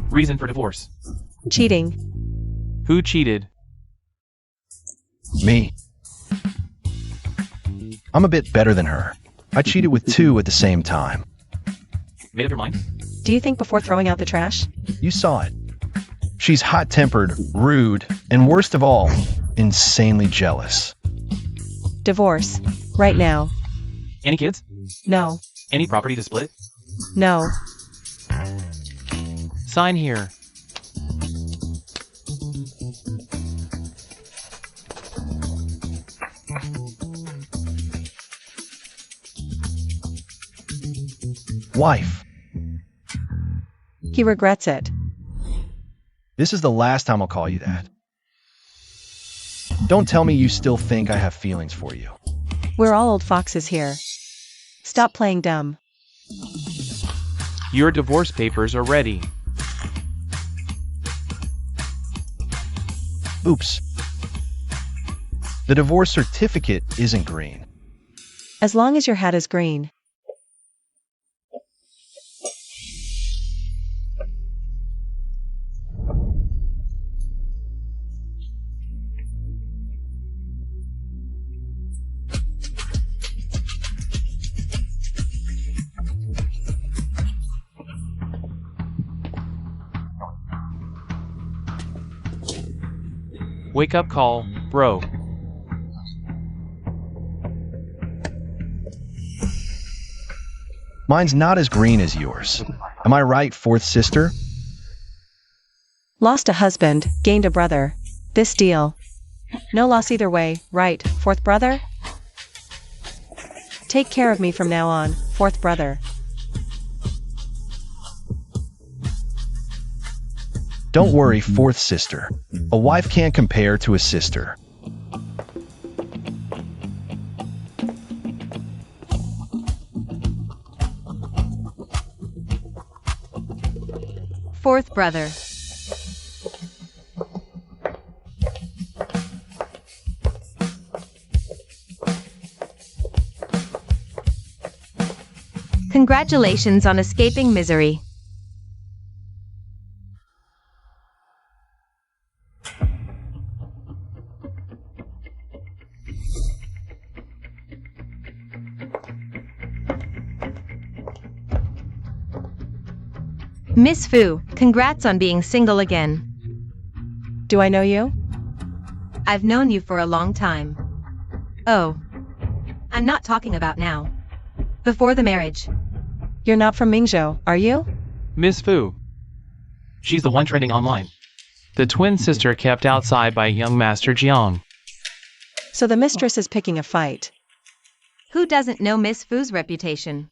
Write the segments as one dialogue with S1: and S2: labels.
S1: Reason for divorce.
S2: Cheating.
S1: Who cheated?
S3: Me. I'm a bit better than her. I cheated with 2 at the same time.
S1: Made up your mind?
S2: Do you think before throwing out the trash?
S3: You saw it. She's hot-tempered, rude, and worst of all, insanely jealous.
S2: Divorce. Right now.
S1: Any kids?
S2: No.
S1: Any property to split?
S2: No.
S1: Sign here.
S3: Wife.
S2: He regrets it.
S3: This is the last time I'll call you that. Don't tell me you still think I have feelings for you.
S2: We're all old foxes here. Stop playing dumb.
S1: Your divorce papers are ready.
S3: Oops. The divorce certificate isn't green.
S2: As long as your hat is green.
S1: Wake up call, bro.
S3: Mine's not as green as yours. Am I right, 4th sister?
S2: Lost a husband, gained a brother. This deal. No loss either way, right, 4th brother? Take care of me from now on, 4th brother.
S3: Don't worry, 4th sister. A wife can't compare to a sister.
S4: Fourth brother. Congratulations on escaping misery. Miss Fu, congrats on being single again.
S2: Do I know you?
S4: I've known you for a long time. Oh. I'm not talking about now. Before the marriage.
S2: You're not from Mingzhou, are you?
S1: Miss Fu. She's the one trending online. The twin sister kept outside by young Master Jiang.
S2: So the mistress is picking a fight.
S4: Who doesn't know Miss Fu's reputation?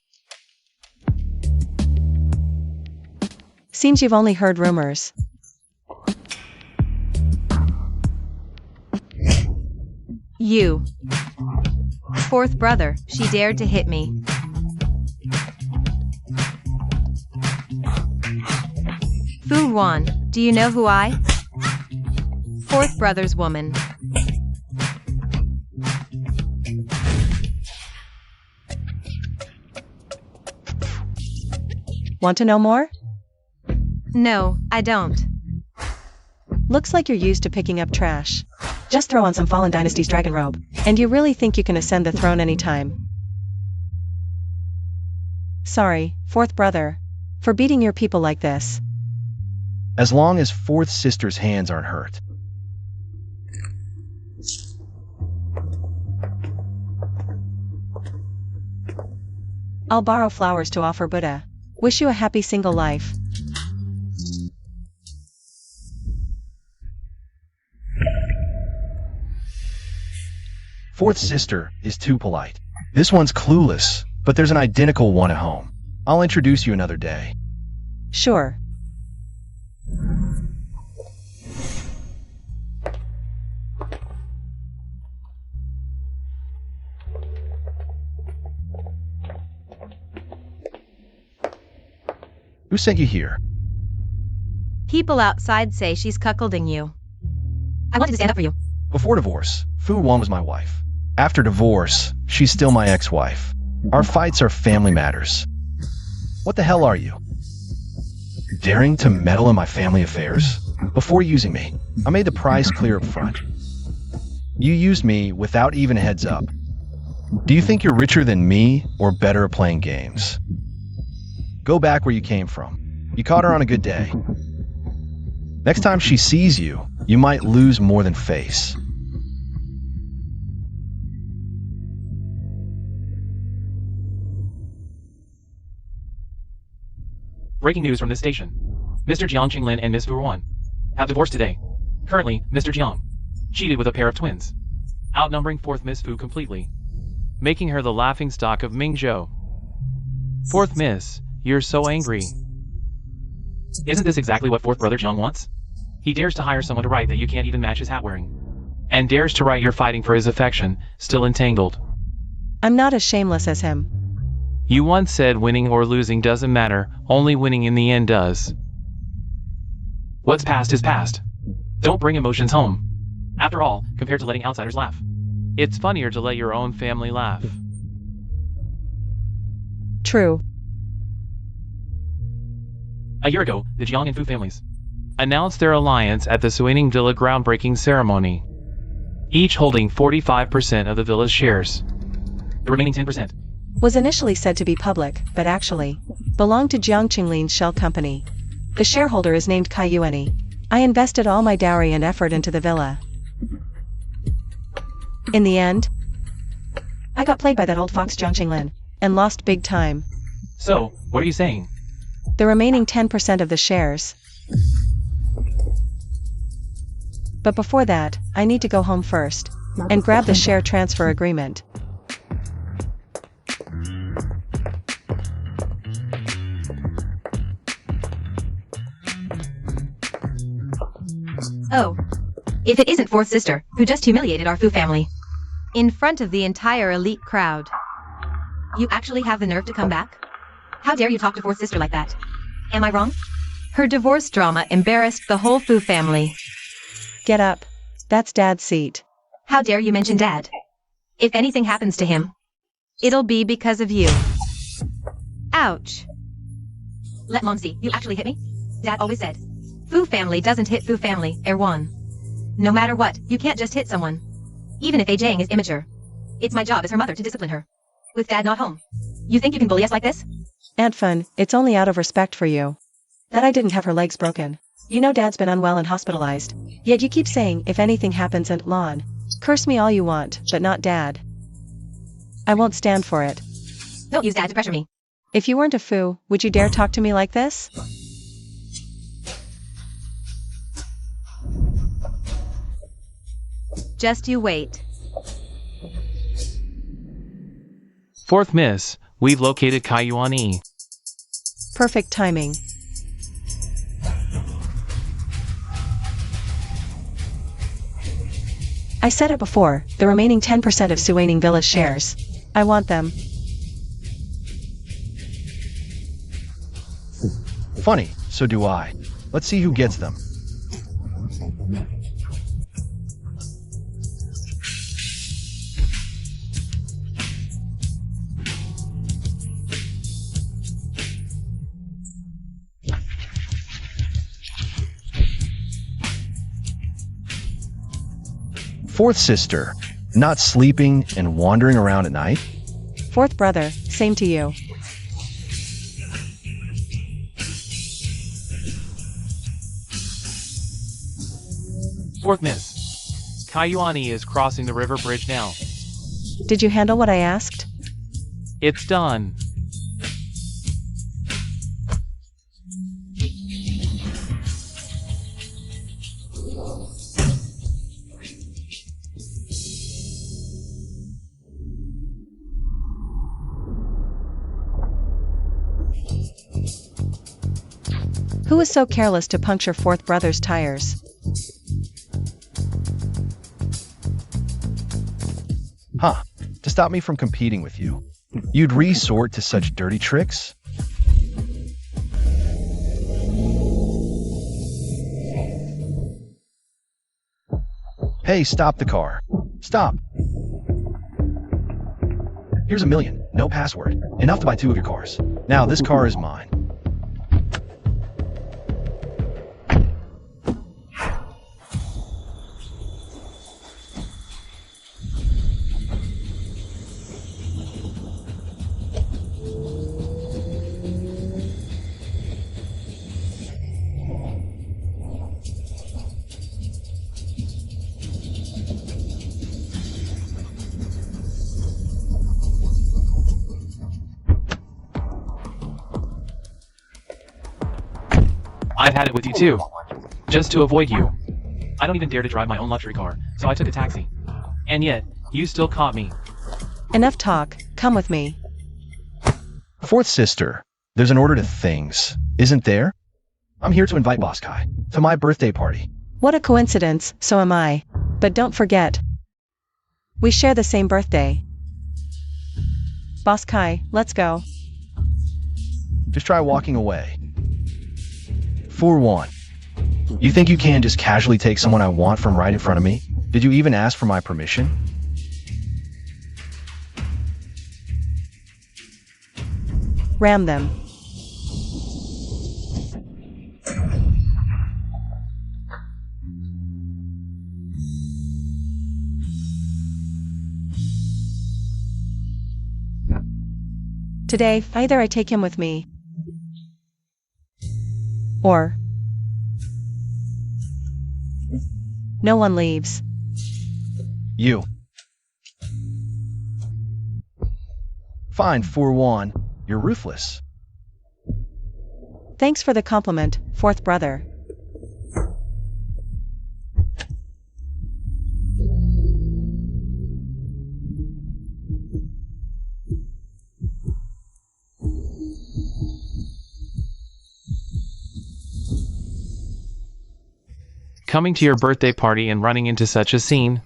S2: Seems you've only heard rumors.
S4: You. Fourth brother, she dared to hit me. Fu Wan, do you know who I? Fourth brother's woman.
S2: Want to know more?
S4: No, I don't.
S2: Looks like you're used to picking up trash. Just throw on some Fallen Dynasty's dragon robe, and you really think you can ascend the throne anytime. Sorry, 4th brother, for beating your people like this.
S3: As long as 4th sister's hands aren't hurt.
S2: I'll borrow flowers to offer Buddha. Wish you a happy single life.
S3: Fourth sister is too polite. This one's clueless, but there's an identical one at home. I'll introduce you another day.
S2: Sure.
S3: Who sent you here?
S4: People outside say she's cuckolding you. I wanted to stand up for you.
S3: Before divorce, Fu Wan was my wife. After divorce, she's still my ex-wife. Our fights are family matters. What the hell are you? Daring to meddle in my family affairs? Before using me, I made the price clear up front. You used me without even a heads up. Do you think you're richer than me or better at playing games? Go back where you came from. You caught her on a good day. Next time she sees you, you might lose more than face.
S1: Breaking news from this station. Mr. Jiang Qinglin and Miss Fu Ruan have divorced today. Currently, Mr. Jiang cheated with a pair of twins, outnumbering fourth Miss Fu completely, making her the laughingstock of Mingzhou. Fourth Miss, you're so angry. Isn't this exactly what fourth brother Jiang wants? He dares to hire someone to write that you can't even match his hat wearing, and dares to write you're fighting for his affection, still entangled.
S2: I'm not as shameless as him.
S1: You once said winning or losing doesn't matter, only winning in the end does. What's past is past. Don't bring emotions home. After all, compared to letting outsiders laugh, it's funnier to let your own family laugh.
S2: True.
S1: A year ago, the Jiang and Fu families announced their alliance at the Suining Villa groundbreaking ceremony, each holding 45% of the villa's shares. The remaining 10%
S2: Was initially said to be public, but actually belonged to Jiang Qinglin's shell company. The shareholder is named Kai Yuani. I invested all my dowry and effort into the villa. In the end, I got played by that old fox Jiang Qinglin, and lost big time.
S1: So, what are you saying?
S2: The remaining 10% of the shares. But before that, I need to go home first, and grab the share transfer agreement.
S4: Oh. If it isn't fourth sister, who just humiliated our Fu family. In front of the entire elite crowd. You actually have the nerve to come back? How dare you talk to fourth sister like that? Am I wrong? Her divorce drama embarrassed the whole Fu family.
S2: Get up. That's Dad's seat.
S4: How dare you mention Dad? If anything happens to him, it'll be because of you. Ouch. Let Mom see, you actually hit me? Dad always said, Fu family doesn't hit Fu family, Erwan. No matter what, you can't just hit someone. Even if Jang is immature. It's my job as her mother to discipline her. With Dad not home. You think you can bully us like this?
S2: Aunt Fun, it's only out of respect for you that I didn't have her legs broken. You know Dad's been unwell and hospitalized. Yet you keep saying, if anything happens and Lon. Curse me all you want, but not Dad. I won't stand for it.
S4: Don't use Dad to pressure me.
S2: If you weren't a Fu, would you dare talk to me like this?
S4: Just you wait.
S1: Fourth Miss, we've located Kai Yuani.
S2: Perfect timing. I said it before, the remaining 10% of Suining Villa's shares. I want them.
S3: Funny, so do I. Let's see who gets them. Fourth sister, not sleeping and wandering around at night?
S2: Fourth brother, same to you.
S1: Fourth Miss, Kai Yuani is crossing the river bridge now.
S2: Did you handle what I asked?
S1: It's done.
S2: Who was so careless to puncture fourth brother's tires?
S3: Huh, to stop me from competing with you. You'd resort to such dirty tricks? Hey, stop the car. Stop. Here's $1 million, no password, enough to buy 2 of your cars. Now this car is mine.
S1: I've had it with you too. Just to avoid you. I don't even dare to drive my own luxury car, so I took a taxi. And yet, you still caught me.
S2: Enough talk, come with me.
S3: Fourth sister, there's an order to things, isn't there? I'm here to invite Boss Kai to my birthday party.
S2: What a coincidence, so am I. But don't forget, we share the same birthday. Boss Kai, let's go.
S3: Just try walking away. 4-1. You think you can just casually take someone I want from right in front of me? Did you even ask for my permission?
S2: Ram them. Today, either I take him with me, or no one leaves.
S3: You. Fine, 4-1. You're ruthless.
S2: Thanks for the compliment, fourth brother.
S1: Coming to your birthday party and running into such a scene.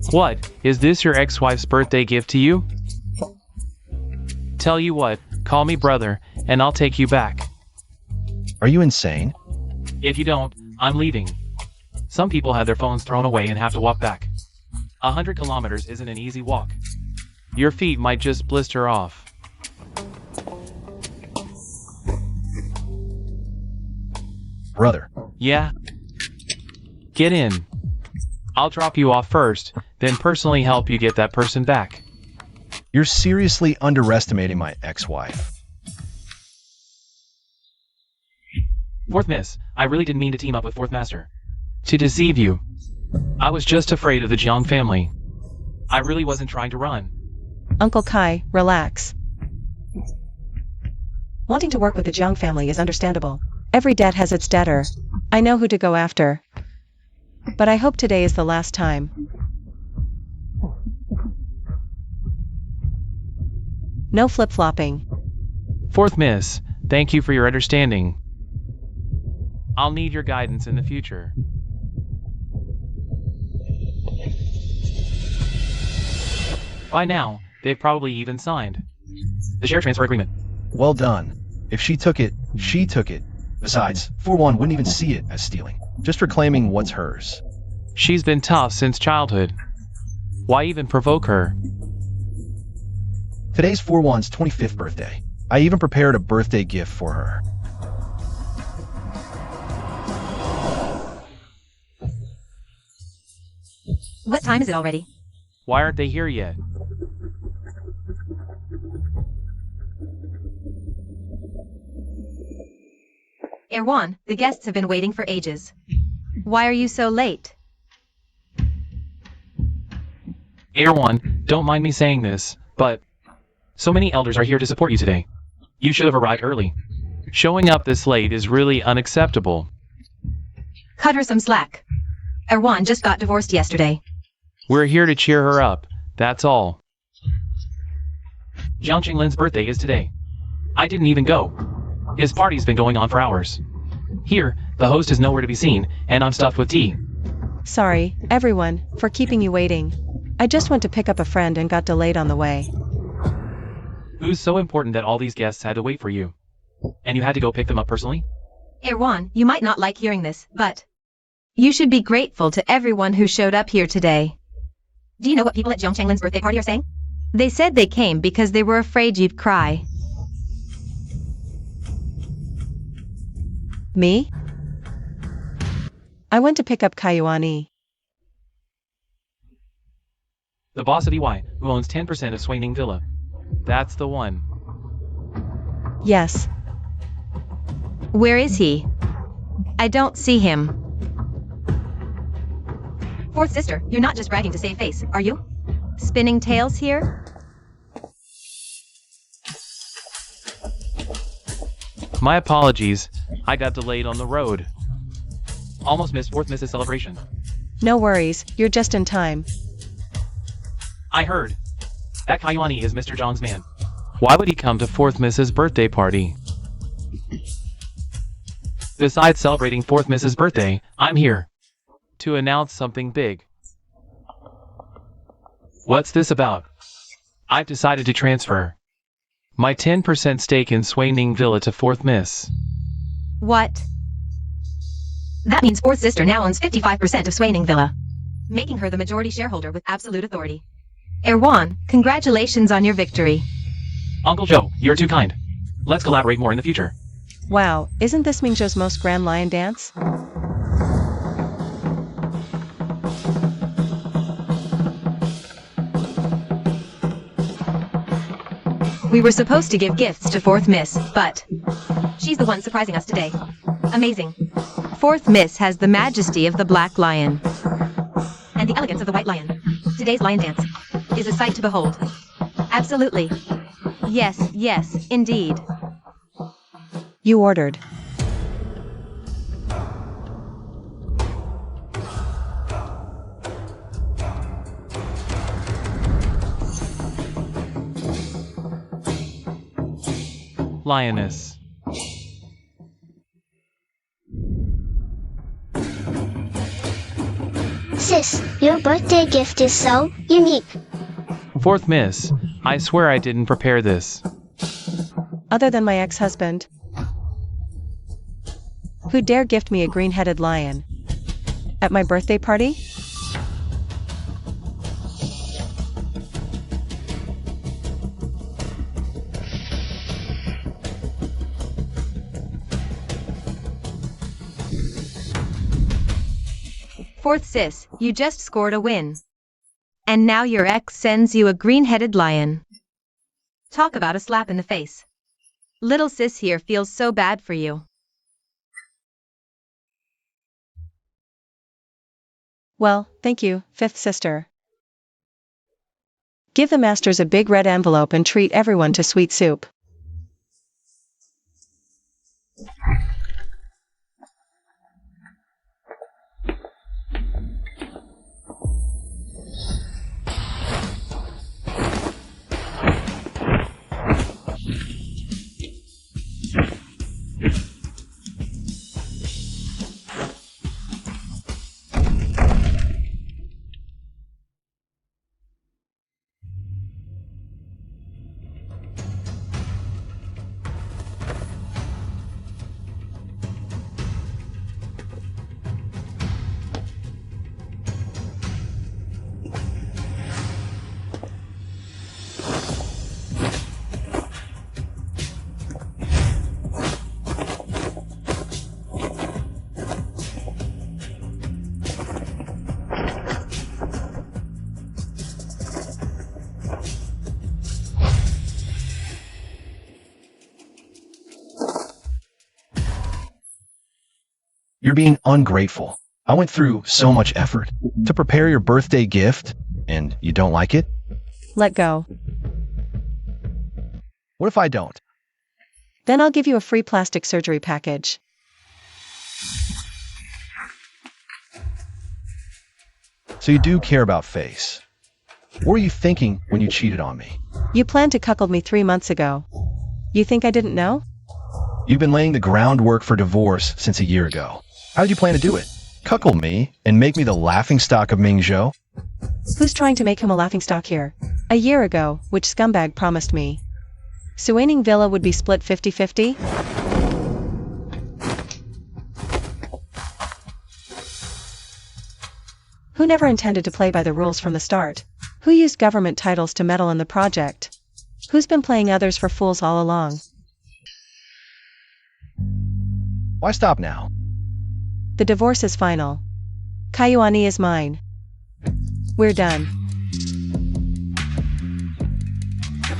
S1: What, is this your ex-wife's birthday gift to you? Tell you what, call me brother, and I'll take you back.
S3: Are you insane?
S1: If you don't, I'm leaving. Some people have their phones thrown away and have to walk back. 100 kilometers isn't an easy walk. Your feet might just blister off.
S3: Brother.
S1: Yeah? Get in. I'll drop you off first, then personally help you get that person back.
S3: You're seriously underestimating my ex-wife.
S1: Fourth Miss, I really didn't mean to team up with Fourth Master. To deceive you. I was just afraid of the Jiang family. I really wasn't trying to run.
S2: Uncle Kai, relax. Wanting to work with the Jiang family is understandable. Every debt has its debtor. I know who to go after. But I hope today is the last time. No flip-flopping.
S1: Fourth Miss, thank you for your understanding. I'll need your guidance in the future. By now, they've probably even signed the share transfer agreement.
S3: Well done. If she took it, she took it. Besides, 4-1 wouldn't even see it as stealing, just for claiming what's hers.
S1: She's been tough since childhood. Why even provoke her?
S3: Today's 4-1's 25th birthday. I even prepared a birthday gift for her.
S4: What time is it already?
S1: Why aren't they here yet?
S4: Erwan, the guests have been waiting for ages. Why are you so late?
S1: Erwan, don't mind me saying this, but so many elders are here to support you today. You should have arrived early. Showing up this late is really unacceptable.
S4: Cut her some slack. Erwan just got divorced yesterday.
S1: We're here to cheer her up, that's all. Jiang Qinglin's birthday is today. I didn't even go. His party's been going on for hours. Here, the host is nowhere to be seen, and I'm stuffed with tea.
S2: Sorry, everyone, for keeping you waiting. I just went to pick up a friend and got delayed on the way.
S1: Who's so important that all these guests had to wait for you? And you had to go pick them up personally?
S4: Erwan, you might not like hearing this, but you should be grateful to everyone who showed up here today. Do you know what people at Jiang Qinglin's birthday party are saying? They said they came because they were afraid you'd cry.
S2: Me? I went to pick up Kayuani.
S1: The boss of EY, who owns 10% of Swaining Villa. That's the one.
S2: Yes.
S4: Where is he? I don't see him. Fourth sister, you're not just bragging to save face, are you? Spinning tales here?
S1: My apologies. I got delayed on the road. Almost missed 4th Mrs. celebration.
S2: No worries, you're just in time.
S1: I heard. That Kayuani is Mr. John's man. Why would he come to 4th Mrs. birthday party? Besides celebrating 4th Mrs. birthday, I'm here to announce something big. What's this about? I've decided to transfer my 10% stake in Swaining Villa to 4th Miss.
S4: What? That means fourth sister now owns 55% of Swaining Villa, making her the majority shareholder with absolute authority. Erwan, congratulations on your victory.
S1: Uncle Joe, you're too kind. Let's collaborate more in the future.
S2: Wow, isn't this Mingzhou's most grand lion dance?
S4: We were supposed to give gifts to 4th Miss, but she's the one surprising us today. Amazing. 4th Miss has the majesty of the black lion and the elegance of the white lion. Today's lion dance is a sight to behold. Absolutely. Yes, yes, indeed.
S2: You ordered.
S1: Lioness.
S5: Sis, your birthday gift is so unique.
S1: 4th Miss, I swear I didn't prepare this.
S2: Other than my ex-husband, who dare gift me a green-headed lion at my birthday party?
S4: Fourth sis, you just scored a win. And now your ex sends you a green-headed lion. Talk about a slap in the face. Little sis here feels so bad for you.
S2: Well, thank you, fifth sister. Give the masters a big red envelope and treat everyone to sweet soup.
S3: You're being ungrateful. I went through so much effort to prepare your birthday gift, and you don't like it?
S2: Let go.
S3: What if I don't?
S2: Then I'll give you a free plastic surgery package.
S3: So you do care about face. What were you thinking when you cheated on me?
S2: You planned to cuckold me 3 months ago. You think I didn't know?
S3: You've been laying the groundwork for divorce since a year ago. How did you plan to do it? Cuckold me and make me the laughingstock of Mingzhou?
S2: Who's trying to make him a laughingstock here? A year ago, which scumbag promised me Suwaning Villa would be split 50-50? Who never intended to play by the rules from the start? Who used government titles to meddle in the project? Who's been playing others for fools all along?
S3: Why stop now?
S2: The divorce is final. Kayuani is mine. We're done.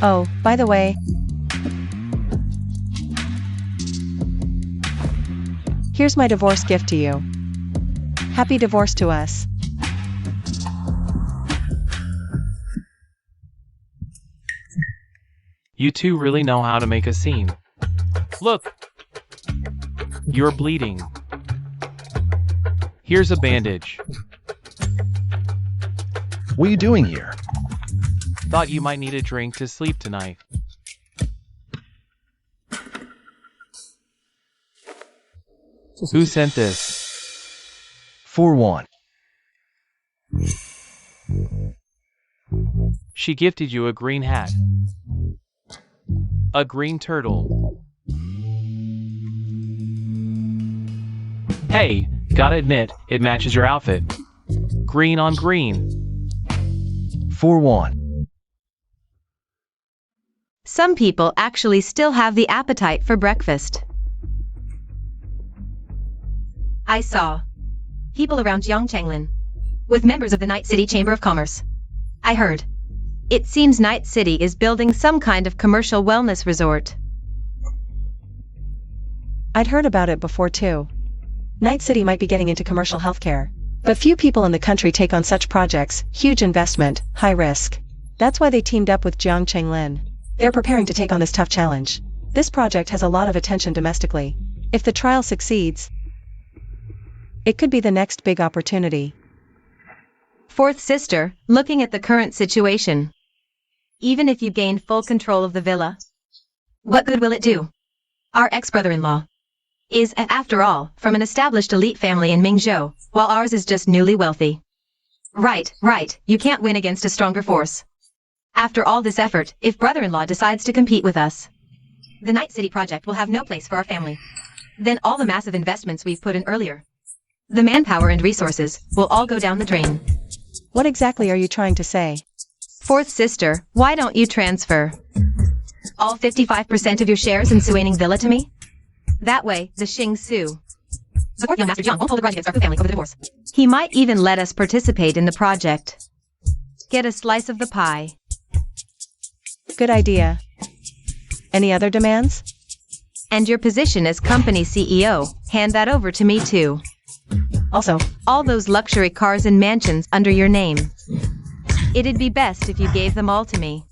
S2: Oh, by the way, here's my divorce gift to you. Happy divorce to us.
S1: You two really know how to make a scene. Look! You're bleeding. Here's a bandage.
S3: What are you doing here?
S1: Thought you might need a drink to sleep tonight. Who sent this?
S3: 4-1.
S1: She gifted you a green hat. A green turtle. Hey, gotta admit, it matches your outfit. Green on green.
S3: 4-1.
S4: Some people actually still have the appetite for breakfast. I saw people around Yongchanglin with members of the Night City Chamber of Commerce. I heard. It seems Night City is building some kind of commercial wellness resort.
S2: I'd heard about it before too. Night City might be getting into commercial healthcare. But few people in the country take on such projects, huge investment, high risk. That's why they teamed up with Jiang Chenglin. They're preparing to take on this tough challenge. This project has a lot of attention domestically. If the trial succeeds, it could be the next big opportunity.
S4: Fourth sister, looking at the current situation. Even if you gain full control of the villa, what good will it do? Our ex-brother-in-law is, after all, from an established elite family in Mingzhou, while ours is just newly wealthy. Right, you can't win against a stronger force. After all this effort, if brother-in-law decides to compete with us, the Night City project will have no place for our family. Then all the massive investments we've put in earlier, the manpower and resources, will all go down the drain.
S2: What exactly are you trying to say?
S4: Fourth sister, why don't you transfer all 55% of your shares in Suaning Villa to me? That way, the Xing Su, the fourth young Master Jiang, won't hold a grudge against our Fu family over the divorce. He might even let us participate in the project. Get a slice of the pie.
S2: Good idea. Any other demands?
S4: And your position as company CEO, hand that over to me too.
S2: Also,
S4: All those luxury cars and mansions under your name. It'd be best if you gave them all to me.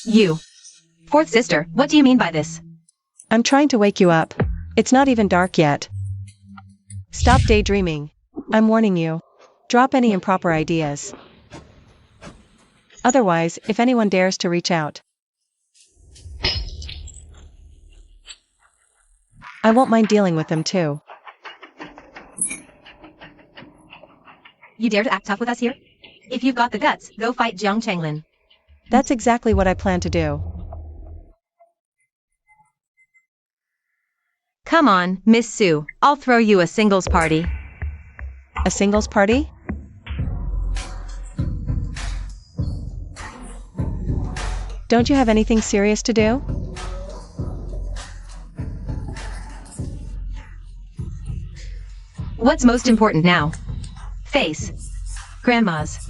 S4: You. Fourth sister, what do you mean by this?
S2: I'm trying to wake you up. It's not even dark yet. Stop daydreaming. I'm warning you. Drop any improper ideas. Otherwise, if anyone dares to reach out, I won't mind dealing with them too.
S4: You dare to act tough with us here? If you've got the guts, go fight Jiang Chenglin.
S2: That's exactly what I plan to do.
S4: Come on, Miss Sue, I'll throw you a singles party.
S2: A singles party? Don't you have anything serious to do?
S4: What's most important now? Face. Grandma's.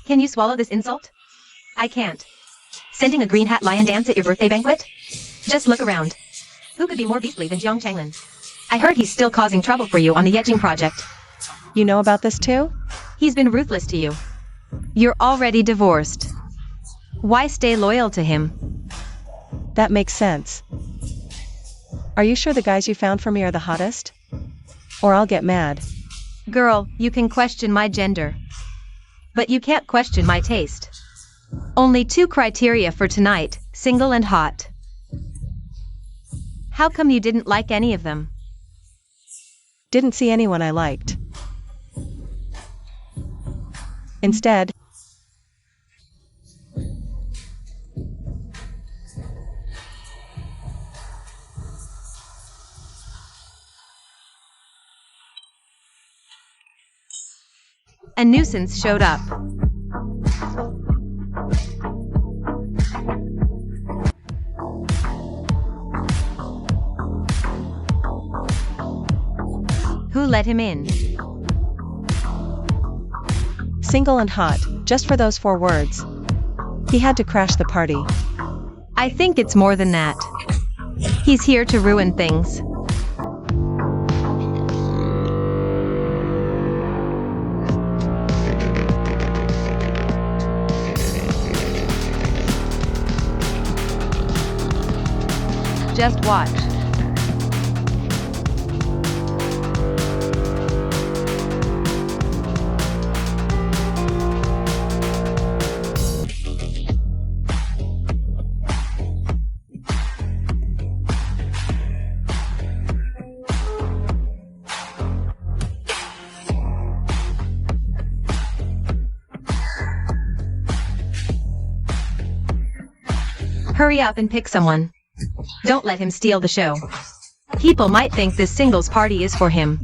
S4: Can you swallow this insult? I can't. Sending a green hat lion dance at your birthday banquet? Just look around. Who could be more beastly than Jiang Chenglin? I heard he's still causing trouble for you on the Yejing project.
S2: You know about this too?
S4: He's been ruthless to you. You're already divorced. Why stay loyal to him?
S2: That makes sense. Are you sure the guys you found for me are the hottest? Or I'll get mad.
S4: Girl, you can question my gender. But you can't question my taste. Only 2 criteria for tonight, single and hot. How come you didn't like any of them?
S2: Didn't see anyone I liked. Instead,
S4: a nuisance showed up. let him in.
S2: Single and hot, just for those 4 words. He had to crash the party.
S4: I think it's more than that. He's here to ruin things. Just watch. Hurry up and pick someone. Don't let him steal the show. People might think this singles party is for him.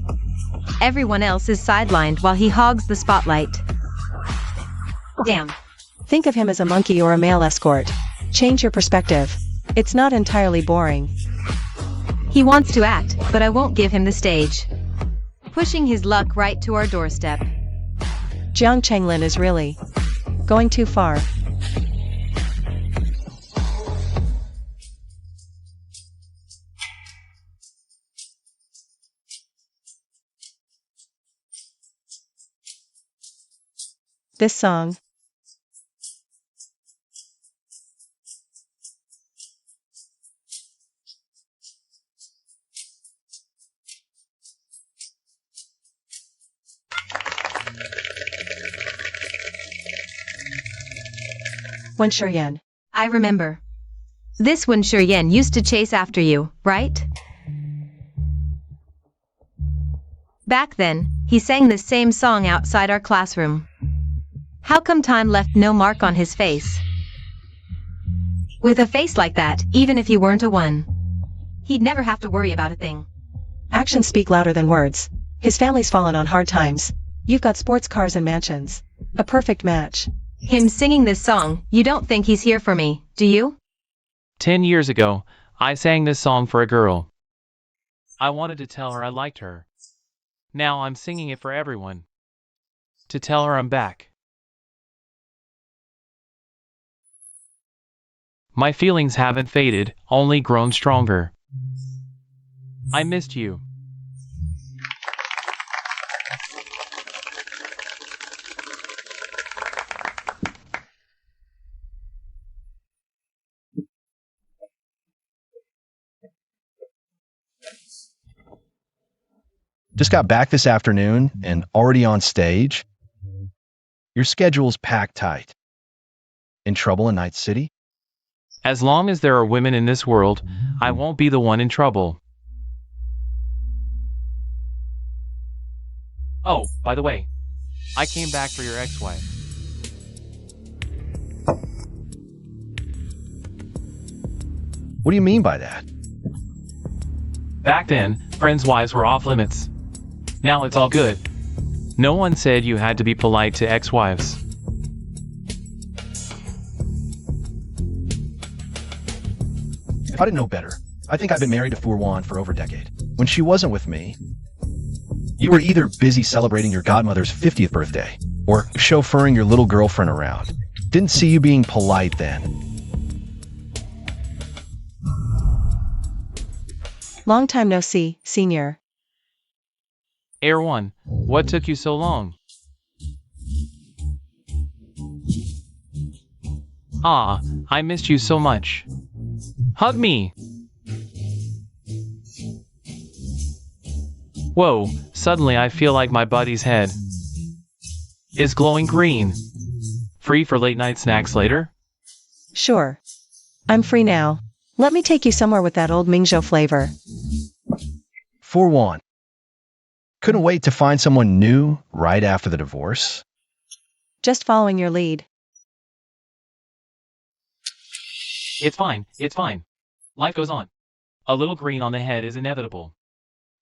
S4: Everyone else is sidelined while he hogs the spotlight. Damn.
S2: Think of him as a monkey or a male escort. Change your perspective. It's not entirely boring.
S4: He wants to act, but I won't give him the stage. Pushing his luck right to our doorstep.
S2: Jiang Changlin is really going too far. This song. Wen Shiyan.
S4: I remember. This Wen Shiyan used to chase after you, right? Back then, he sang the same song outside our classroom. How come time left no mark on his face? With a face like that, even if he weren't a one, he'd never have to worry about a thing.
S2: Actions speak louder than words. His family's fallen on hard times. You've got sports cars and mansions. A perfect match.
S4: Him singing this song, you don't think he's here for me, do you?
S1: 10 years ago, I sang this song for a girl. I wanted to tell her I liked her. Now I'm singing it for everyone. To tell her I'm back. My feelings haven't faded, only grown stronger. I missed you.
S3: Just got back this afternoon and already on stage? Your schedule's packed tight. In trouble in Night City?
S1: As long as there are women in this world, I won't be the one in trouble. Oh, by the way, I came back for your ex-wife.
S3: What do you mean by that?
S1: Back then, friends' wives were off limits. Now it's all good. No one said you had to be polite to ex-wives.
S3: If I didn't know better, I think I've been married to Furwan for over a decade. When she wasn't with me, you were either busy celebrating your godmother's 50th birthday or chauffeuring your little girlfriend around. Didn't see you being polite then.
S2: Long time no see, senior.
S1: Air 1, what took you so long? Ah, I missed you so much. Hug me! Whoa, suddenly I feel like my buddy's head is glowing green. Free for late night snacks later?
S2: Sure. I'm free now. Let me take you somewhere with that old Mingzhou flavor.
S3: Furwan. Couldn't wait to find someone new right after the divorce.
S2: Just following your lead.
S1: It's fine, it's fine. Life goes on. A little green on the head is inevitable.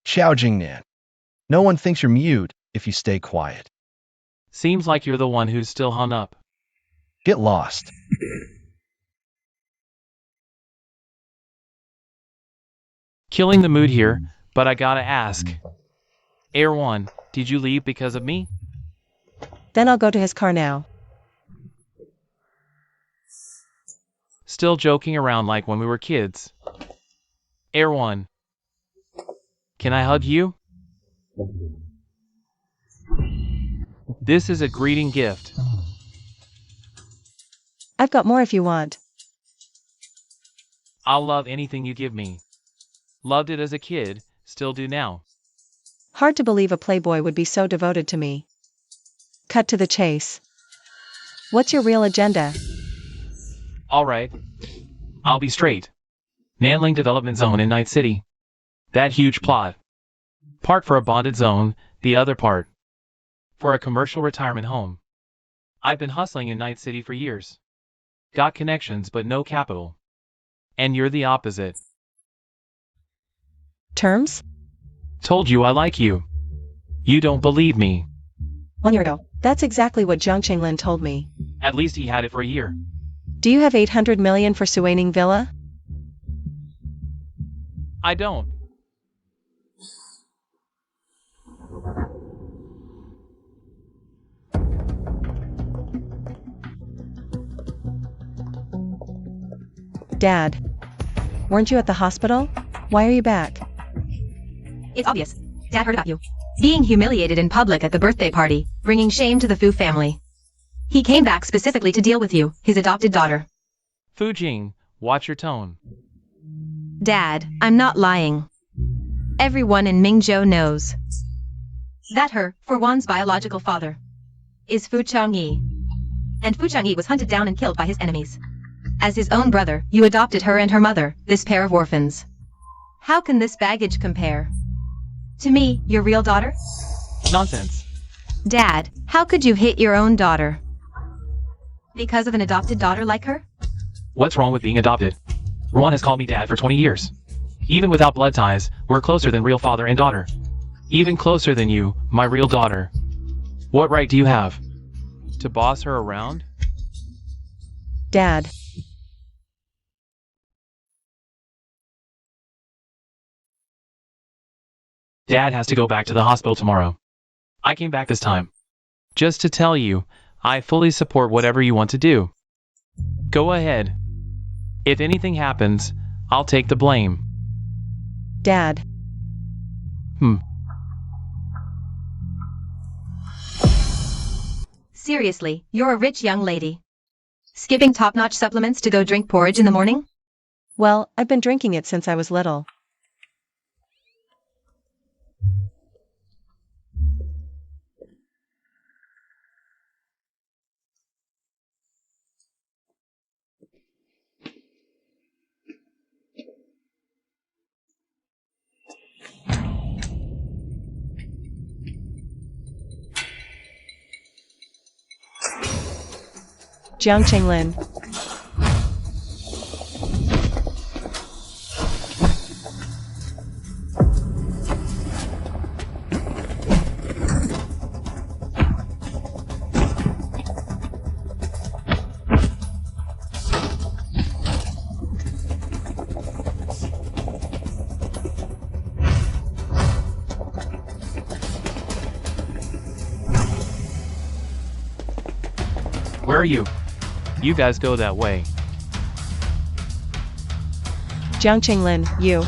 S3: Xiao Jingnan. No one thinks you're mute if you stay quiet.
S1: Seems like you're the one who's still hung up.
S3: Get lost.
S1: Killing the mood here, but I gotta ask. Air 1, did you leave because of me?
S2: Then I'll go to his car now.
S1: Still joking around like when we were kids. Air 1. Can I hug you? This is a greeting gift.
S2: I've got more if you want.
S1: I'll love anything you give me. Loved it as a kid, still do now.
S2: Hard to believe a playboy would be so devoted to me. Cut to the chase. What's your real agenda?
S1: Alright. I'll be straight. Nanling development zone in Night City. That huge plot. Part for a bonded zone, the other part for a commercial retirement home. I've been hustling in Night City for years. Got connections but no capital. And you're the opposite.
S2: Terms?
S1: Told you I like you. You don't believe me.
S2: 1 year ago. That's exactly what Jiang Qinglin told me.
S1: At least he had it for a year.
S2: Do you have 800 million for Suining Villa?
S1: I don't.
S2: Dad. Weren't you at the hospital? Why are you back?
S4: It's obvious. Dad heard about you. Being humiliated in public at the birthday party, bringing shame to the Fu family. He came back specifically to deal with you, his adopted daughter.
S1: Fu Jing, watch your tone.
S4: Dad, I'm not lying. Everyone in Mingzhou knows that her, for Wan's biological father, is Fu Changyi. And Fu Changyi was hunted down and killed by his enemies. As his own brother, you adopted her and her mother, this pair of orphans. How can this baggage compare to me, your real daughter?
S1: Nonsense.
S4: Dad, how could you hit your own daughter? Because of an adopted daughter like her?
S1: What's wrong with being adopted? Ruan has called me dad for 20 years. Even without blood ties, we're closer than real father and daughter. Even closer than you, my real daughter. What right do you have to boss her around?
S2: Dad.
S1: Dad has to go back to the hospital tomorrow. I came back this time just to tell you, I fully support whatever you want to do. Go ahead. If anything happens, I'll take the blame.
S2: Dad.
S4: Seriously, you're a rich young lady. Skipping top-notch supplements to go drink porridge in the morning?
S2: Well, I've been drinking it since I was little. Jiang Qinglin.
S1: Where are you? You guys go that way.
S2: Jiang Qinglin, you.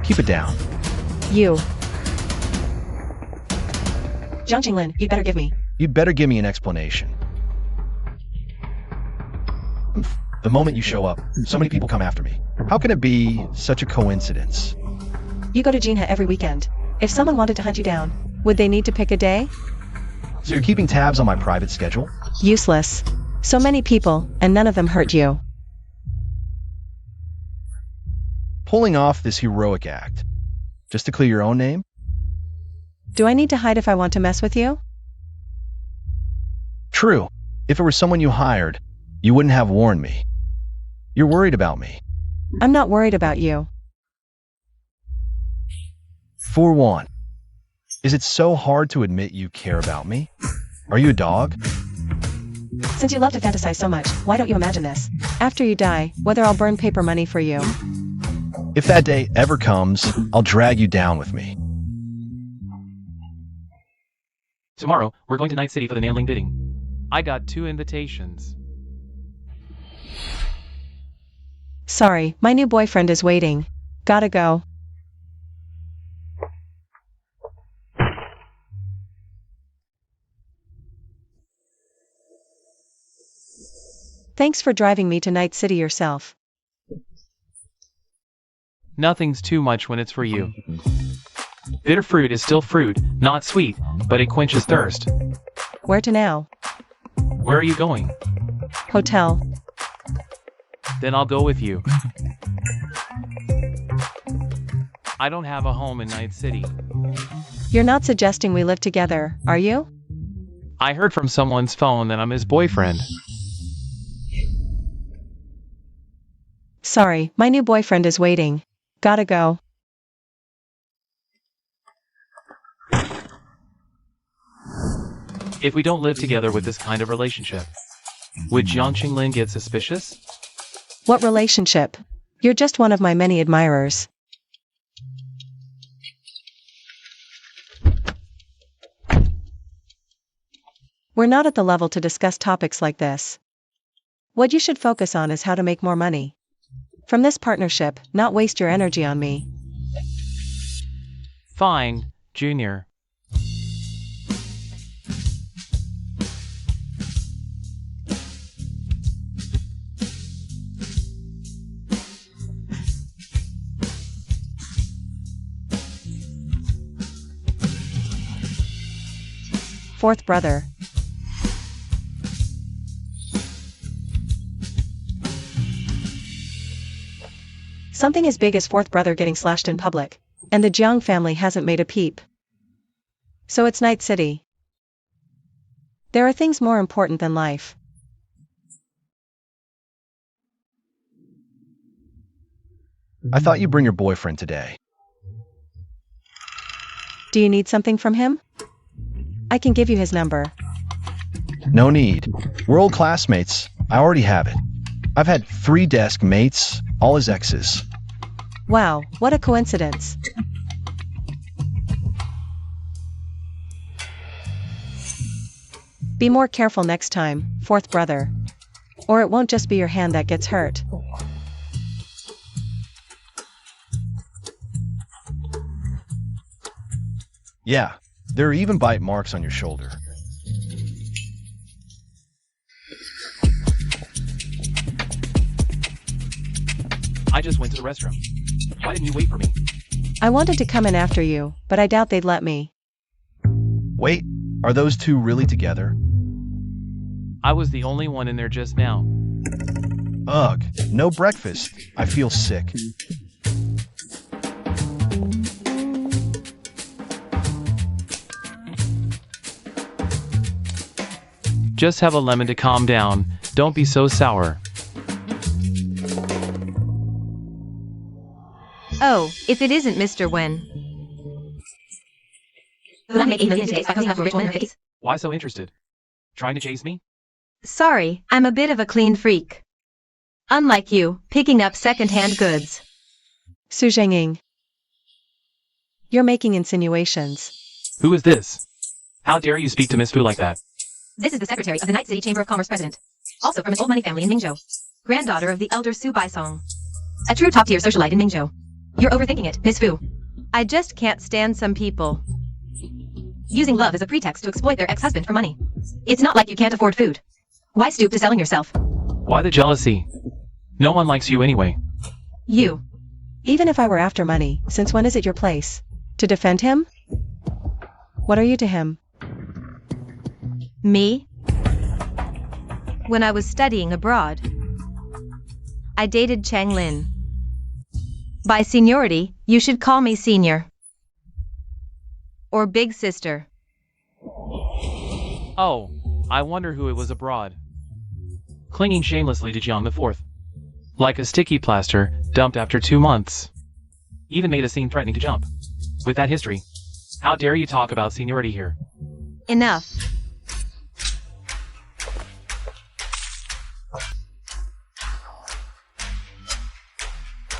S3: Keep it down.
S2: You. Jiang Qinglin, you'd better give me.
S3: You'd better give me an explanation. The moment you show up, so many people come after me. How can it be such a coincidence?
S2: You go to Jinha every weekend. If someone wanted to hunt you down, would they need to pick a day?
S3: So you're keeping tabs on my private schedule?
S2: Useless. So many people, and none of them hurt you.
S3: Pulling off this heroic act, just to clear your own name?
S2: Do I need to hide if I want to mess with you?
S3: True. If it were someone you hired, you wouldn't have warned me. You're worried about me.
S2: I'm not worried about you.
S3: For one, is it so hard to admit you care about me? Are you a dog?
S2: Since you love to fantasize so much, why don't you imagine this? After you die, whether I'll burn paper money for you.
S3: If that day ever comes, I'll drag you down with me.
S1: Tomorrow, we're going to Night City for the nailing bidding. I got 2 invitations.
S2: Sorry, my new boyfriend is waiting. Gotta go. Thanks for driving me to Night City yourself.
S1: Nothing's too much when it's for you. Bitter fruit is still fruit, not sweet, but it quenches thirst.
S2: Where to now?
S1: Where are you going?
S2: Hotel.
S1: Then I'll go with you. I don't have a home in Night City.
S2: You're not suggesting we live together, are you?
S1: I heard from someone's phone that I'm his boyfriend.
S2: Sorry, my new boyfriend is waiting. Gotta go.
S1: If we don't live together with this kind of relationship, would Jiang Qinglin get suspicious?
S2: What relationship? You're just one of my many admirers. We're not at the level to discuss topics like this. What you should focus on is how to make more money from this partnership, not waste your energy on me.
S1: Fine, Junior.
S2: Fourth brother. Something as big as fourth brother getting slashed in public, and the Jiang family hasn't made a peep. So it's Night City. There are things more important than life.
S3: I thought you'd bring your boyfriend today.
S2: Do you need something from him? I can give you his number.
S3: No need. We're old classmates. I already have it. I've had 3 desk mates, all his exes.
S2: Wow, what a coincidence. Be more careful next time, fourth brother. Or it won't just be your hand that gets hurt.
S3: Yeah, there are even bite marks on your shoulder.
S1: I just went to the restroom. Why didn't you wait for me?
S2: I wanted to come in after you, but I doubt they'd let me.
S3: Wait, are those 2 really together?
S1: I was the only one in there just now.
S3: Ugh, no breakfast. I feel sick.
S1: Just have a lemon to calm down. Don't be so sour.
S4: Oh, if it isn't Mr. Wen.
S6: Will I make 8 million today by posting up to a rich woman in her 50s?
S1: Why so interested? Trying to chase me?
S4: Sorry, I'm a bit of a clean freak. Unlike you, picking up second-hand goods.
S2: Su Zhengying. You're making insinuations.
S1: Who is this? How dare you speak to Miss Fu like that?
S6: This is the secretary of the Night City Chamber of Commerce president. Also from an old money family in Ningzhou.
S4: Granddaughter of the elder Su Baisong.
S6: A true top-tier socialite in Ningzhou. You're overthinking it, Miss Fu.
S4: I just can't stand some people.
S6: Using love as a pretext to exploit their ex-husband for money. It's not like you can't afford food. Why stoop to selling yourself?
S1: Why the jealousy? No one likes you anyway.
S6: You.
S2: Even if I were after money, since when is it your place? To defend him? What are you to him?
S4: Me? When I was studying abroad, I dated Chang Lin. By seniority, you should call me senior. Or big sister.
S1: Oh, I wonder who it was abroad. Clinging shamelessly to Jiang IV. Like a sticky plaster, dumped after 2 months. Even made a scene threatening to jump. With that history, how dare you talk about seniority here?
S4: Enough.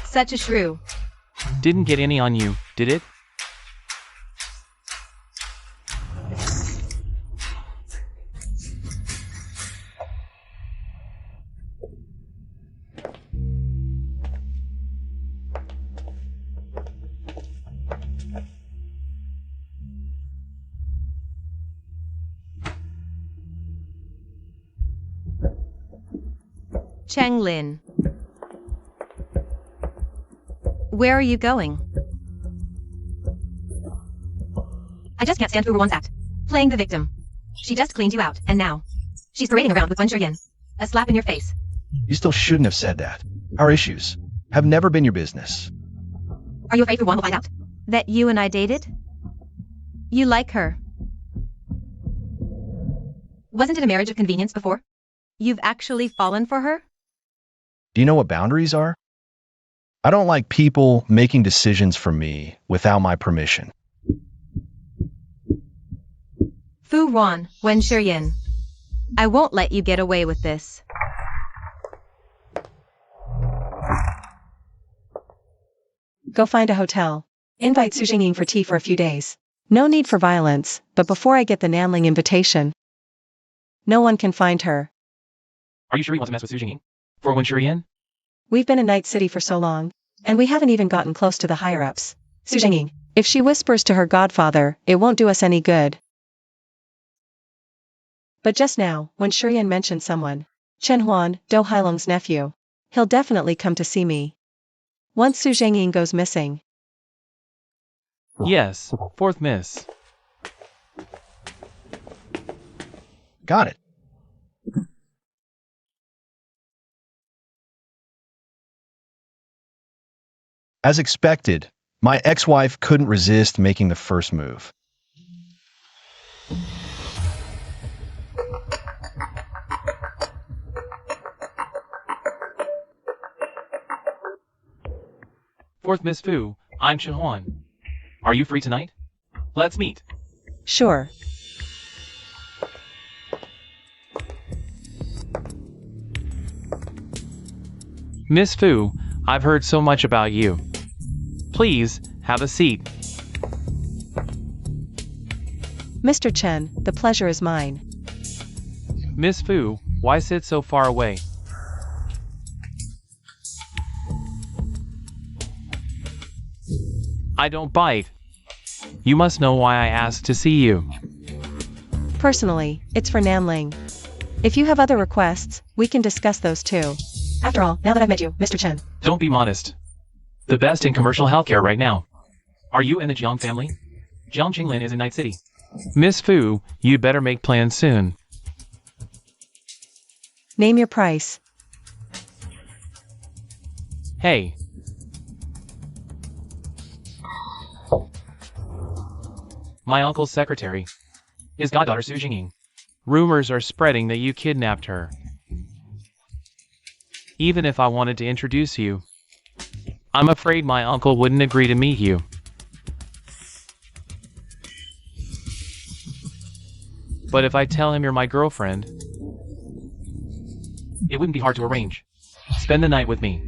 S4: Such a shrew.
S1: Didn't get any on you, did it?
S4: Lin. Where are you going?
S6: I just can't stand Fu Ruan's act. Playing the victim. She just cleaned you out, and now she's parading around with Wen Shiyan. A slap in your face.
S3: You still shouldn't have said that. Our issues have never been your business.
S6: Are you afraid Fu Ruan will find out?
S4: That you and I dated? You like her.
S6: Wasn't it a marriage of convenience before?
S4: You've actually fallen for her?
S3: Do you know what boundaries are? I don't like people making decisions for me without my permission.
S4: Fu Ruan, Wen Shiyan. I won't let you get away with this.
S2: Go find a hotel. Invite Su Jingying for tea for a few days. No need for violence, but before I get the Nanling invitation, no one can find her.
S1: Are you sure you want to mess with Su Jingying? For Wen Shiyan?
S2: We've been in Night City for so long, and we haven't even gotten close to the higher-ups. Su Jingying, if she whispers to her godfather, it won't do us any good. But just now, when Shiyan mentioned someone, Chen Huan, Do Hailong's nephew, he'll definitely come to see me. Once Su Jingying goes missing.
S1: Yes, fourth miss.
S3: Got it. As expected, my ex-wife couldn't resist making the first move.
S1: Fourth Miss Fu, I'm Chen Huan. Are you free tonight? Let's meet.
S2: Sure.
S1: Miss Fu, I've heard so much about you. Please, have a seat.
S2: Mr. Chen, the pleasure is mine.
S1: Miss Fu, why sit so far away? I don't bite. You must know why I asked to see you.
S2: Personally, it's for Nanling. If you have other requests, we can discuss those too. After all, now that I've met you, Mr. Chen.
S1: Don't be modest. The best in commercial healthcare right now. Are you in the Jiang family? Jiang Qinglin is in Night City. Miss Fu, you better make plans soon.
S2: Name your price.
S1: Hey. My uncle's secretary. His goddaughter Su Jingying. Rumors are spreading that you kidnapped her. Even if I wanted to introduce you, I'm afraid my uncle wouldn't agree to meet you. But if I tell him you're my girlfriend, it wouldn't be hard to arrange. Spend the night with me.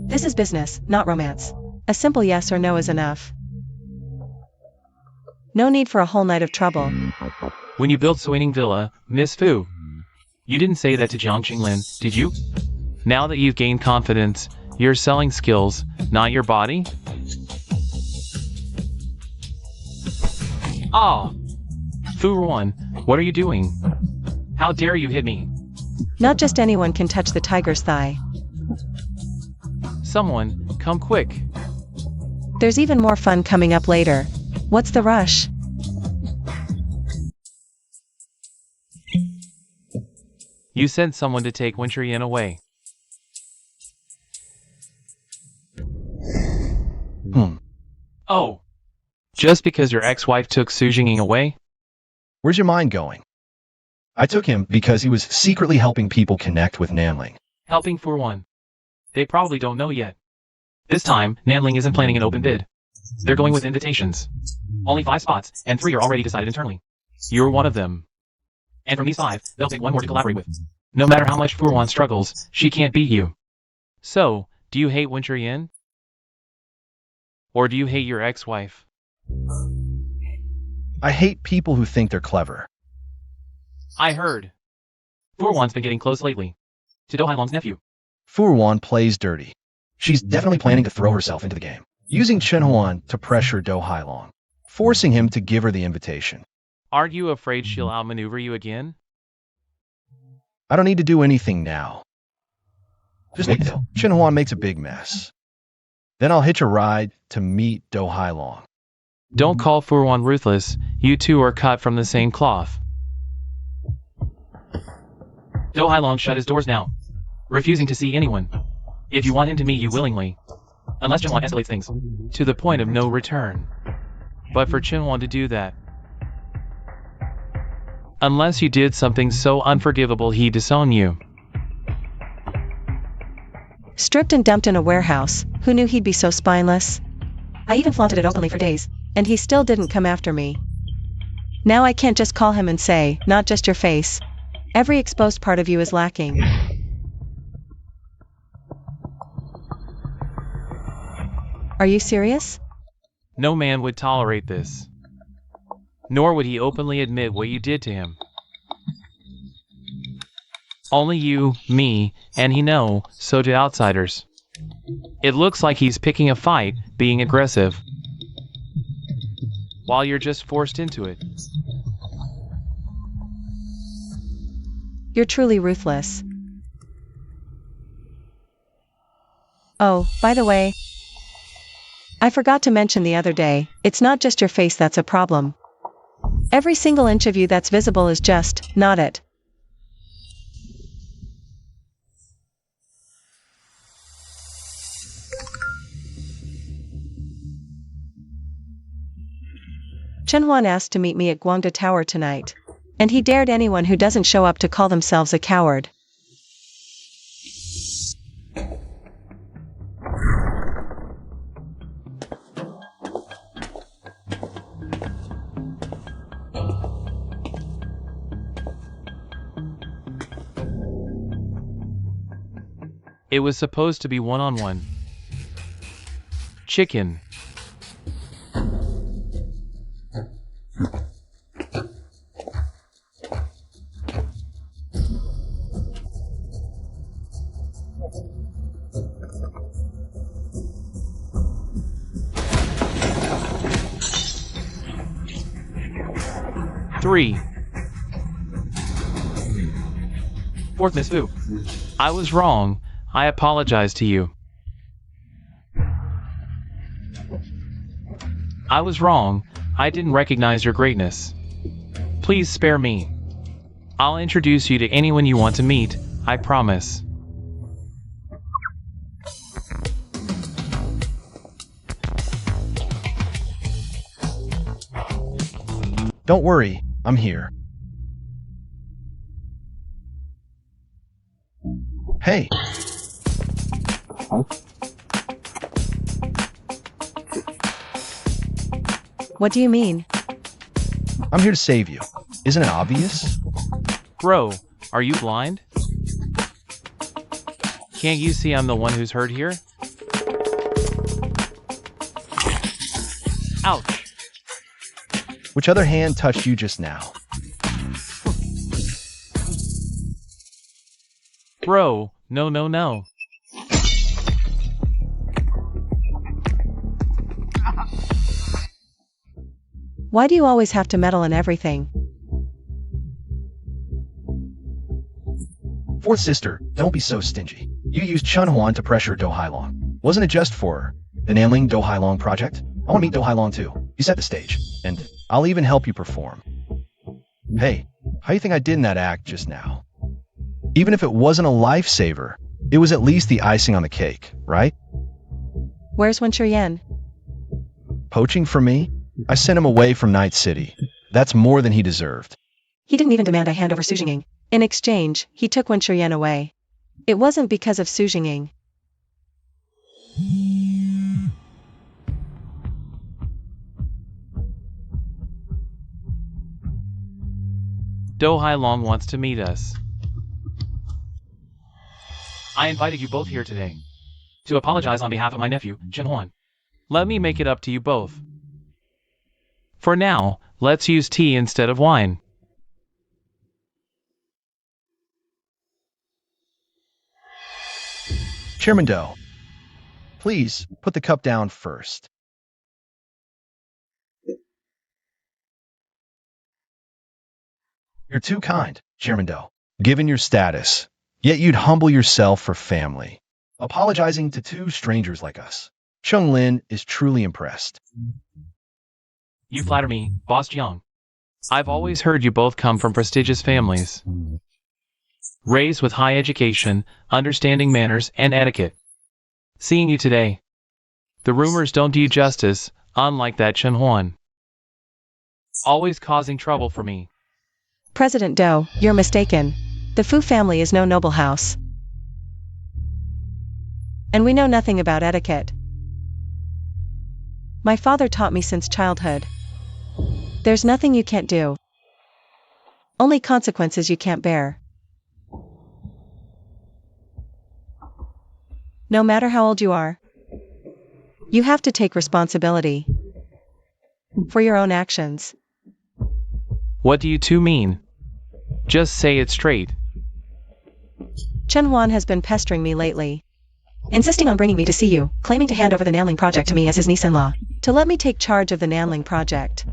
S2: This is business, not romance. A simple yes or no is enough. No need for a whole night of trouble.
S1: When you built Suining Villa, Miss Fu, you didn't say that to Jiang Qinglin, did you? Now that you've gained confidence, you're selling skills, not your body? Ah! Fu Ruan, what are you doing? How dare you hit me?
S2: Not just anyone can touch the tiger's thigh.
S1: Someone, come quick.
S2: There's even more fun coming up later. What's the rush?
S1: You sent someone to take Wen Shiyan away. Oh. Just because your ex-wife took Su Jingying away?
S3: Where's your mind going? I took him because he was secretly helping people connect with Nanling.
S1: Helping for one. They probably don't know yet. This time, Nanling isn't planning an open bid. They're going with invitations. Only 5 spots, and 3 are already decided internally. You're one of them. And from these 5, they'll pick one more to collaborate with. No matter how much Fu Ruan struggles, she can't beat you. So, do you hate Wen Shiyan? Or do you hate your ex-wife?
S3: I hate people who think they're clever.
S1: I heard. Fu Ruan's been getting close lately. To Do Hailong's nephew.
S3: Fu Ruan plays dirty. She's definitely planning to throw herself into the game, using Chen Huan to pressure Do Hailong, forcing him to give her the invitation.
S1: Aren't you afraid she'll outmaneuver you again?
S3: I don't need to do anything now. Just wait till Xinhuan makes a big mess. Then I'll hitch a ride to meet Do Hailong.
S1: Don't call Furwan ruthless, you two are cut from the same cloth. Do Hailong shut his doors now, refusing to see anyone. If you want him to meet you willingly, unless Chinhuan escalates things to the point of no return. But for Chinhuan to do that, unless you did something so unforgivable he disown you.
S2: Stripped and dumped in a warehouse, who knew he'd be so spineless? I even flaunted it openly for days, and he still didn't come after me. Now I can't just call him and say, not just your face. Every exposed part of you is lacking. Are you serious?
S1: No man would tolerate this. Nor would he openly admit what you did to him. Only you, me, and he know, so do outsiders. It looks like he's picking a fight, being aggressive, while you're just forced into it.
S2: You're truly ruthless. Oh, by the way, I forgot to mention the other day, it's not just your face that's a problem. Every single inch of you that's visible is just not it. Chenhuan asked to meet me at Guangda Tower tonight. And he dared anyone who doesn't show up to call themselves a coward.
S1: It was supposed to be one-on-one. Chicken. Three. Fourth, Miss Fu. I was wrong. I apologize to you. I was wrong. I didn't recognize your greatness. Please spare me. I'll introduce you to anyone you want to meet, I promise.
S3: Don't worry, I'm here. Hey!
S2: What do you mean?
S3: I'm here to save you. Isn't it obvious?
S1: Bro, are you blind? Can't you see I'm the one who's hurt here? Ouch.
S3: Which other hand touched you just now?
S1: Bro, no, no, no.
S2: Why do you always have to meddle in everything?
S3: Fourth sister, don't be so stingy. You used Chunhuan to pressure Do Hailong. Wasn't it just for the Nanling Do Hailong project? I want to meet Do Hailong too. You set the stage, and I'll even help you perform. Hey, how do you think I did in that act just now? Even if it wasn't a lifesaver, it was at least the icing on the cake, right?
S2: Where's Wen Yan?
S3: Poaching for me? I sent him away from Night City. That's more than he deserved.
S2: He didn't even demand I hand over Su Jingying. In exchange, he took Wen Yan away. It wasn't because of Su Jingying.
S1: Do Hailong wants to meet us. I invited you both here today to apologize on behalf of my nephew, Chenhuan. Let me make it up to you both. For now, let's use tea instead of wine.
S3: Chairman Do, please put the cup down first. You're too kind, Chairman Do, given your status. Yet you'd humble yourself for family. apologizing to two strangers like us. Chung Lin is truly impressed.
S1: You flatter me, Boss Jiang. I've always heard you both come from prestigious families, raised with high education, understanding manners and etiquette. Seeing you today, the rumors don't do you justice, unlike that Chen Huan. Always causing trouble for me.
S2: President Doe, you're mistaken. The Fu family is no noble house. And we know nothing about etiquette. My father taught me since childhood. There's nothing you can't do. Only consequences you can't bear. No matter how old you are, you have to take responsibility for your own actions.
S1: What do you two mean? Just say it straight.
S2: Chen Huan has been pestering me lately, insisting on bringing me to see you, claiming to hand over the Nanling project to me as his niece-in-law, to let me take charge of the Nanling project.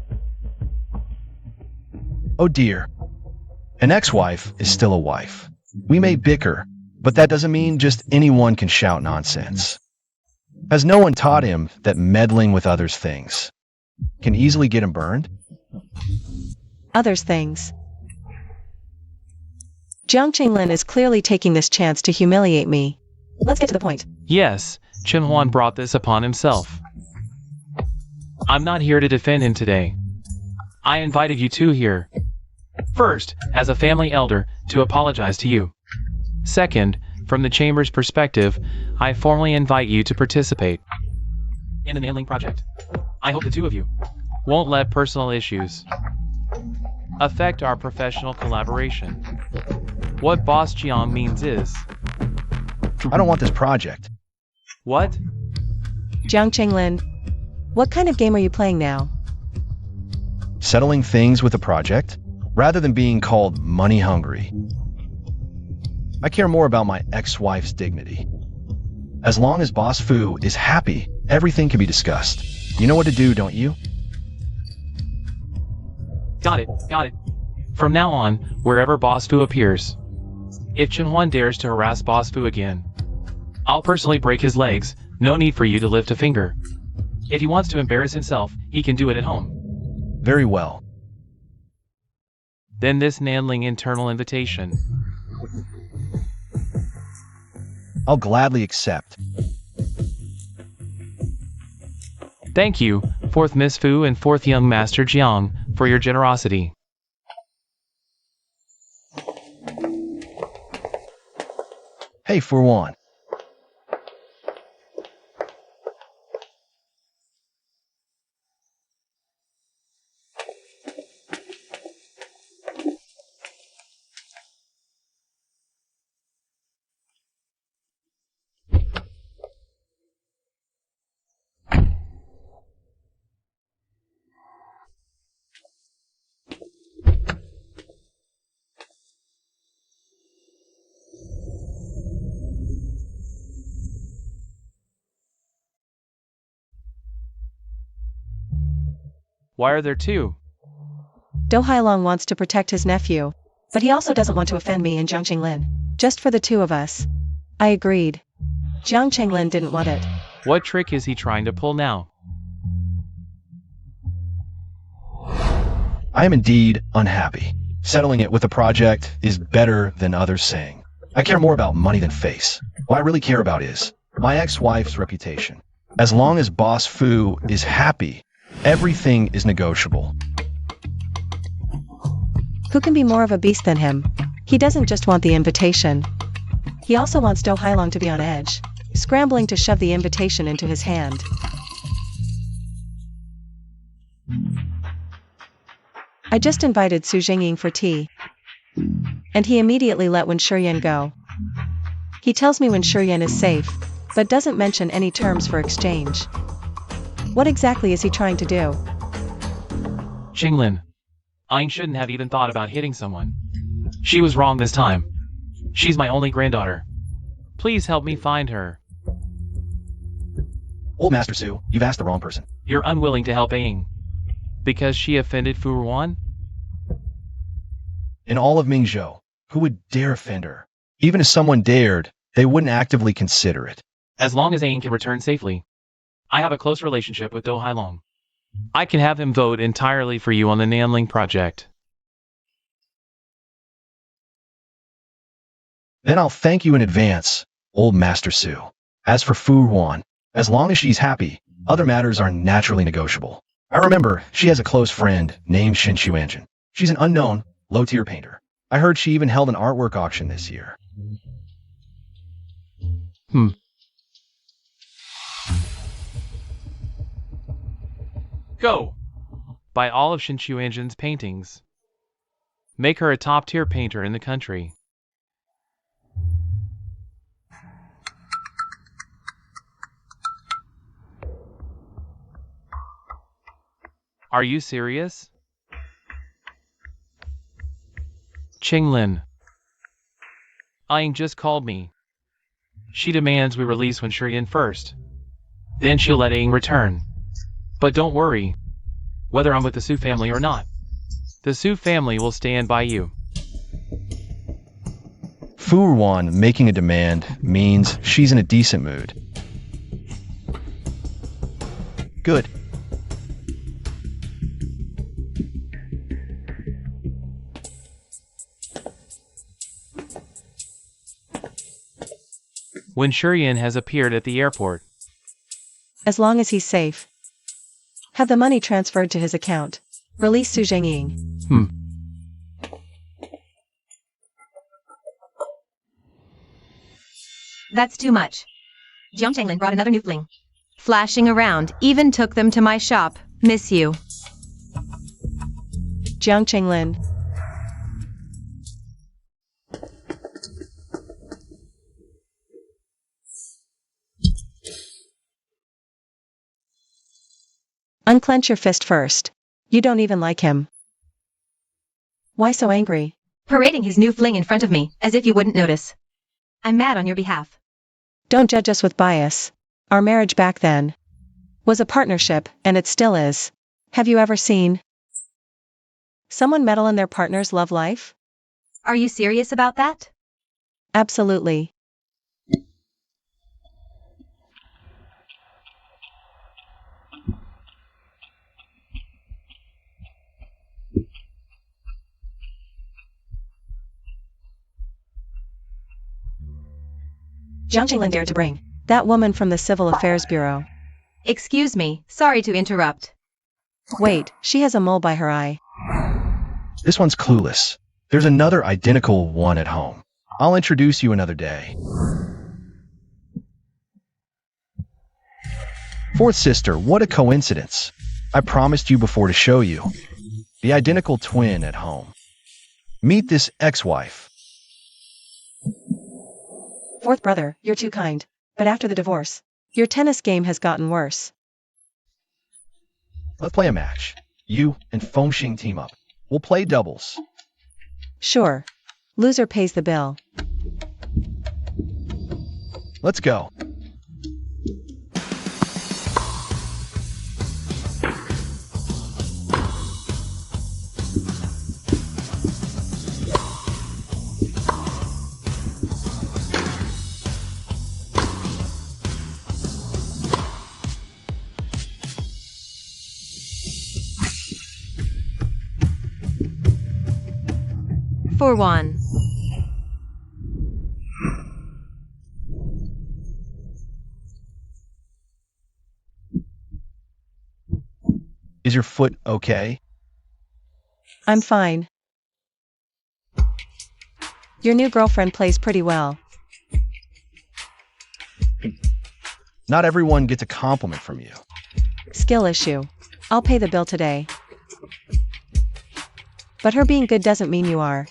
S3: Oh dear. An ex-wife is still a wife. We may bicker, but that doesn't mean just anyone can shout nonsense. Has no one taught him that meddling with others' things can easily get him burned?
S2: Others' things. Jiang Qinglin is clearly taking this chance to humiliate me. Let's get to the point.
S1: Yes, Chen Huan brought this upon himself. I'm not here to defend him today. I invited you two here. First, as a family elder, to apologize to you. Second, from the Chamber's perspective, I formally invite you to participate in the Nanling project. I hope the two of you won't let personal issues affect our professional collaboration. What Boss Jiang means is...
S3: I don't want this project.
S1: What?
S2: Jiang Qinglin, what kind of game are you playing now?
S3: Settling things with a project, rather than being called money hungry. I care more about my ex-wife's dignity. As long as Boss Fu is happy, everything can be discussed. You know what to do, don't you?
S1: Got it, got it. From now on, wherever Boss Fu appears, if Chen Huan dares to harass Boss Fu again, I'll personally break his legs. No need for you to lift a finger. If he wants to embarrass himself, he can do it at home.
S3: Very well.
S1: Then this Nanling internal invitation.
S3: I'll gladly accept.
S1: Thank you, 4th Miss Fu and 4th Young Master Jiang, for your generosity.
S3: Hey, for one.
S1: Why are there two?
S2: Do Hailong wants to protect his nephew, but he also doesn't want to offend me and Jiang Qinglin. Just for the two of us. I agreed. Jiang Qinglin didn't want it.
S1: What trick is he trying to pull now?
S3: I am indeed unhappy. Settling it with a project is better than others saying. I care more about money than face. What I really care about is my ex-wife's reputation. As long as Boss Fu is happy, everything is negotiable.
S2: Who can be more of a beast than him? He doesn't just want the invitation. He also wants Do Hailong to be on edge, scrambling to shove the invitation into his hand. I just invited Su Jingying for tea, and he immediately let Wen Shiyan go. He tells me Wen Shiyan is safe, but doesn't mention any terms for exchange. What exactly is he trying to do?
S1: Qinglin, I shouldn't have even thought about hitting someone. She was wrong this time. She's my only granddaughter. Please help me find her.
S3: Old Master Su, you've asked the wrong person.
S1: You're unwilling to help Aang. Because she offended Fu Ruan?
S3: In all of Mingzhou, who would dare offend her? Even if someone dared, They wouldn't actively consider it.
S1: As long as Aang can return safely. I have a close relationship with Do Hailong. I can have him vote entirely for you on the Nanling project.
S3: Then I'll thank you in advance, old Master Su. As for Fu Ruan, as long as she's happy, other matters are naturally negotiable. I remember she has a close friend named Shin Xuanjin. She's an unknown, low-tier painter. I heard she even held an artwork auction this year.
S1: Go! Buy all of Shin Xuanjin's paintings. Make her a top-tier painter in the country. Are you serious? Qinglin. Aang just called me. She demands we release Wen Shiyan first. Then she'll let Aang return. But don't worry. Whether I'm with the Su family or not, the Su family will stand by you.
S3: Fu Ruan making a demand means she's in a decent mood. Good.
S1: Wen Shiyan has appeared at the airport.
S2: As long as he's safe. Have the money transferred to his account. Release Su Zhengying.
S6: That's too much. Jiang Changlin brought another new fling. Flashing around, even took them to my shop. Miss you.
S2: Jiang Qinglin. Unclench your fist first. You don't even like him. Why so angry?
S6: Parading his new fling in front of me, as if you wouldn't notice. I'm mad on your behalf.
S2: Don't judge us with bias. Our marriage back then was a partnership, and it still is. Have you ever seen someone meddle in their partner's love life?
S6: Are you serious about that?
S2: Absolutely. Jiang Qinglin dared to bring that woman from the Civil Affairs Bureau.
S6: Excuse me, sorry to interrupt.
S2: Wait, she has a mole by her eye.
S3: This one's clueless. There's another identical one at home. I'll introduce you another day. Fourth sister, what a coincidence. I promised you before to show you. The identical twin at home. Meet this ex-wife.
S2: Fourth brother, you're too kind. But after the divorce, your tennis game has gotten worse.
S3: Let's play a match. You and Fengxing team up. We'll play doubles.
S2: Sure. Loser pays the bill.
S3: Let's go.
S6: For one.
S3: Is your foot okay?
S2: I'm fine. Your new girlfriend plays pretty well.
S3: Not everyone gets a compliment from you.
S2: Skill issue. I'll pay the bill today. But her being good doesn't mean you are.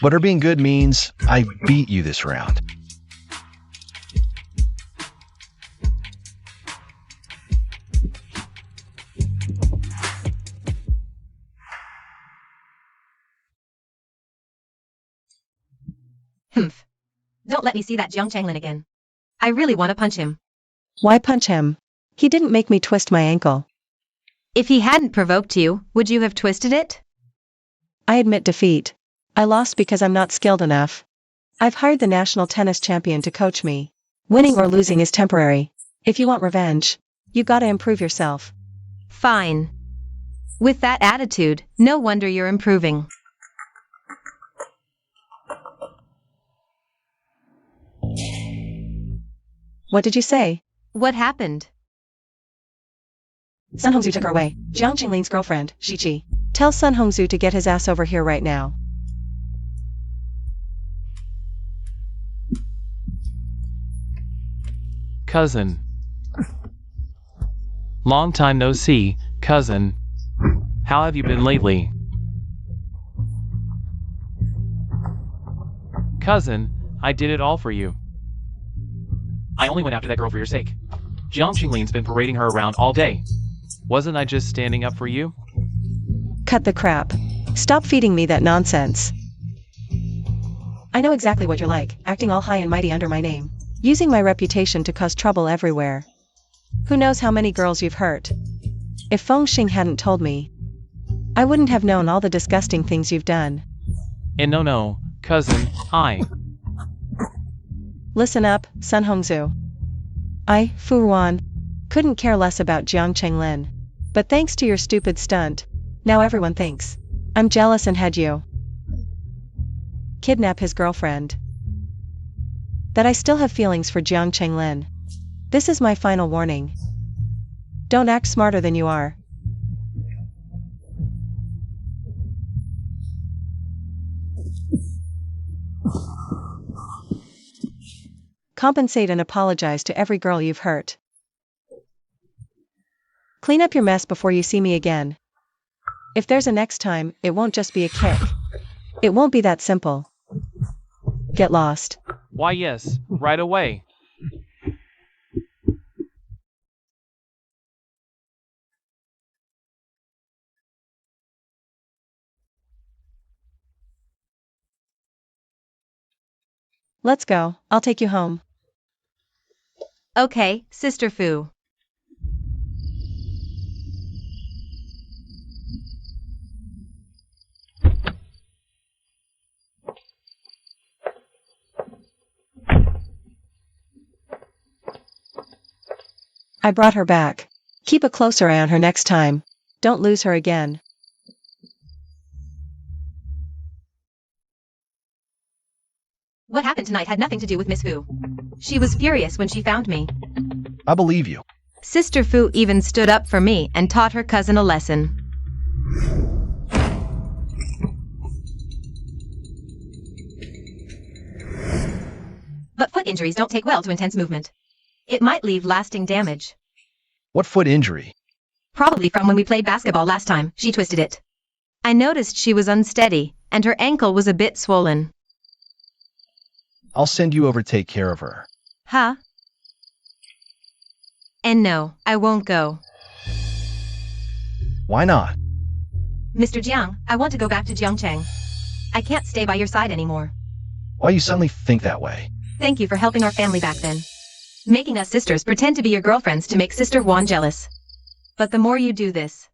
S3: But her being good means I beat you this round.
S6: Humph. Don't let me see that Jiang Changlin again. I really want to punch him.
S2: Why punch him? He didn't make me twist my ankle.
S6: If he hadn't provoked you, would you have twisted it?
S2: I admit defeat. I lost because I'm not skilled enough. I've hired the national tennis champion to coach me. Winning or losing is temporary. If you want revenge, you gotta improve yourself.
S4: Fine. With that attitude, no wonder you're improving.
S2: What did you say?
S4: What happened?
S2: Sun Hongzhu took her away. Jiang Qinglian's girlfriend, Shichi. Tell Sun Hongzhu to get his ass over here right now.
S1: Cousin. Long time no see, cousin. How have you been lately? Cousin, I did it all for you. I only went after that girl for your sake. Jiang Qinglian's been parading her around all day. Wasn't I just standing up for you?
S2: Cut the crap. Stop feeding me that nonsense. I know exactly what you're like, acting all high and mighty under my name. Using my reputation to cause trouble everywhere. Who knows how many girls you've hurt? If Feng Xing hadn't told me, I wouldn't have known all the disgusting things you've done.
S1: And no, cousin,
S2: Listen up, Sun Hongzhu. I, Fu Ruan, couldn't care less about Jiang Qinglin. But thanks to your stupid stunt, now everyone thinks I'm jealous and had you kidnap his girlfriend. That I still have feelings for Jiang Qinglin. This is my final warning. Don't act smarter than you are. Compensate and apologize to every girl you've hurt. Clean up your mess before you see me again. If there's a next time, it won't just be a kick. It won't be that simple. Get lost.
S1: Why yes, right away.
S2: Let's go, I'll take you home.
S4: Okay, Sister Fu.
S2: I brought her back. Keep a closer eye on her next time. Don't lose her again.
S6: What happened tonight had nothing to do with Miss Fu. She was furious when she found me.
S3: I believe you.
S4: Sister Fu even stood up for me and taught her cousin a lesson.
S6: But foot injuries don't take well to intense movement. It might leave lasting damage.
S3: What foot injury?
S6: Probably from when we played basketball last time, she twisted it.
S4: I noticed she was unsteady, and her ankle was a bit swollen.
S3: I'll send you over to take care of her.
S4: Huh? And no, I won't go.
S3: Why not?
S6: Mr. Jiang, I want to go back to Jiangcheng. I can't stay by your side anymore.
S3: Why you suddenly think that way?
S6: Thank you for helping our family back then. Making us sisters pretend to be your girlfriends to make Sister Wan jealous.
S4: But the more you do this,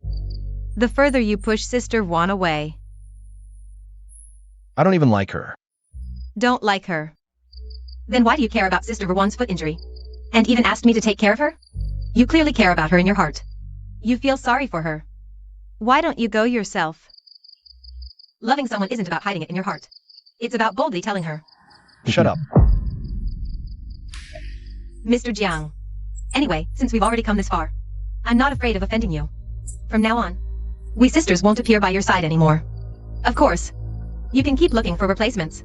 S4: the further you push Sister Wan away.
S3: I don't even like her.
S4: Don't like her.
S6: Then why do you care about Sister Wan's foot injury? And even asked me to take care of her? You clearly care about her in your heart. You feel sorry for her.
S4: Why don't you go yourself?
S6: Loving someone isn't about hiding it in your heart. It's about boldly telling her.
S3: Shut up.
S6: Mr. Jiang. Anyway, since we've already come this far, I'm not afraid of offending you. From now on, we sisters won't appear by your side anymore. Of course, you can keep looking for replacements.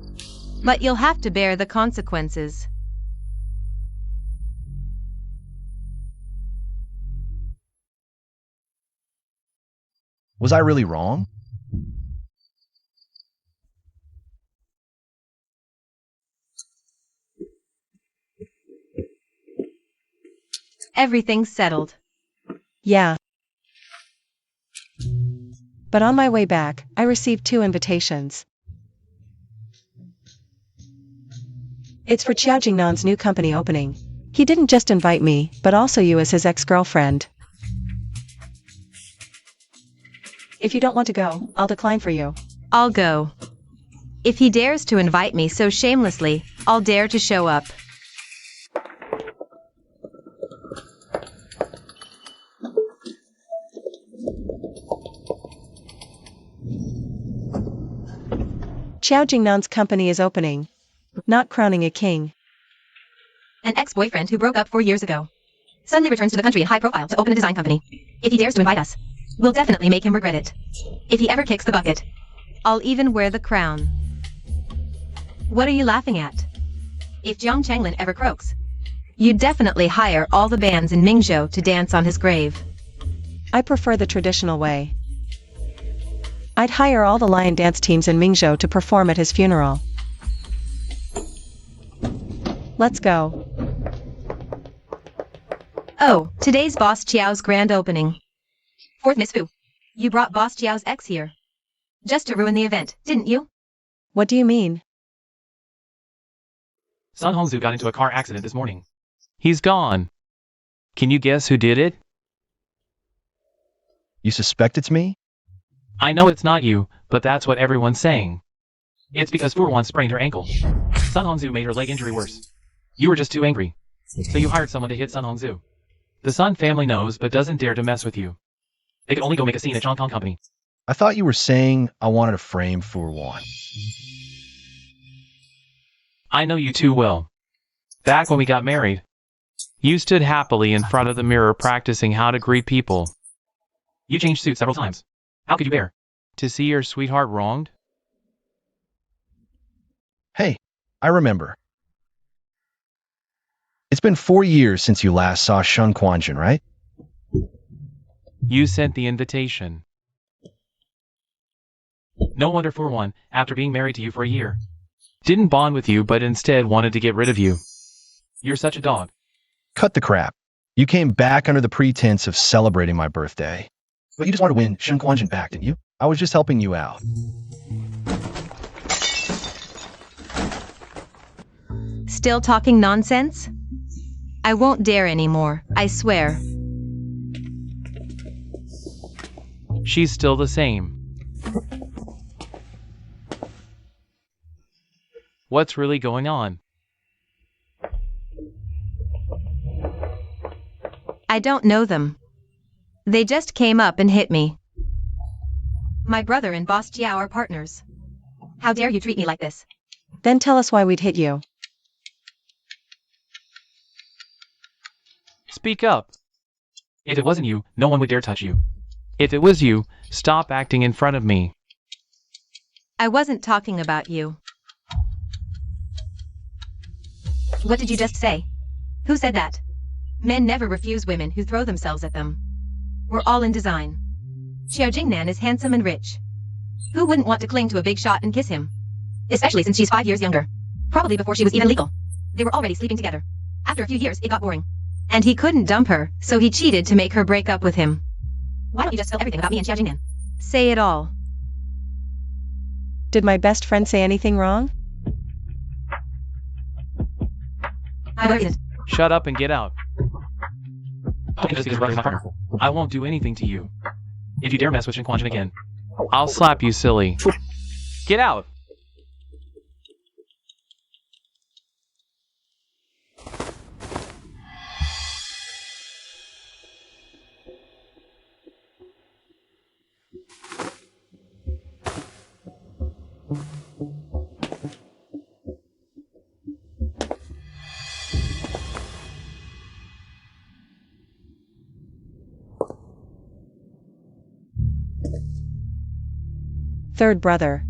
S4: But you'll have to bear the consequences.
S3: Was I really wrong?
S4: Everything's settled.
S2: Yeah. But on my way back, I received 2 invitations. It's for Qiao Jingnan's new company opening. He didn't just invite me, but also you as his ex-girlfriend. If you don't want to go, I'll decline for you.
S4: I'll go. If he dares to invite me so shamelessly, I'll dare to show up.
S2: Xiao Jingnan's company is opening. Not crowning a king.
S6: An ex-boyfriend who broke up 4 years ago suddenly returns to the country in high profile to open a design company. If he dares to invite us, we'll definitely make him regret it. If he ever kicks the bucket,
S4: I'll even wear the crown. What are you laughing at?
S6: if Jiang Changlin ever croaks,
S4: You'd definitely hire all the bands in Mingzhou to dance on his grave.
S2: I prefer the traditional way. I'd hire all the lion dance teams in Mingzhou to perform at his funeral. Let's go.
S4: Oh, today's Boss Chiao's grand opening.
S6: Fourth Miss Fu, you brought Boss Jiao's ex here. Just to ruin the event, didn't you?
S2: What do you mean?
S1: Sun Hongzhu got into a car accident this morning. He's gone. Can you guess who did it?
S3: You suspect it's me?
S1: I know it's not you, but that's what everyone's saying. It's because Furwan sprained her ankle. Sun Hongzhu made her leg injury worse. You were just too angry. So you hired someone to hit Sun Hongzhu. The Sun family knows but doesn't dare to mess with you. They could only go make a scene at Hong Kong Company.
S3: I thought you were saying I wanted to frame Furwan.
S1: I know you too well. Back when we got married, you stood happily in front of the mirror practicing how to greet people. You changed suits several times. How could you bear to see your sweetheart wronged?
S3: Hey, I remember. It's been 4 years since you last saw Shun Quanjin, right?
S1: You sent the invitation. No wonder Furwan, after being married to you for a year, didn't bond with you but instead wanted to get rid of you. You're such a dog.
S3: Cut the crap. You came back under the pretense of celebrating my birthday. But you just wanted to win Shun Quanjin back, didn't you? I was just helping you out.
S4: Still talking nonsense? I won't dare anymore, I swear.
S1: She's still the same. What's really going on?
S4: I don't know them. They just came up and hit me.
S6: My brother and Boss Jiao are partners. How dare you treat me like this?
S2: Then tell us why we'd hit you.
S1: Speak up. If it wasn't you, no one would dare touch you. If it was you, stop acting in front of me.
S4: I wasn't talking about you.
S6: What did you just say? Who said that? Men never refuse women who throw themselves at them. We're all in design. Xiao Jingnan is handsome and rich. Who wouldn't want to cling to a big shot and kiss him? Especially since she's 5 years younger. Probably before she was even legal. They were already sleeping together. After a few years, it got boring.
S4: And he couldn't dump her, so he cheated to make her break up with him.
S6: Why don't you just spill everything about me and Xiao Jingnan?
S4: Say it all.
S2: Did my best friend say anything wrong?
S6: I isn't.
S1: Shut up and get out. Just because brother's my partner. I won't do anything to you. If you dare mess with Shin Quanjin again, I'll slap you silly. Get out!
S2: Third brother.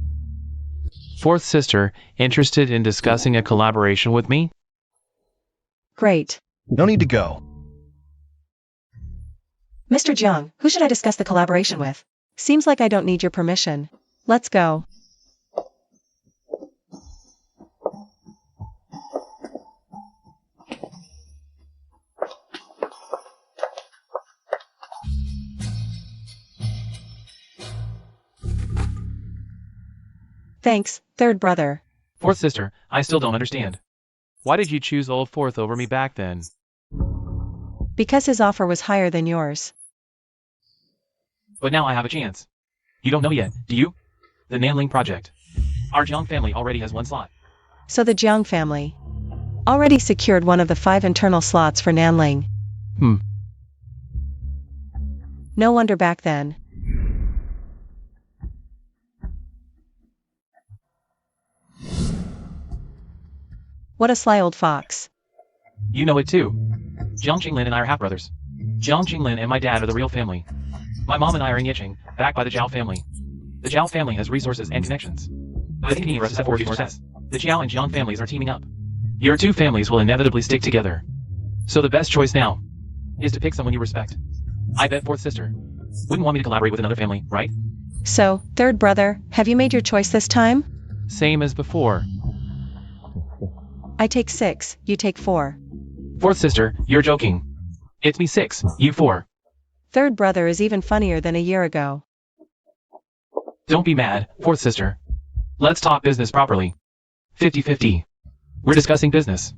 S1: Fourth sister, interested in discussing a collaboration with me?
S2: Great.
S3: No need to go.
S2: Mr. Jiang, who should I discuss the collaboration with? Seems like I don't need your permission. Let's go. Thanks, third brother.
S1: Fourth sister, I still don't understand. Why did you choose old fourth over me back then?
S2: Because his offer was higher than yours.
S1: But now I have a chance. You don't know yet, do you? The Nanling Project. Our Jiang family already has one slot.
S2: So the Jiang family already secured one of the 5 internal slots for Nanling. No wonder back then. What a sly old fox.
S1: You know it too. Jiang Qinglin and I are half-brothers. Jiang Qinglin and my dad are the real family. My mom and I are in Yicheng, backed by the Zhao family. The Zhao family has resources and connections. But it's convenient for us to step forward to success. The Zhao and Jiang families are teaming up. Your two families will inevitably stick together. So the best choice now is to pick someone you respect. I bet fourth sister wouldn't want me to collaborate with another family, right?
S2: So, third brother, have you made your choice this time?
S1: Same as before.
S2: I take 6, you take 4.
S1: Fourth sister, you're joking. It's me 6, you 4.
S2: Third brother is even funnier than a year ago.
S1: Don't be mad, fourth sister. Let's talk business properly. 50-50. We're discussing business.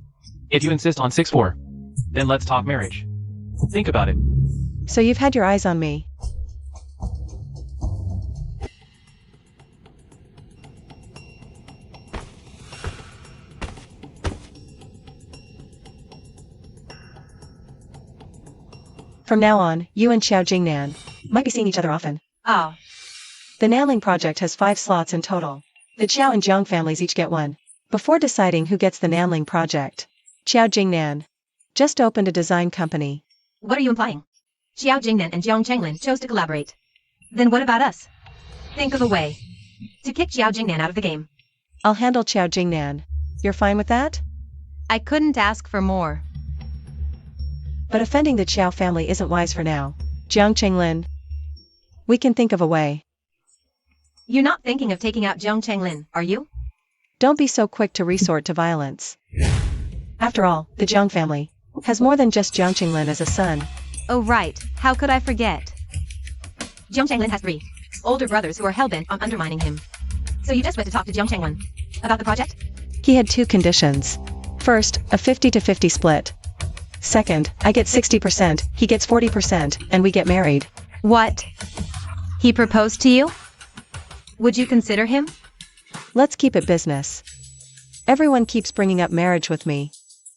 S1: If you insist on 6-4, then let's talk marriage. Think about it.
S2: So you've had your eyes on me. From now on, you and Xiao Jingnan might be seeing each other often.
S6: Oh.
S2: The Nanling project has 5 slots in total. The Xiao and Jiang families each get 1. Before deciding who gets the Nanling project, Xiao Jingnan just opened a design company.
S6: What are you implying? Xiao Jingnan and Jiang Chenglin chose to collaborate. Then what about us? Think of a way to kick Xiao Jingnan out of the game.
S2: I'll handle Xiao Jingnan. You're fine with that?
S4: I couldn't ask for more.
S2: But offending the Xiao family isn't wise for now. Jiang Chenglin, we can think of a way.
S6: You're not thinking of taking out Jiang Chenglin, are you?
S2: Don't be so quick to resort to violence. After all, the Jiang family has more than just Jiang Chenglin as a son.
S4: Oh right, how could I forget?
S6: Jiang Chenglin has 3 older brothers who are hellbent on undermining him. So you just went to talk to Jiang Chenglin about the project?
S2: He had 2 conditions. First, a 50-50 split. Second, I get 60%, he gets 40%, and we get married.
S4: What? He proposed to you? Would you consider him?
S2: Let's keep it business. Everyone keeps bringing up marriage with me.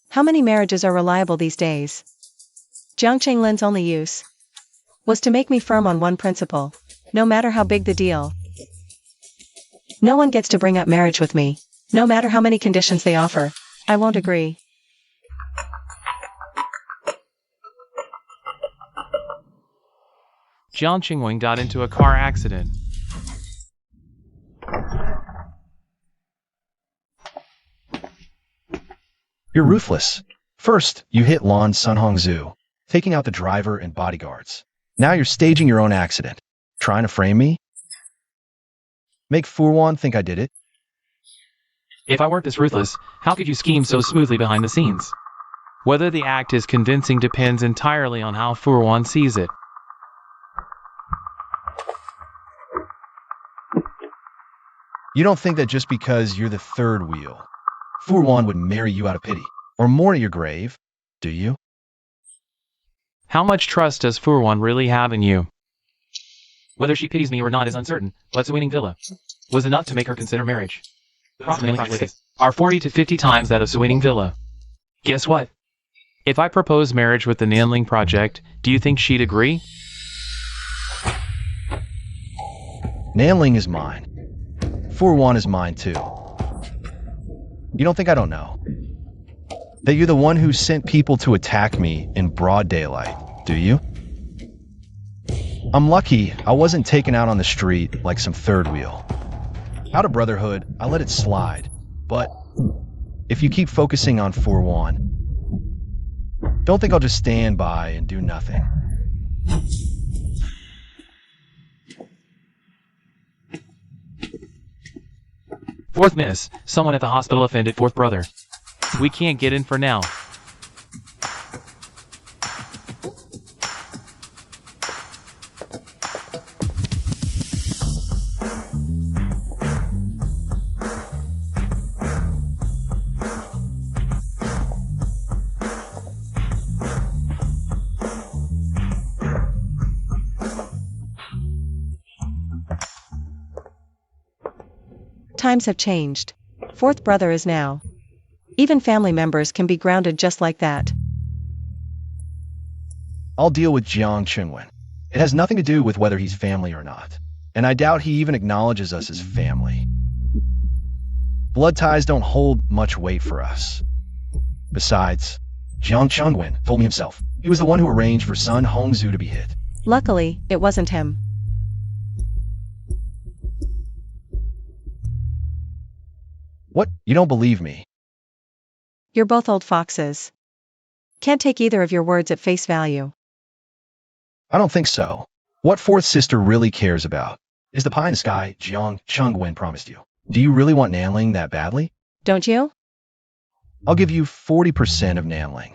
S2: How many marriages are reliable these days? Jiang Chenlin's only use was to make me firm on one principle, no matter how big the deal. No one gets to bring up marriage with me, no matter how many conditions they offer. I won't agree.
S1: Jiang Qingwen got into a car accident.
S3: You're ruthless. First, you hit Lan Sunhongzhu, taking out the driver and bodyguards. Now you're staging your own accident. Trying to frame me? Make Furwan think I did it?
S1: If I weren't this ruthless, how could you scheme so smoothly behind the scenes? Whether the act is convincing depends entirely on how Furwan sees it.
S3: You don't think that just because you're the third wheel, Furwan would marry you out of pity, or mourn at your grave, do you?
S1: How much trust does Furwan really have in you? Whether she pities me or not is uncertain, but winning Villa was enough to make her consider marriage. The probabilities are 40 to 50 times that of winning Villa. Guess what? If I propose marriage with the Nanling project, do you think she'd agree?
S3: Nanling is mine. Furwan is mine too. You don't think I don't know? That you're the one who sent people to attack me in broad daylight, do you? I'm lucky I wasn't taken out on the street like some third wheel. Out of brotherhood, I let it slide. But if you keep focusing on Furwan, don't think I'll just stand by and do nothing.
S1: Fourth miss, someone at the hospital offended fourth brother. We can't get in for now.
S2: times have changed. Fourth brother is now. Even family members can be grounded just like that.
S3: I'll deal with Jiang Chunwen. It has nothing to do with whether he's family or not. And I doubt he even acknowledges us as family. Blood ties don't hold much weight for us. Besides, Jiang Chunwen told me himself. He was the one who arranged for Sun Hongzhu to be hit.
S2: Luckily, it wasn't him.
S3: What? You don't believe me?
S2: You're both old foxes. Can't take either of your words at face value.
S3: I don't think so. What fourth sister really cares about is the pie in the sky Jiang Chunwen promised you. Do you really want Nanling that badly?
S2: Don't you?
S3: I'll give you 40% of Nanling.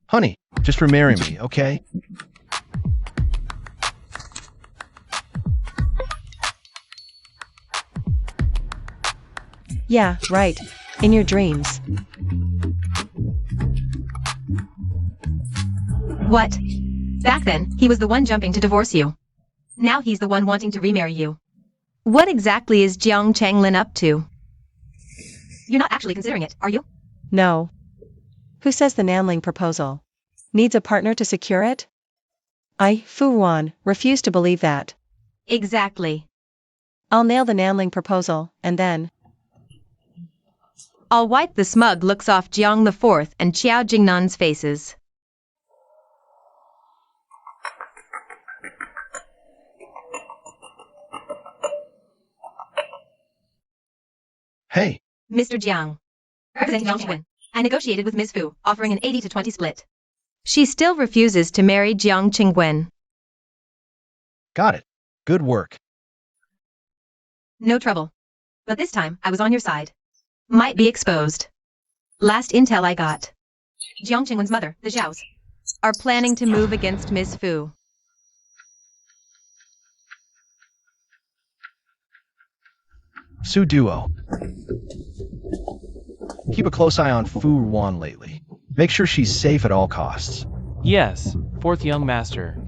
S3: Honey, just for marrying me, okay?
S2: Yeah, right. In your dreams.
S6: What? Back then, he was the one jumping to divorce you. Now he's the one wanting to remarry you. What exactly is Jiang Changlin up to? You're not actually considering it, are you?
S2: No. Who says the Nanling proposal needs a partner to secure it? I, Fu Wan, refuse to believe that.
S6: Exactly.
S2: I'll nail the Nanling proposal, and then
S6: I'll wipe the smug looks off Jiang IV and Qiao Jingnan's faces.
S3: Hey,
S6: Mr. Jiang. Representing Jiang Qingwen. I negotiated with Ms. Fu, offering an 80-20 split. She still refuses to marry Jiang Qingwen.
S3: got it. Good work.
S6: No trouble. But this time, I was on your side. Might be exposed. Last intel I got. Jiang Qingwen's mother, the Zhaos, are planning to move against Ms. Fu.
S3: Su Duo. Keep a close eye on Fu Wan lately. Make sure she's safe at all costs.
S1: Yes, fourth young master.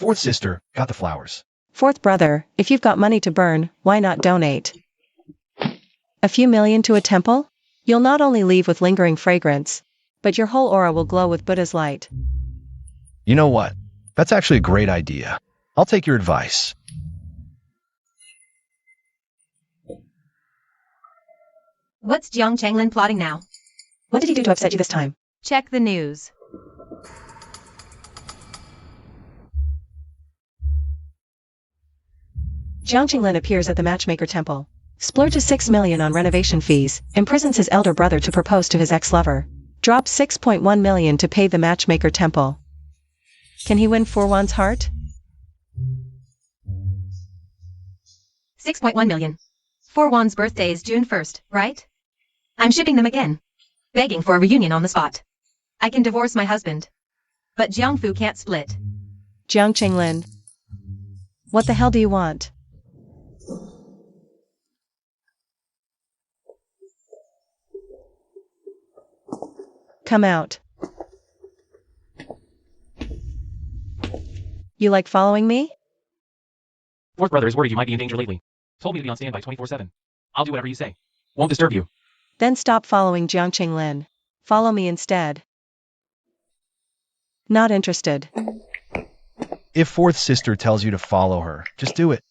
S3: Fourth sister got the flowers.
S2: fourth brother, if you've got money to burn, why not donate? A few million to a temple? You'll not only leave with lingering fragrance, but your whole aura will glow with Buddha's light.
S3: You know what? That's actually a great idea. I'll take your advice.
S6: What's Jiang Changlin plotting now?
S2: What did he do to upset you this time?
S6: Check the news.
S2: Jiang Qinglin appears at the matchmaker temple. Splurges 6 million on renovation fees, imprisons his elder brother to propose to his ex-lover. Drops 6.1 million to pay the matchmaker temple. Can he win Wan's heart?
S6: 6.1 million. Wan's birthday is June 1st, right? I'm shipping them again. Begging for a reunion on the spot. I can divorce my husband. But Jiang Fu can't split.
S2: Jiang Qinglin. What the hell do you want? Come out. You like following me?
S1: Fourth brother is worried you might be in danger lately. Told me to be on standby 24/7. I'll do whatever you say. Won't disturb you.
S2: Then stop following Jiang Qinglin. Follow me instead. Not interested.
S3: If fourth sister tells you to follow her, just do it.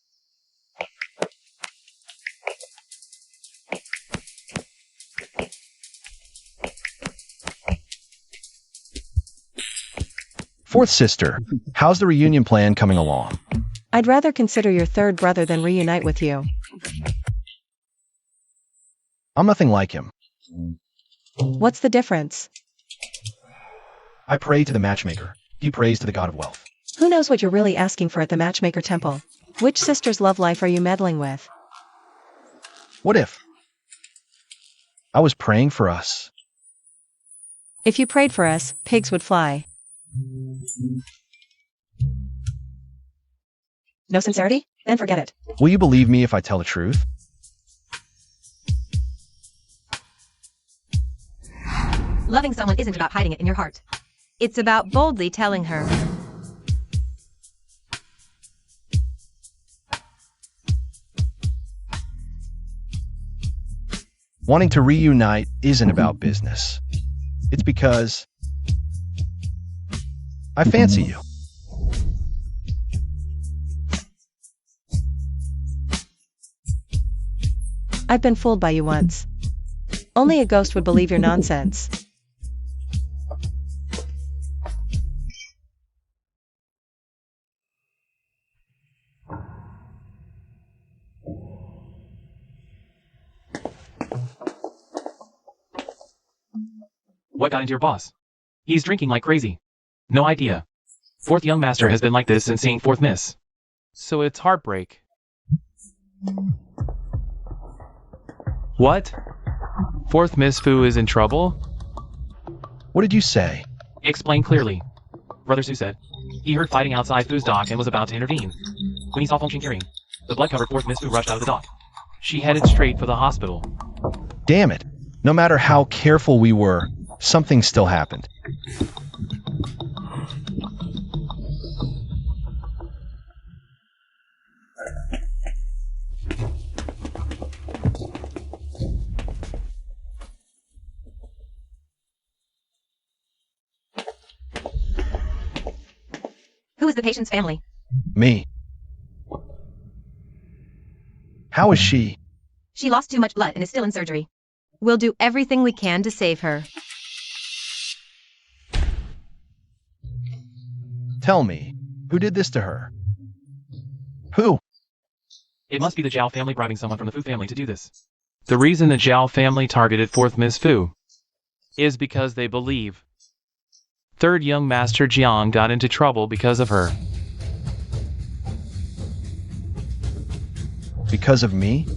S3: Fourth sister, how's the reunion plan coming along?
S2: I'd rather consider your third brother than reunite with you.
S3: I'm nothing like him.
S2: What's the difference?
S3: I pray to the matchmaker. He prays to the god of wealth.
S2: Who knows what you're really asking for at the matchmaker temple? Which sister's love life are you meddling with?
S3: What if I was praying for us?
S2: If you prayed for us, pigs would fly. No sincerity? Then forget it.
S3: Will you believe me if I tell the truth?
S6: Loving someone isn't about hiding it in your heart.
S4: It's about boldly telling her.
S3: Wanting to reunite isn't about business. It's because I fancy you.
S2: I've been fooled by you once. Only a ghost would believe your nonsense.
S1: What got into your boss? He's drinking like crazy. No idea. Fourth young master has been like this since seeing fourth miss. So it's heartbreak. What? Fourth Miss Fu is in trouble?
S3: What did you say?
S1: Explain clearly. Brother Su said. He heard fighting outside Fu's dock and was about to intervene. When he saw Feng Qing the blood-covered fourth Miss Fu rushed out of the dock. She headed straight for the hospital.
S3: Damn it. No matter how careful we were, something still happened.
S6: Who is the patient's family?
S3: Me. How is she?
S6: She lost too much blood and is still in surgery.
S4: We'll do everything we can to save her.
S3: Tell me, who did this to her? Who?
S1: It must be the Zhao family bribing someone from the Fu family to do this. The reason the Zhao family targeted fourth Miss Fu is because they believe third young master Jiang got into trouble because of her.
S3: Because of me?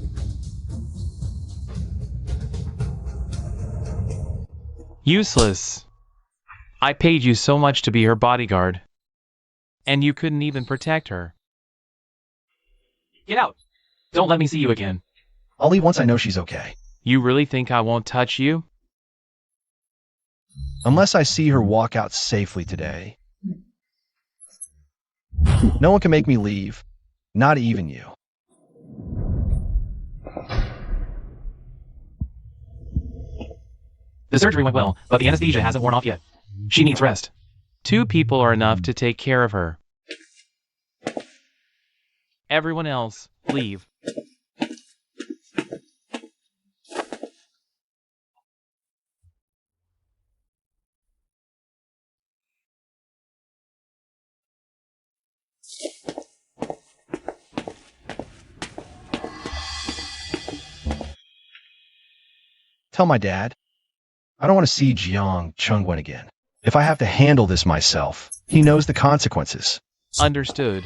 S1: Useless. I paid you so much to be her bodyguard. And you couldn't even protect her. Get out! Don't let me see you again.
S3: I'll leave once I know she's okay.
S1: You really think I won't touch you?
S3: Unless I see her walk out safely today. No one can make me leave. Not even you.
S1: The surgery went well, but the anesthesia hasn't worn off yet. She needs rest. 2 people are enough to take care of her. Everyone else, leave.
S3: Tell my dad. I don't want to see Jiang Chungwen again. If I have to handle this myself, he knows the consequences.
S1: Understood.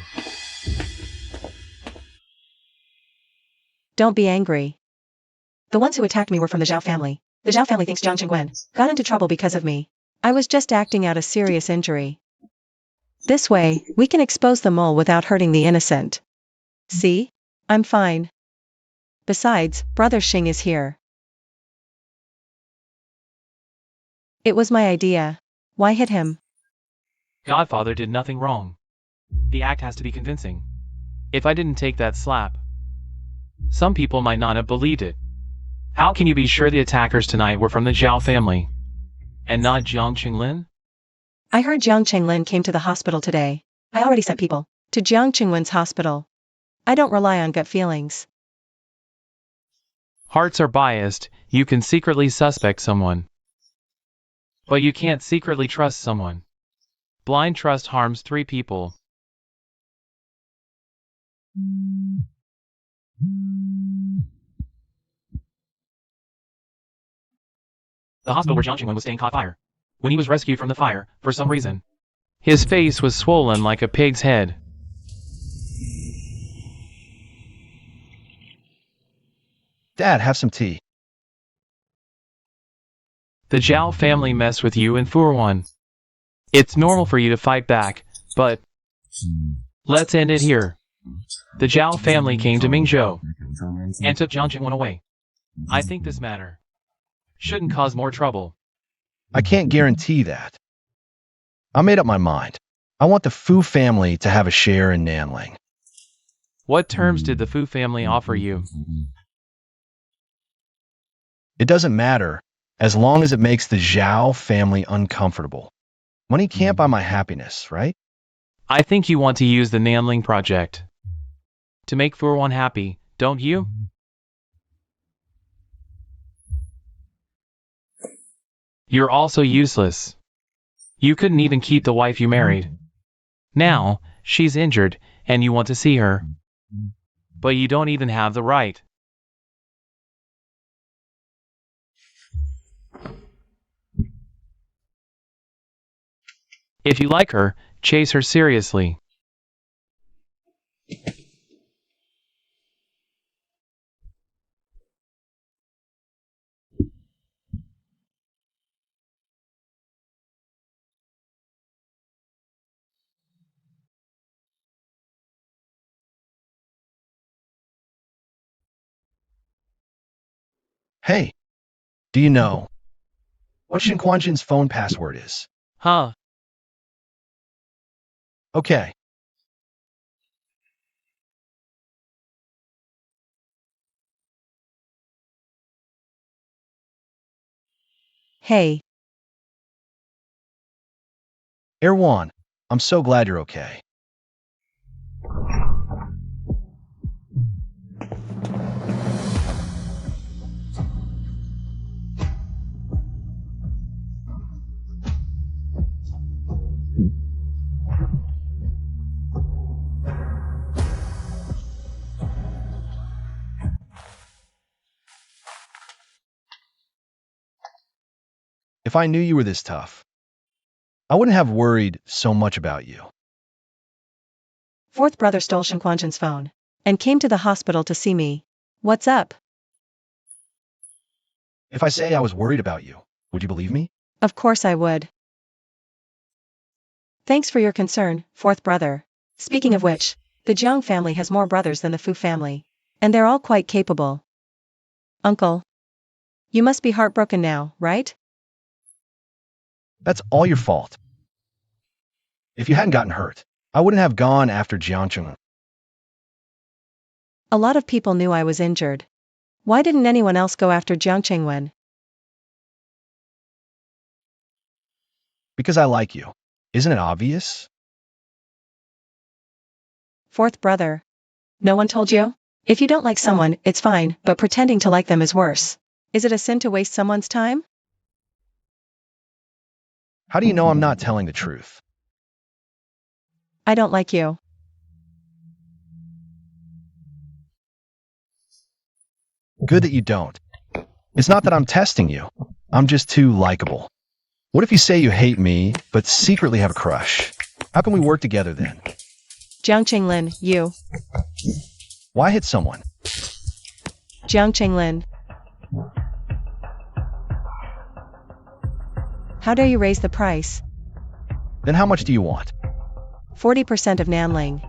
S2: Don't be angry. The ones who attacked me were from the Zhao family. The Zhao family thinks Jiang Qingwen got into trouble because of me. I was just acting out a serious injury. This way, we can expose the mole without hurting the innocent. See? I'm fine. Besides, Brother Xing is here. It was my idea. Why hit him?
S1: Godfather did nothing wrong. The act has to be convincing. If I didn't take that slap, some people might not have believed it. How can you be sure the attackers tonight were from the Zhao family, and not Jiang Qinglin?
S2: I heard Jiang Qinglin came to the hospital today. I already sent people to Jiang Qingwen's hospital. I don't rely on gut feelings.
S1: Hearts are biased, you can secretly suspect someone. But you can't secretly trust someone. Blind trust harms 3 people. The hospital where Jiang Qingwen was staying caught fire. When he was rescued from the fire, for some reason, his face was swollen like a pig's head.
S3: Dad, have some tea.
S1: The Zhao family messed with you and Furwan. It's normal for you to fight back, but let's end it here. The Zhao family came to Mingzhou and took Jiang Qingwen away. I think this matter shouldn't cause more trouble.
S3: I can't guarantee that. I made up my mind. I want the Fu family to have a share in Nanling.
S1: What terms did the Fu family offer you?
S3: It doesn't matter, as long as it makes the Zhao family uncomfortable. Money can't buy my happiness, right?
S1: I think you want to use the Nanling project to make Fu happy, don't you? You're also useless. You couldn't even keep the wife you married. Now, she's injured, and you want to see her. But you don't even have the right. If you like her, chase her seriously.
S3: Hey, do you know what Shin Quanjin's phone password is?
S1: Huh?
S3: Okay.
S2: Hey,
S3: Erwan, I'm so glad you're okay. If I knew you were this tough, I wouldn't have worried so much about you.
S2: fourth brother stole Shinquanjin's phone and came to the hospital to see me. What's up?
S3: If I say I was worried about you, would you believe me?
S2: Of course I would. Thanks for your concern, fourth brother. Speaking of which, the Jiang family has more brothers than the Fu family, and they're all quite capable. Uncle, you must be heartbroken now, right?
S3: That's all your fault. If you hadn't gotten hurt, I wouldn't have gone after Jiangcheng.
S2: A lot of people knew I was injured. Why didn't anyone else go after Jiang Qingwen?
S3: Because I like you. Isn't it obvious?
S2: Fourth brother. No one told you? If you don't like someone, it's fine, but pretending to like them is worse. Is it a sin to waste someone's time?
S3: How do you know I'm not telling the truth?
S2: I don't like you.
S3: Good that you don't. It's not that I'm testing you. I'm just too likable. What if you say you hate me, but secretly have a crush? How can we work together then?
S2: Jiang Qinglin, you.
S3: Why hit someone?
S2: Jiang Qinglin. How dare you raise the price?
S3: Then how much do you want?
S2: 40% of Nanling.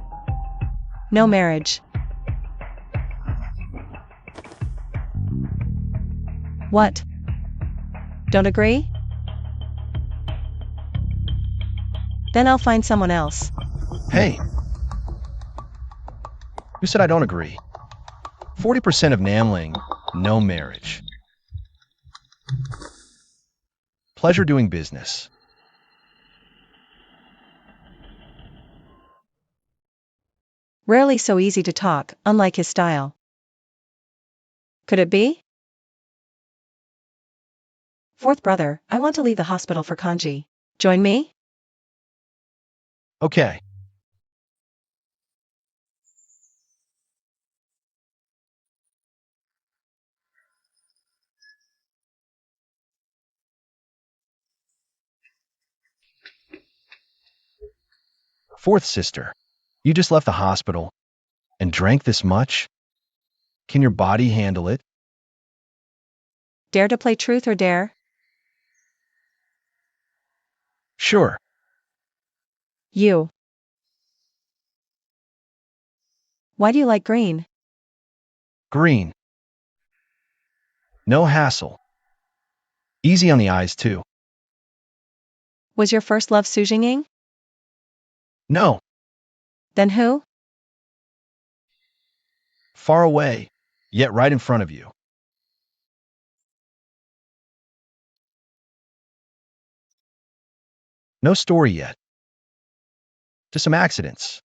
S2: No marriage. What? Don't agree? Then I'll find someone else.
S3: Hey! Who said I don't agree? 40% of Namling, no marriage. Pleasure doing business.
S2: Rarely so easy to talk, unlike his style. Could it be? Fourth brother, I want to leave the hospital for Kanji. Join me?
S3: Okay. Fourth sister, you just left the hospital and drank this much? Can your body handle it?
S2: Dare to play truth or dare?
S3: Sure.
S2: You. Why do you like green?
S3: Green. No hassle. Easy on the eyes, too.
S2: Was your first love Su Jingying?
S3: No,
S2: Then who?
S3: far away, yet right in front of you. No story yet. Just some accidents.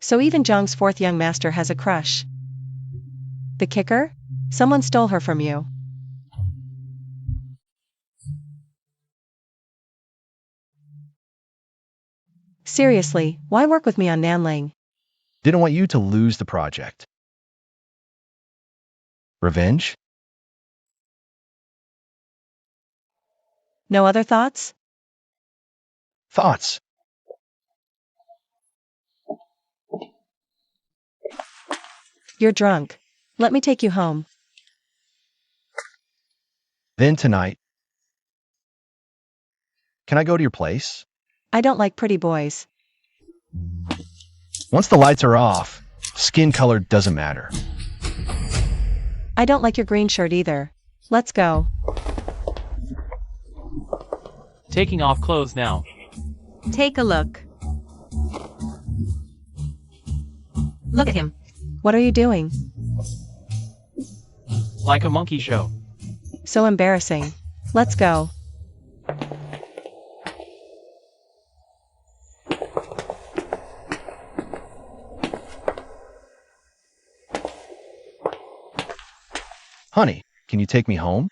S2: So even Zhang's fourth young master has a crush. The kicker? Someone stole her from you. Seriously, why work with me on Nanling?
S3: Didn't want you to lose the project. Revenge?
S2: No other thoughts?
S3: Thoughts?
S2: You're drunk. Let me take you home.
S3: Then tonight. Can I go to your place?
S2: I don't like pretty boys.
S3: Once the lights are off, skin color doesn't matter.
S2: I don't like your green shirt either. Let's go.
S1: Taking off clothes now.
S6: Take a look. Look at him.
S2: What are you doing?
S1: Like a monkey show.
S2: So embarrassing. Let's go.
S3: Honey, can you take me home?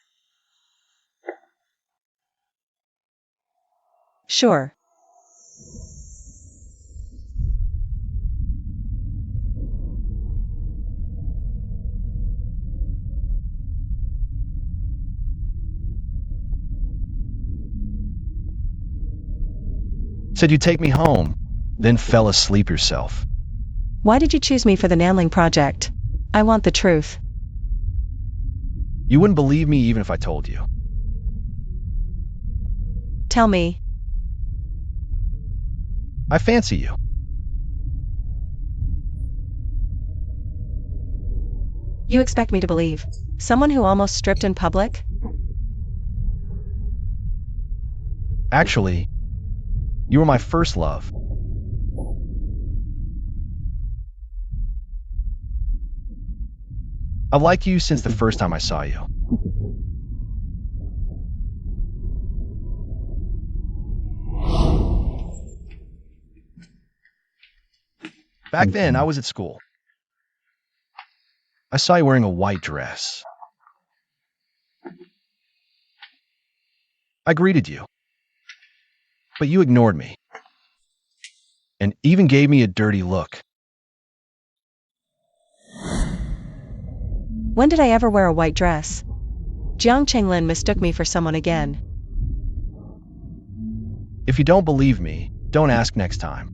S2: Sure.
S3: Said you'd take me home, then fell asleep yourself.
S2: Why did you choose me for the Nanling project? I want the truth.
S3: You wouldn't believe me even if I told you.
S2: Tell me.
S3: I fancy you.
S2: You expect me to believe someone who almost stripped in public?
S3: Actually, you were my first love. I've liked you since the first time I saw you. Back then, I was at school. I saw you wearing a white dress. I greeted you, but you ignored me, and even gave me a dirty look.
S2: When did I ever wear a white dress? Jiang Chenglin mistook me for someone again.
S3: If you don't believe me, don't ask next time.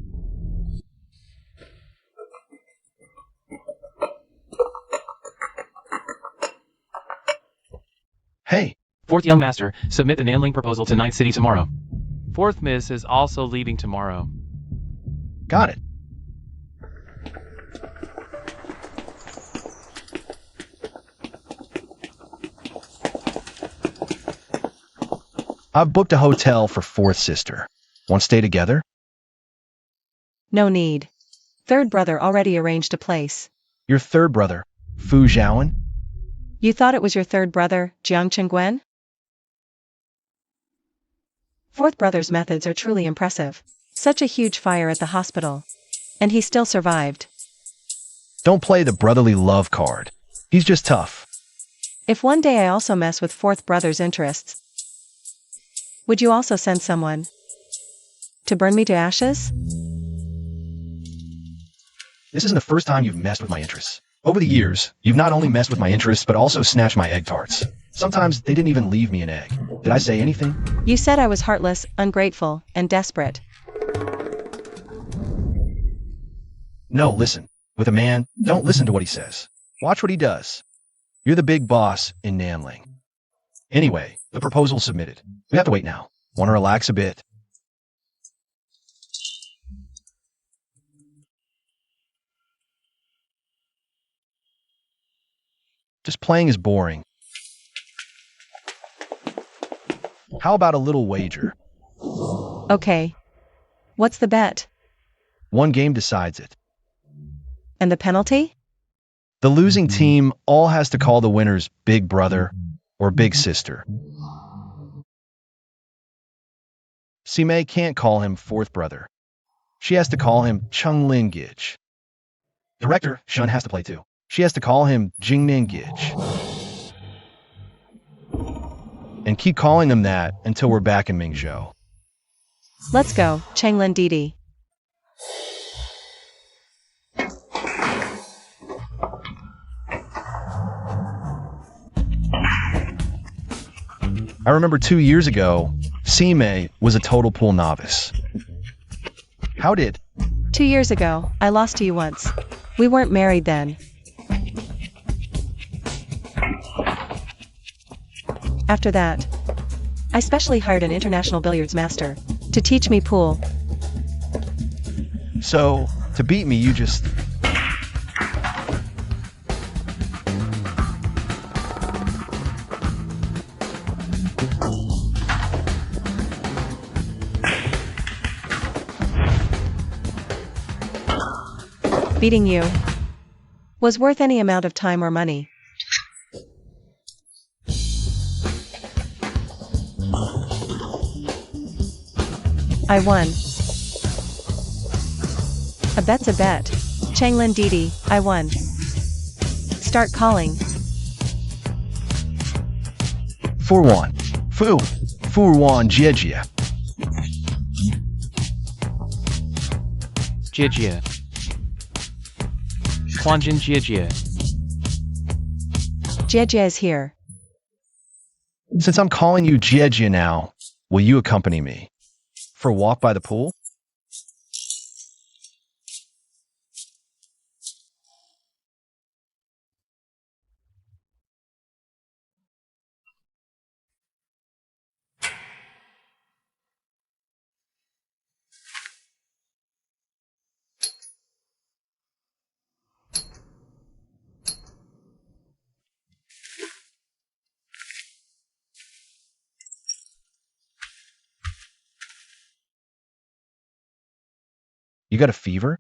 S3: Hey,
S1: Fourth young master, submit the Nanling proposal to Ninth City tomorrow. Fourth miss is also leaving tomorrow.
S3: got it. I've booked a hotel for fourth sister. Want to stay together?
S2: No need. Third brother already arranged a place.
S3: Your third brother, Fu Zhaoan?
S2: You thought it was your third brother, Jiang Chengguen? Fourth brother's methods are truly impressive. Such a huge fire at the hospital. And he still survived.
S3: Don't play the brotherly love card. He's just tough.
S2: If one day I also mess with fourth brother's interests, would you also send someone to burn me to ashes?
S3: This isn't the first time you've messed with my interests. Over the years, you've not only messed with my interests, but also snatched my egg tarts. Sometimes they didn't even leave me an egg. Did I say anything?
S2: You said I was heartless, ungrateful, and desperate.
S3: No, listen. With a man, don't listen to what he says. Watch what he does. You're the big boss in Nanling. Anyway, the proposal's submitted. We have to wait now. Want to relax a bit? Just playing is boring. How about a little wager?
S2: Okay. What's the bet?
S3: One game decides it.
S2: And the penalty?
S3: The losing team all has to call the winners big brother or big sister. Simei can't call him fourth brother. She has to call him Chunglin Gij. Director Shun has to play too. She has to call him Jingnin Gij. And keep calling him that until we're back in Mingzhou.
S2: Let's go, Changlin Didi.
S3: I remember 2 years ago, Simei was a total pool novice. How did?
S2: 2 years ago, I lost to you once. We weren't married then. After that, I specially hired an international billiards master to teach me pool.
S3: So, to beat me, you just...
S2: Beating you was worth any amount of time or money. I won. A bet's a bet. Changlin Didi, I won. Start calling.
S3: 4-1. Fu-1 Jiejie.
S1: Jiejie. Quanjin Jiejie.
S2: Jie is here.
S3: Since I'm calling you Jiejie now, will you accompany me? For a walk by the pool? You got a fever?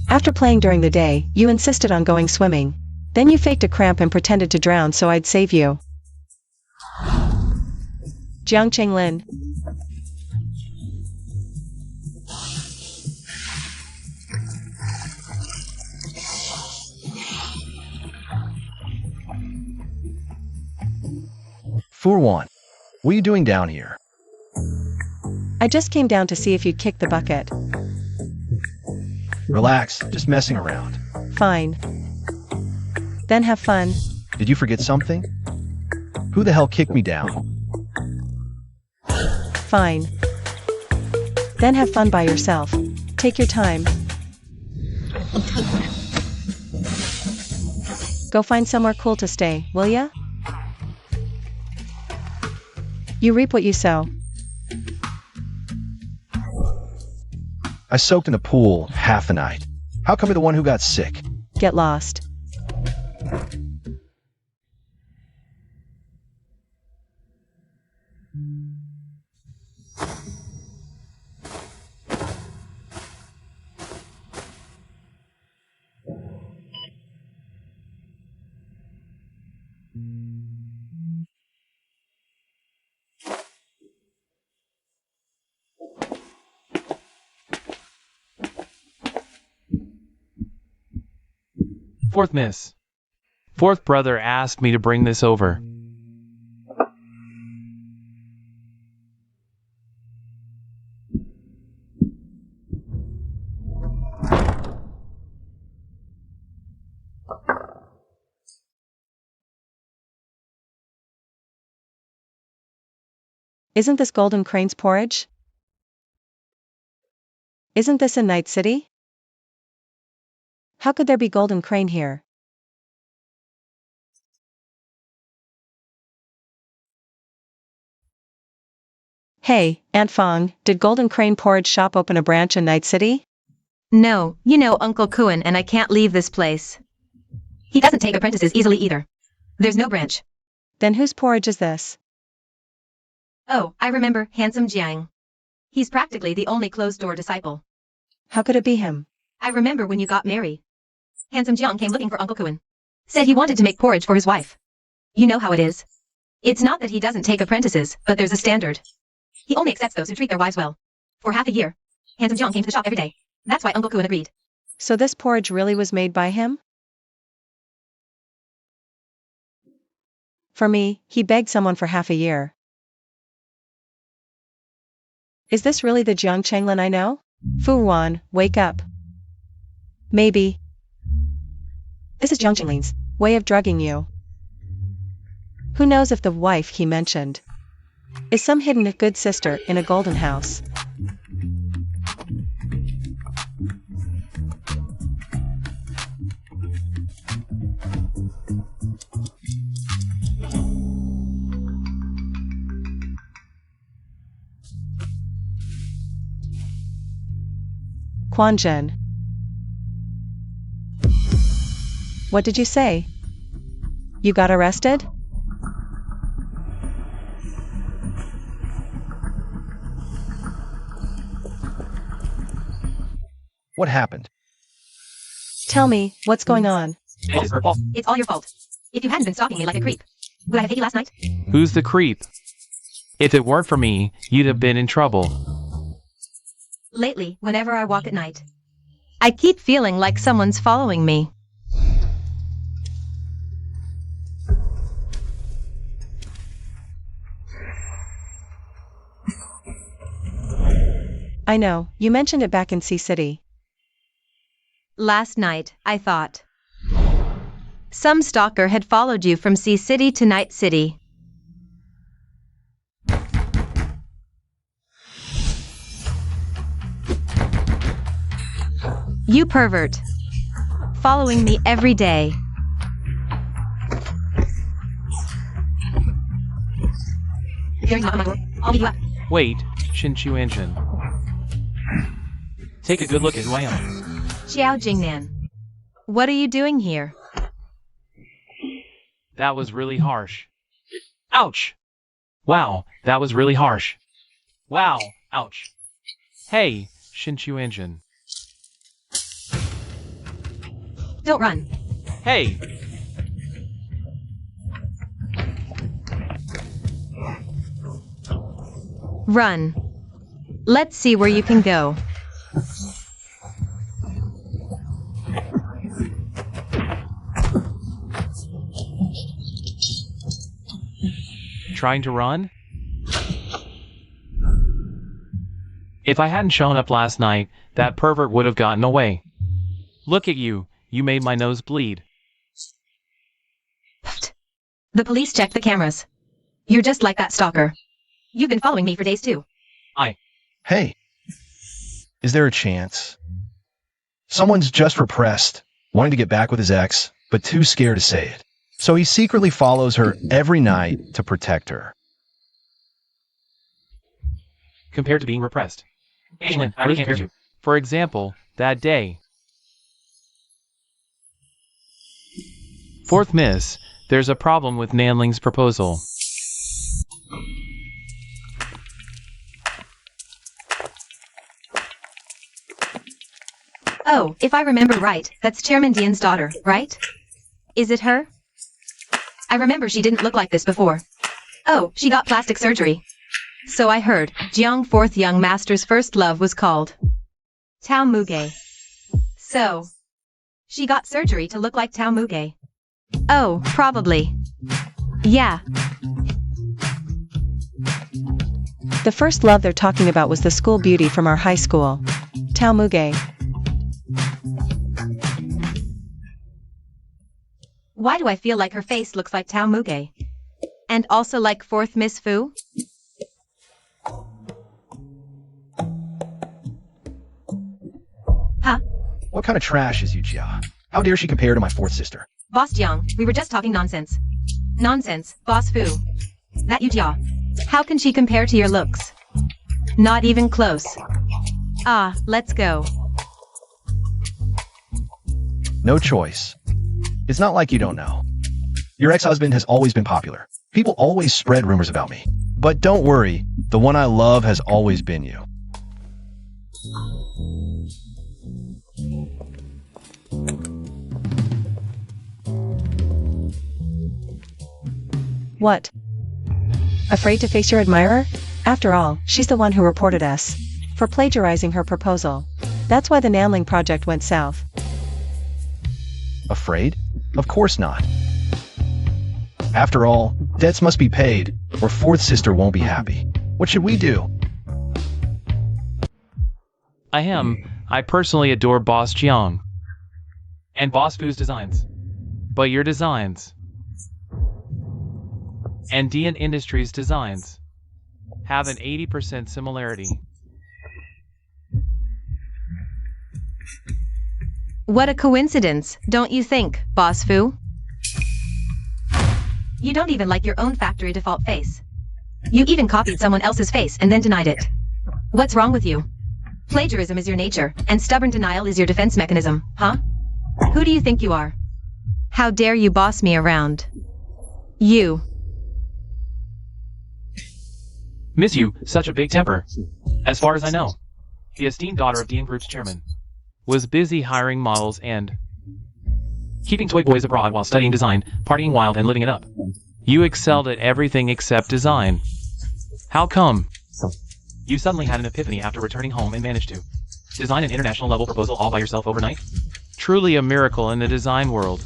S2: After playing during the day, you insisted on going swimming. Then you faked a cramp and pretended to drown so I'd save you. Jiang Chenglin.
S3: Fu-1, what are you doing down here?
S2: I just came down to see if you'd kick the bucket.
S3: Relax, just messing around.
S2: Fine. Then have fun.
S3: Did you forget something? Who the hell kicked me down?
S2: Fine. Then have fun by yourself. Take your time. Go find somewhere cool to stay, will ya? You reap what you sow.
S3: I soaked in the pool half the night. How come you're the one who got sick?
S2: Get lost.
S1: Fourth miss. Fourth brother asked me to bring this over.
S2: Isn't this Golden Crane's porridge? Isn't this in Night City? How could there be Golden Crane here? Hey, Aunt Fong, did Golden Crane Porridge Shop open a branch in Night City?
S6: No, you know Uncle Kuan and I can't leave this place. He doesn't take apprentices easily either. There's no branch.
S2: Then whose porridge is this?
S6: Oh, I remember, handsome Jiang. He's practically the only closed-door disciple.
S2: How could it be him?
S6: I remember when you got married. Handsome Jiang came looking for Uncle Kuan. Said he wanted to make porridge for his wife. You know how it is. It's not that he doesn't take apprentices, but there's a standard. He only accepts those who treat their wives well. For half a year, Handsome Jiang came to the shop every day. That's why Uncle Kuan agreed.
S2: So this porridge really was made by him? For me, he begged someone for half a year. Is this really the Jiang Chenglin I know? Fu Wan, wake up. Maybe. This is Jiang Chenglin's way of drugging you. Who knows if the wife he mentioned is some hidden good sister in a golden house. Quanjin. What did you say? You got arrested?
S3: What happened?
S2: Tell me, what's going on?
S1: It is her fault.
S6: It's all your fault. If you hadn't been stalking me like a creep, would I have hit you last night?
S1: Who's the creep? If it weren't for me, you'd have been in trouble.
S6: Lately, whenever I walk at night, I keep feeling like someone's following me.
S2: I know, you mentioned it back in Sea City.
S6: Last night, I thought some stalker had followed you from Sea City to Night City. You pervert. Following me every day. You're not my work. I'll beat you up.
S1: Wait, Shinchuanjin. Take a good look at who I am.
S6: Xiao Jingnan. What are you doing here?
S1: That was really harsh. Ouch! Wow, that was really harsh. Wow, ouch. Hey, Shinchuanjin.
S6: Don't run.
S1: Hey!
S6: Run. Let's see where you can go.
S1: Trying to run? If I hadn't shown up last night, that pervert would have gotten away. Look at you. You made my nose bleed.
S6: The police checked the cameras. You're just like that stalker. You've been following me for days too.
S3: Hey, is there a chance? Someone's just repressed, wanting to get back with his ex, but too scared to say it. So he secretly follows her every night to protect her.
S1: Compared to being repressed. Aislinn, I really can't hear you. For example, that day. Fourth Miss, there's a problem with Nanling's proposal.
S6: Oh, if I remember right, that's Chairman Dian's daughter, right? Is it her? I remember she didn't look like this before. Oh, she got plastic surgery. So I heard, Jiang Fourth Young Master's first love was called Tao Muge. So, she got surgery to look like Tao Muge. Oh, probably. Yeah.
S2: The first love they're talking about was the school beauty from our high school. Tao Muge.
S6: Why do I feel like her face looks like Tao Muge? And also like Fourth Miss Fu? Huh?
S3: What kind of trash is Yu Jia? How dare she compare to my fourth sister?
S6: Boss Jiang, we were just talking nonsense. Nonsense, Boss Fu. That Yu Jia. How can she compare to your looks? Not even close. Ah, let's go.
S3: No choice. It's not like you don't know. Your ex-husband has always been popular. People always spread rumors about me. But don't worry, the one I love has always been you.
S2: What? Afraid to face your admirer? After all, she's the one who reported us for plagiarizing her proposal. That's why the Namling project went south.
S3: Afraid? Of course not. After all, debts must be paid, or fourth sister won't be happy. What should we do?
S1: I personally adore Boss Jiang and Boss Fu's designs. But your designs and Dian Industries' designs have an 80% similarity.
S6: What a coincidence, don't you think, Boss Fu? You don't even like your own factory default face. You even copied someone else's face and then denied it. What's wrong with you? Plagiarism is your nature, and stubborn denial is your defense mechanism, huh? Who do you think you are? How dare you boss me around? You.
S1: Miss you, such a big temper. As far as I know, the esteemed daughter of Dian Group's chairman was busy hiring models and keeping toy boys abroad while studying design, partying wild and living it up. You excelled at everything except design. How come? You suddenly had an epiphany after returning home and managed to design an international level proposal all by yourself overnight? Truly a miracle in the design world.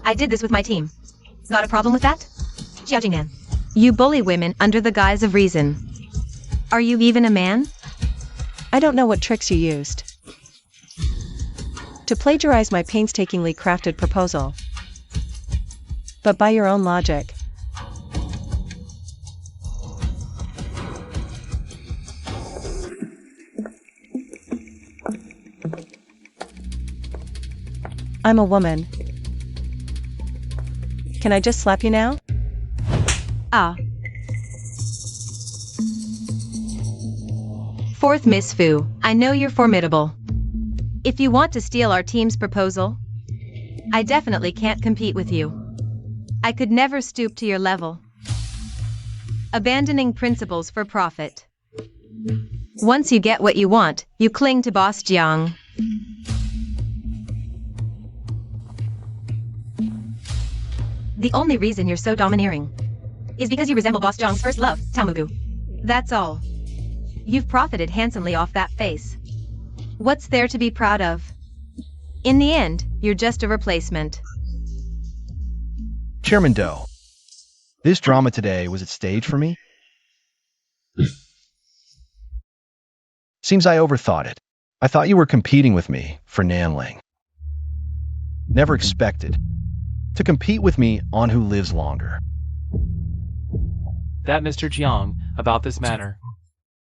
S6: I did this with my team. Got a problem with that? Xiao Jingnan. You bully women under the guise of reason. Are you even a man?
S2: I don't know what tricks you used to plagiarize my painstakingly crafted proposal. But by your own logic, I'm a woman. Can I just slap you now?
S6: Ah. Fourth Miss Fu, I know you're formidable. If you want to steal our team's proposal, I definitely can't compete with you. I could never stoop to your level. Abandoning principles for profit. Once you get what you want, you cling to Boss Jiang. The only reason you're so domineering is because you resemble Boss Jiang's first love, Tamugu. That's all. You've profited handsomely off that face. What's there to be proud of? In the end, you're just a replacement.
S3: Chairman Doe, this drama today, was it staged for me? Seems I overthought it. I thought you were competing with me for Nanling. Never expected to compete with me on who lives longer.
S1: That Mr. Jiang, about this matter.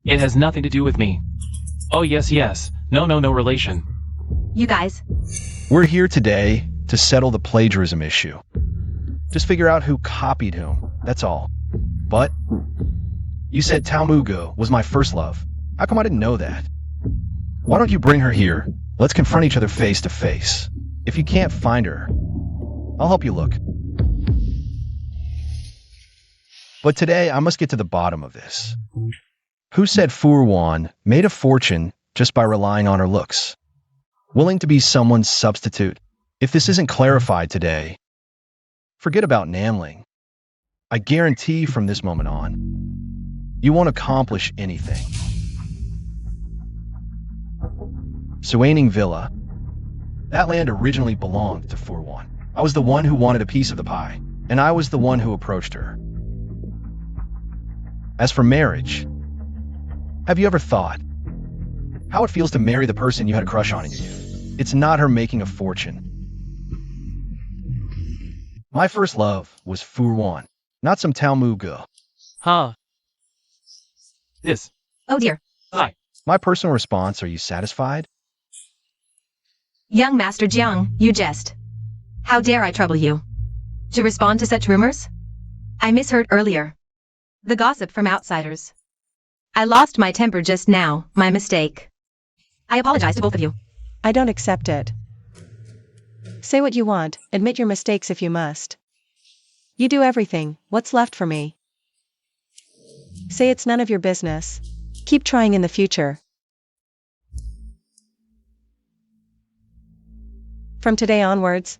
S1: It has nothing to do with me. Oh yes, yes. No relation.
S6: You guys.
S3: We're here today to settle the plagiarism issue. Just figure out who copied whom, that's all. But you said Tamugu was my first love. How come I didn't know that? Why don't you bring her here? Let's confront each other face to face. If you can't find her, I'll help you look. But today, I must get to the bottom of this. Who said Furwan made a fortune just by relying on her looks? Willing to be someone's substitute? If this isn't clarified today, forget about Namling. I guarantee from this moment on, you won't accomplish anything. Suaning Villa. That land originally belonged to Furwan. I was the one who wanted a piece of the pie, and I was the one who approached her. As for marriage, have you ever thought how it feels to marry the person you had a crush on in your youth? It's not her making a fortune. My first love was Furwan, not some Tamugu.
S1: Huh. This.
S6: Oh dear.
S1: Hi.
S3: My personal response, are you satisfied?
S6: Young Master Jiang, you jest. How dare I trouble you? To respond to such rumors? I misheard earlier. The gossip from outsiders. I lost my temper just now, my mistake. I apologize to both of you.
S2: I don't accept it. Say what you want, admit your mistakes if you must. You do everything, what's left for me? Say it's none of your business. Keep trying in the future. From today onwards,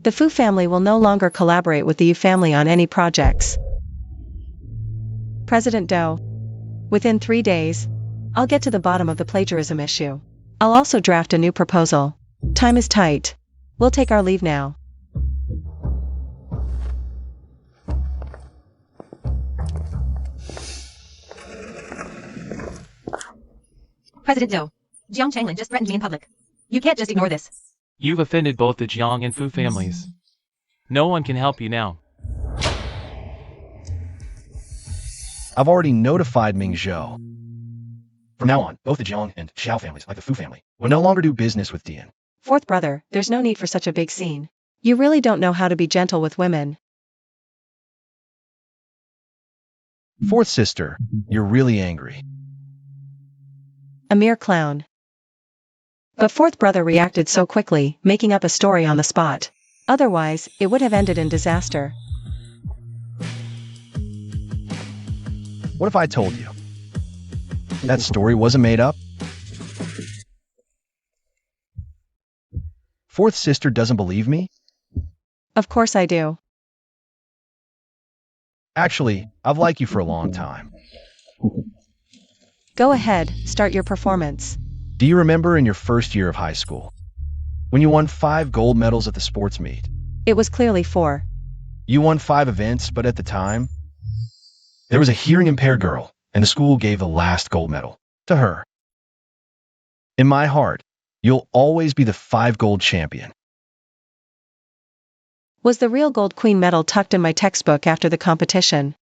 S2: the Fu family will no longer collaborate with the Yu family on any projects. President Doe. Within 3 days, I'll get to the bottom of the plagiarism issue. I'll also draft a new proposal. Time is tight. We'll take our leave now.
S6: President Doe. Jiang Changlin just threatened me in public. You can't just ignore this.
S1: You've offended both the Jiang and Fu families. No one can help you now.
S3: I've already notified Ming Zhou. From now on, both the Jiang and Xiao families, like the Fu family, will no longer do business with Dian.
S2: Fourth brother, there's no need for such a big scene. You really don't know how to be gentle with women.
S3: Fourth sister, you're really angry.
S2: A mere clown. But fourth brother reacted so quickly, making up a story on the spot. Otherwise, it would have ended in disaster.
S3: What if I told you that story wasn't made up? Fourth sister doesn't believe me?
S2: Of course I do.
S3: Actually, I've liked you for a long time.
S2: Go ahead, start your performance.
S3: Do you remember in your first year of high school, when you won 5 gold medals at the sports meet?
S2: It was clearly 4.
S3: You won 5 events, but at the time, there was a hearing-impaired girl, and the school gave the last gold medal to her. In my heart, you'll always be the 5 gold champion.
S2: Was the real gold queen medal tucked in my textbook after the competition?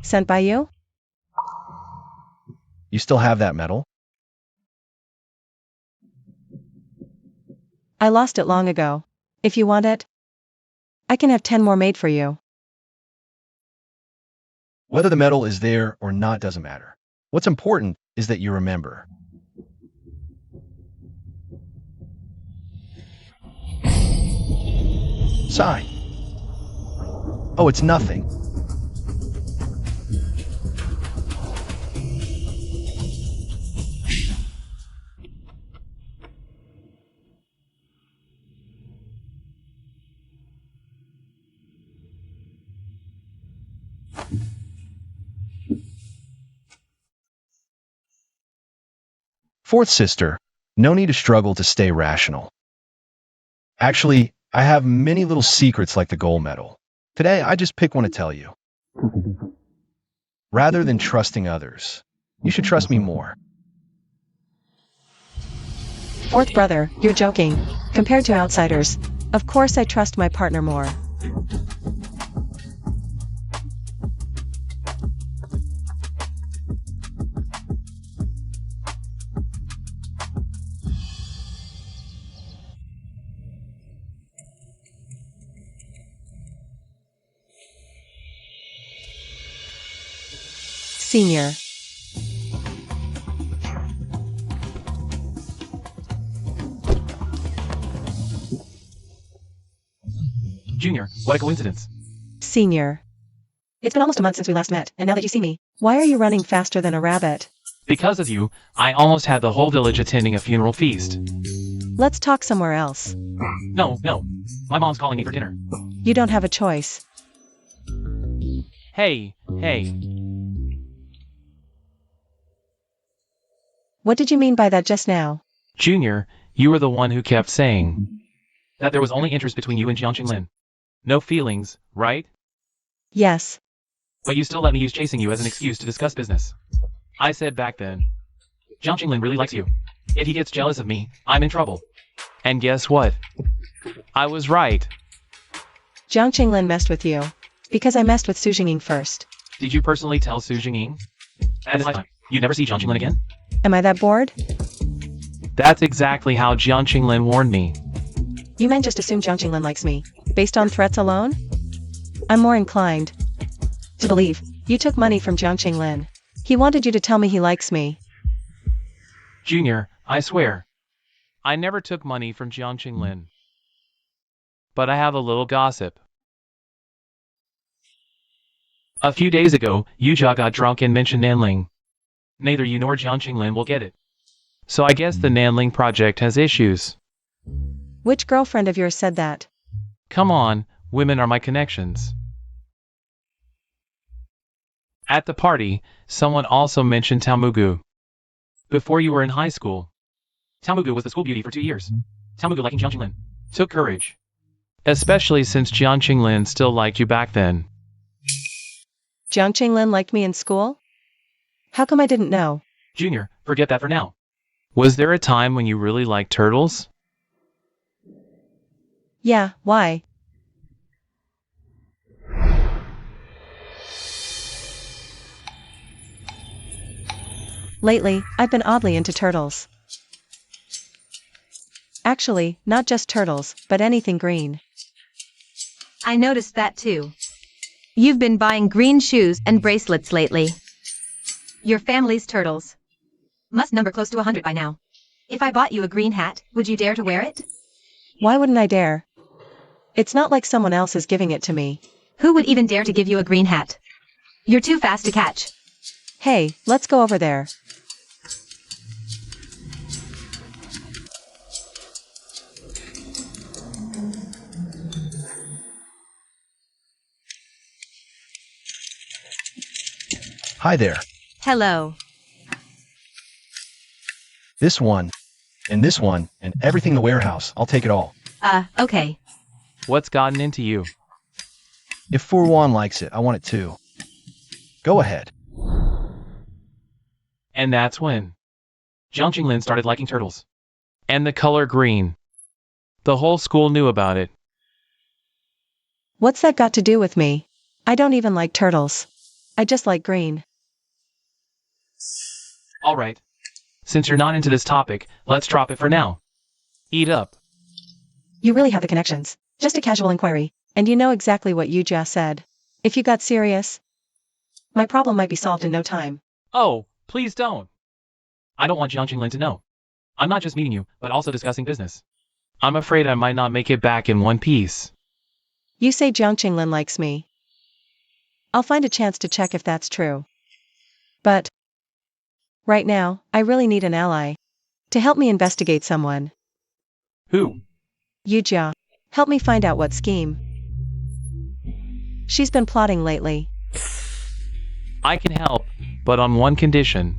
S2: Sent by you?
S3: You still have that medal?
S2: I lost it long ago. If you want it, I can have 10 more made for you.
S3: Whether the medal is there or not doesn't matter. What's important is that you remember. Sign. Oh, it's nothing. Fourth sister, no need to struggle to stay rational. Actually, I have many little secrets like the gold medal. Today, I just pick one to tell you. Rather than trusting others, you should trust me more.
S2: Fourth brother, you're joking. Compared to outsiders, of course I trust my partner more. Senior.
S1: Junior, what a coincidence.
S2: Senior. It's been almost a month since we last met, and now that you see me, why are you running faster than a rabbit?
S1: Because of you, I almost had the whole village attending a funeral feast.
S2: Let's talk somewhere else.
S1: No. My mom's calling me for dinner.
S2: You don't have a choice.
S1: Hey.
S2: What did you mean by that just now?
S1: Junior, you were the one who kept saying that there was only interest between you and Jiang Qinglin. No feelings, right?
S2: Yes.
S1: But you still let me use chasing you as an excuse to discuss business. I said back then, Jiang Qinglin really likes you. If he gets jealous of me, I'm in trouble. And guess what? I was right.
S2: Jiang Qinglin messed with you. Because I messed with Su Jingying first.
S1: Did you personally tell Su Jingying? At this time, you'd never see Jiang Qinglin again?
S2: Am I that bored?
S1: That's exactly how Jiang Qinglin warned me.
S2: You men just assume Jiang Qinglin likes me, based on threats alone? I'm more inclined to believe you took money from Jiang Qinglin. He wanted you to tell me he likes me.
S1: Junior, I swear. I never took money from Jiang Qinglin. But I have a little gossip. A few days ago, Yujia got drunk and mentioned Nanling. Neither you nor Jiang Qinglin will get it. So I guess the Nanling project has issues.
S2: Which girlfriend of yours said that?
S1: Come on, women are my connections. At the party, someone also mentioned Tamugu. Before you were in high school. Tamugu was the school beauty for 2 years. Tamugu liking Jiang Qinglin took courage. Especially since Jiang Qinglin still liked you back then.
S2: Jiang Qinglin liked me in school? How come I didn't know?
S1: Junior, forget that for now. Was there a time when you really liked turtles?
S2: Yeah, why? Lately, I've been oddly into turtles. Actually, not just turtles, but anything green.
S6: I noticed that too. You've been buying green shoes and bracelets lately. Your family's turtles must number close to 100 by now. If I bought you a green hat, would you dare to wear it?
S2: Why wouldn't I dare? It's not like someone else is giving it to me.
S6: Who would even dare to give you a green hat? You're too fast to catch.
S2: Hey, let's go over there.
S3: Hi there.
S6: Hello.
S3: This one, and this one, and everything in the warehouse. I'll take it all.
S6: Okay.
S1: What's gotten into you?
S3: If Furwan likes it, I want it too. Go ahead.
S1: And that's when Jiang Qinglin started liking turtles. And the color green. The whole school knew about it.
S2: What's that got to do with me? I don't even like turtles. I just like green.
S1: Alright. Since you're not into this topic, let's drop it for now. Eat up.
S2: You really have the connections. Just a casual inquiry, and you know exactly what you just said. If you got serious, my problem might be solved in no time.
S1: Oh, please don't. I don't want Jiang Qinglin to know. I'm not just meeting you, but also discussing business. I'm afraid I might not make it back in one piece.
S2: You say Jiang Qinglin likes me. I'll find a chance to check if that's true. But right now, I really need an ally to help me investigate someone.
S1: Who?
S2: Yujia. Help me find out what scheme she's been plotting lately.
S1: I can help, but on one condition.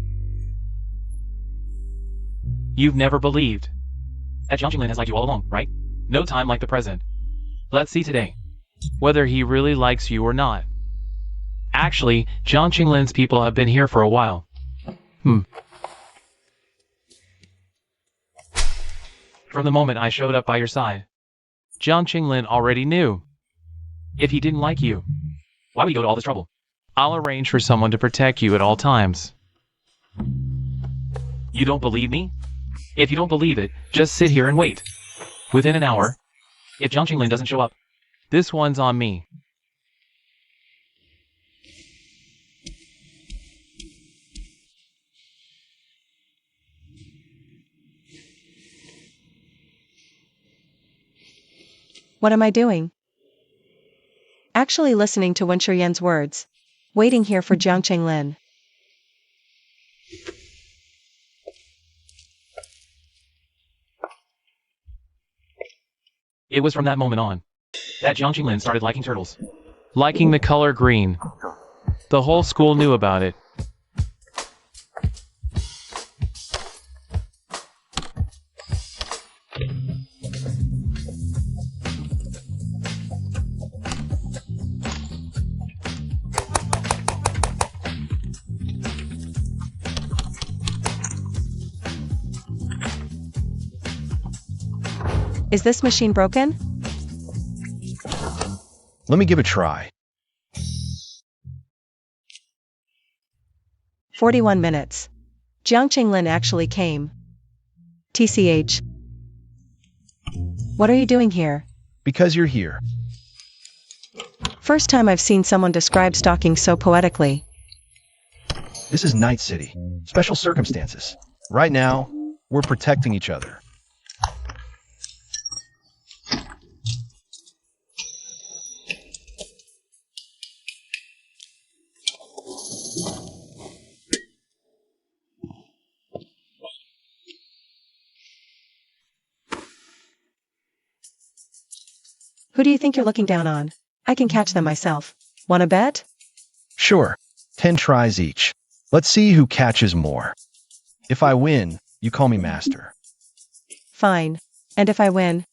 S1: You've never believed that Jiang Qinglin has liked you all along, right? No time like the present. Let's see today whether he really likes you or not. Actually, Jiang Qinglin's people have been here for a while. From the moment I showed up by your side, Jiang Qinglin already knew. If he didn't like you, why would he go to all this trouble? I'll arrange for someone to protect you at all times. You don't believe me? If you don't believe it, just sit here and wait. Within an hour, if Jiang Qinglin doesn't show up, this one's on me.
S2: What am I doing? Actually listening to Wen Shiyan's words. Waiting here for Jiang Qinglin.
S1: It was from that moment on that Jiang Qinglin started liking turtles. Liking the color green. The whole school knew about it.
S2: Is this machine broken?
S3: Let me give it a try.
S2: 41 minutes. Jiang Qinglin actually came. TCH. What are you doing here?
S3: Because you're here.
S2: First time I've seen someone describe stalking so poetically.
S3: This is Night City. Special circumstances. Right now, we're protecting each other.
S2: Who do you think you're looking down on? I can catch them myself. Wanna bet?
S3: Sure. 10 tries each. Let's see who catches more. If I win, you call me master.
S2: Fine. And if I win,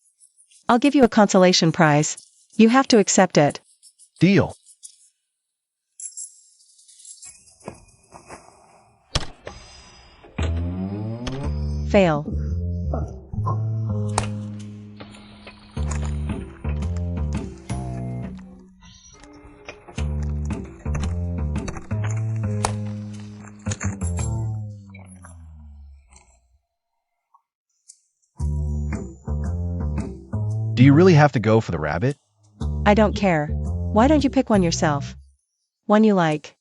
S2: I'll give you a consolation prize. You have to accept it.
S3: Deal.
S2: Fail.
S3: Do you really have to go for the rabbit?
S2: I don't care. Why don't you pick one yourself? One you like.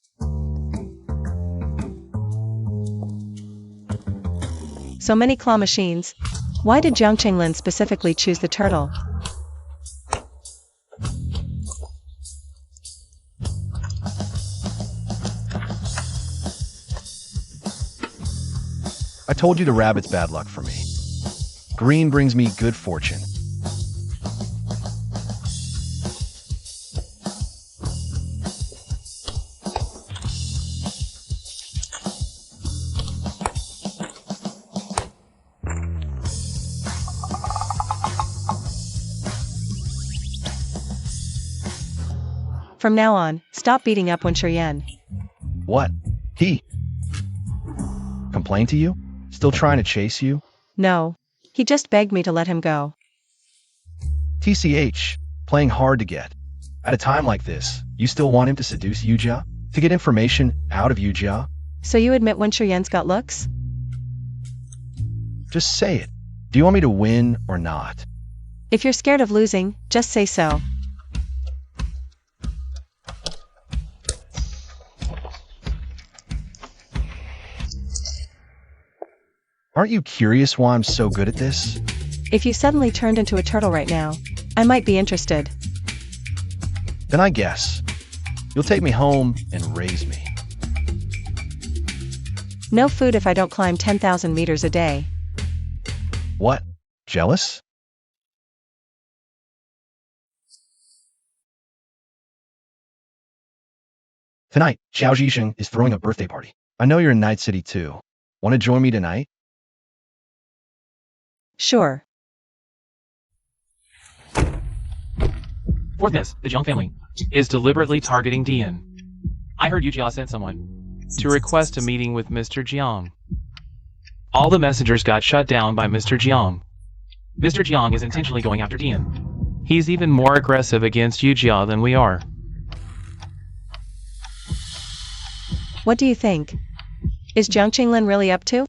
S2: So many claw machines. Why did Jiang Qinglin specifically choose the turtle?
S3: I told you the rabbit's bad luck for me. Green brings me good fortune.
S2: From now on, stop beating up Wen Shiyan.
S3: What? He? Complain to you? Still trying to chase you?
S2: No. He just begged me to let him go.
S3: TCH, playing hard to get. At a time like this, you still want him to seduce Yujia? To get information out of Yujia?
S2: So you admit Wen Shiyan's got looks?
S3: Just say it. Do you want me to win or not?
S2: If you're scared of losing, just say so.
S3: Aren't you curious why I'm so good at this?
S2: If you suddenly turned into a turtle right now, I might be interested.
S3: Then I guess. You'll take me home and raise me.
S2: No food if I don't climb 10,000 meters a day.
S3: What? Jealous? Tonight, Xiao Zhisheng is throwing a birthday party. I know you're in Night City too. Want to join me tonight?
S2: Sure.
S1: Fourth miss, the Jiang family, is deliberately targeting Dian. I heard Yujia sent someone to request a meeting with Mr. Jiang. All the messengers got shut down by Mr. Jiang. Mr. Jiang is intentionally going after Dian. He's even more aggressive against Yujia than we are.
S2: What do you think? Is Jiang Qinglin really up to?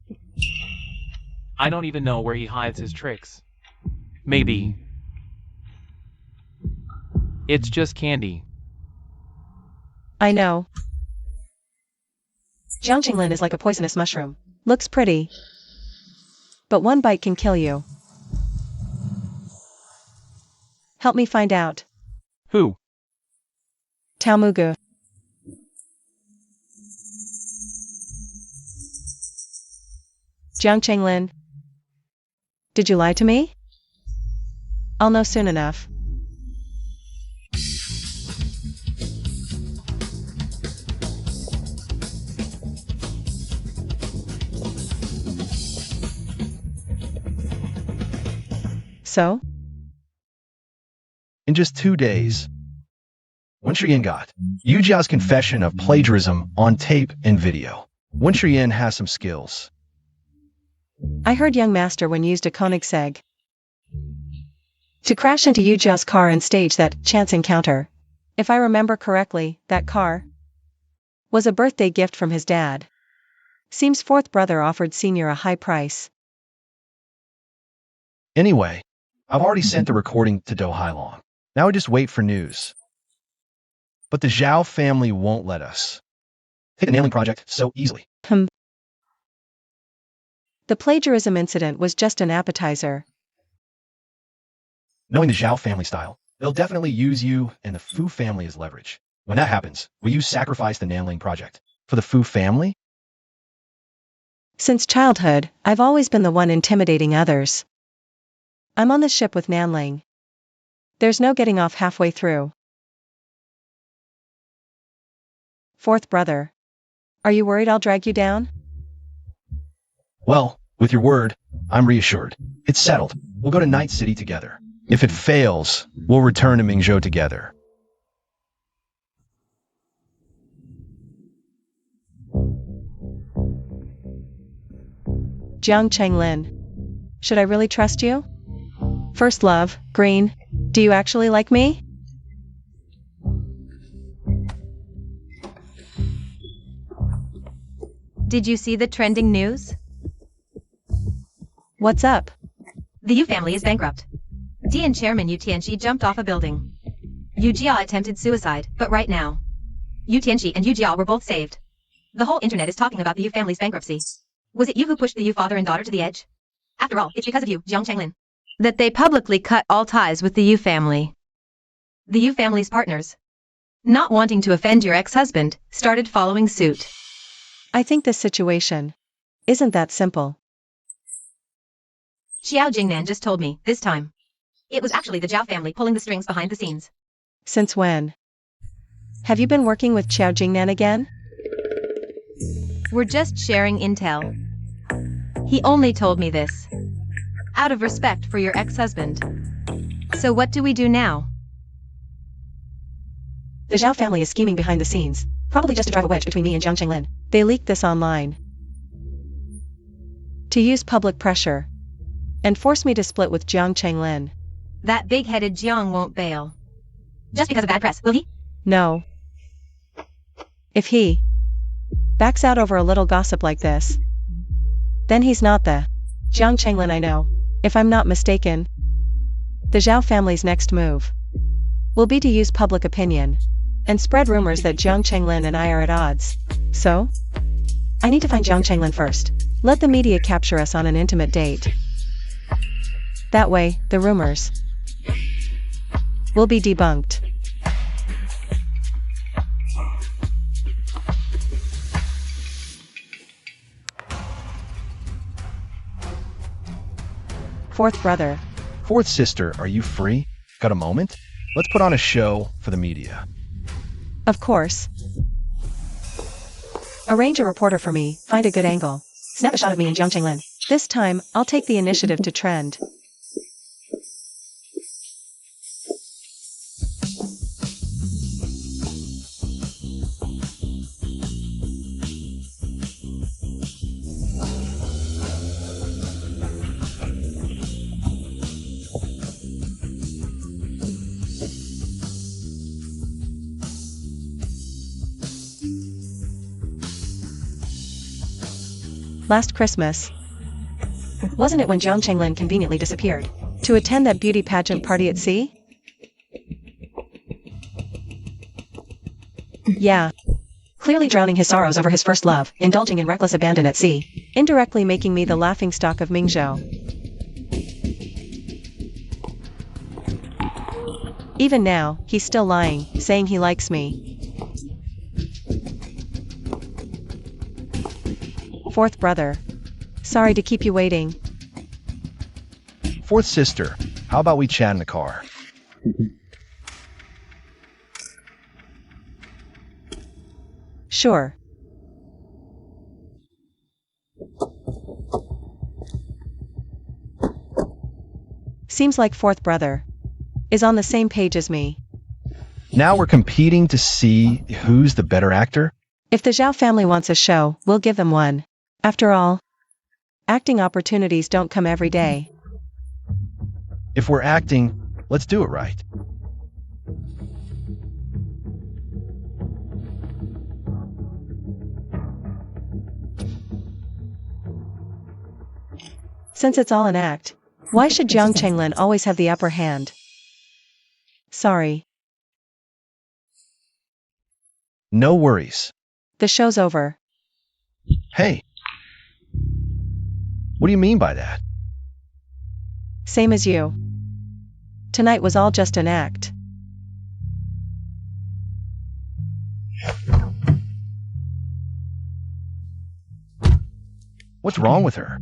S1: I don't even know where he hides his tricks. Maybe. It's just candy.
S2: I know. Jiang Qinglin is like a poisonous mushroom. Looks pretty. But one bite can kill you. Help me find out.
S1: Who?
S2: Tao Mugu. Jiang Qinglin. Did you lie to me? I'll know soon enough. So?
S3: In just 2 days. Wen Shiyan got Yujia's confession of plagiarism on tape and video. Wen Shiyan has some skills.
S2: I heard young master when used a Koenigsegg to crash into Yujia's car and stage that chance encounter. If I remember correctly, that car was a birthday gift from his dad. Seems fourth brother offered senior a high price.
S3: Anyway, I've already sent the recording to Do Hailong. Now we just wait for news. But the Zhao family won't let us take the nailing project so easily.
S2: The plagiarism incident was just an appetizer.
S3: Knowing the Zhao family style, they'll definitely use you and the Fu family as leverage. When that happens, will you sacrifice the nailing project for the Fu family?
S2: Since childhood, I've always been the one intimidating others. I'm on the ship with Nanling. There's no getting off halfway through. Fourth brother. Are you worried I'll drag you down?
S3: Well, with your word, I'm reassured. It's settled. We'll go to Night City together. If it fails, we'll return to Mingzhou together.
S2: Jiang Chenglin. Should I really trust you? First love, Green. Do you actually like me?
S6: Did you see the trending news?
S2: What's up?
S6: The Yu family is bankrupt. DN chairman Yu Tianxi jumped off a building. Yu Jia attempted suicide, but right now, Yu Tianxi and Yu Jia were both saved. The whole internet is talking about the Yu family's bankruptcy. Was it you who pushed the Yu father and daughter to the edge? After all, it's because of you, Jiang Chenglin, that they publicly cut all ties with the Yu family. The Yu family's partners, not wanting to offend your ex-husband, started following suit.
S2: I think this situation isn't that simple.
S6: Xiao Jingnan just told me, this time. It was actually the Zhao family pulling the strings behind the scenes.
S2: Since when? Have you been working with Xiao Jingnan again?
S6: We're just sharing intel. He only told me this out of respect for your ex-husband. So what do we do now?
S2: The Zhao family is scheming behind the scenes, probably just to drive a wedge between me and Jiang Chenglin. They leaked this online to use public pressure and force me to split with Jiang Chenglin.
S6: That big-headed Jiang won't bail. Just because of bad press, will he?
S2: No. If he backs out over a little gossip like this, then he's not the Jiang Chenglin I know. If I'm not mistaken, the Zhao family's next move will be to use public opinion and spread rumors that Jiang Chenglin and I are at odds. So, I need to find Jiang Chenglin first. Let the media capture us on an intimate date. That way, the rumors will be debunked. Fourth brother.
S3: Fourth sister, are you free? Got a moment? Let's put on a show for the media.
S2: Of course. Arrange a reporter for me, find a good angle. Snap a shot of me and Jiang Chenglin. This time, I'll take the initiative to trend. Last Christmas. Wasn't it when Jiang Chenglin conveniently disappeared to attend that beauty pageant party at sea? Yeah. Clearly drowning his sorrows over his first love, indulging in reckless abandon at sea, indirectly making me the laughingstock of Mingzhou. Even now, he's still lying, saying he likes me. Fourth brother. Sorry to keep you waiting.
S3: Fourth sister, how about we chat in the car?
S2: Sure. Seems like fourth brother is on the same page as me.
S3: Now we're competing to see who's the better actor?
S2: If the Zhao family wants a show, we'll give them one. After all, acting opportunities don't come every day.
S3: If we're acting, let's do it right.
S2: Since it's all an act, why should Jiang Chenglin always have the upper hand? Sorry.
S3: No worries.
S2: The show's over.
S3: Hey. What do you mean by that?
S2: Same as you. Tonight was all just an act.
S3: What's wrong with her?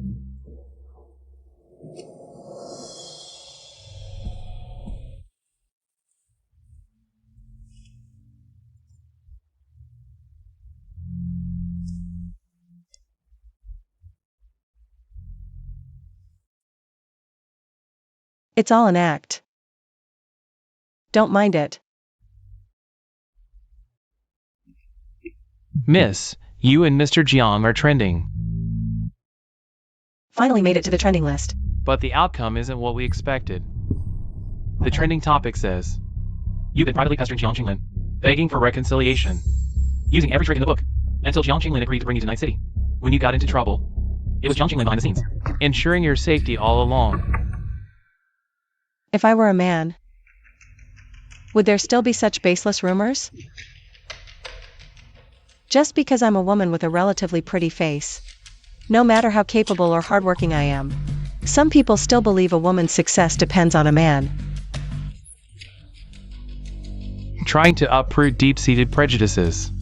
S2: It's all an act. Don't mind it.
S1: Miss, you and Mr. Jiang are trending.
S2: Finally made it to the trending list.
S1: But the outcome isn't what we expected. The trending topic says, you've been privately pestering Jiang Qinglin, begging for reconciliation, using every trick in the book, until Jiang Qinglin agreed to bring you to Night City. When you got into trouble, it was Jiang Qinglin behind the scenes, ensuring your safety all along.
S2: If I were a man, would there still be such baseless rumors? Just because I'm a woman with a relatively pretty face, no matter how capable or hardworking I am, some people still believe a woman's success depends on a man.
S1: Trying to uproot deep-seated prejudices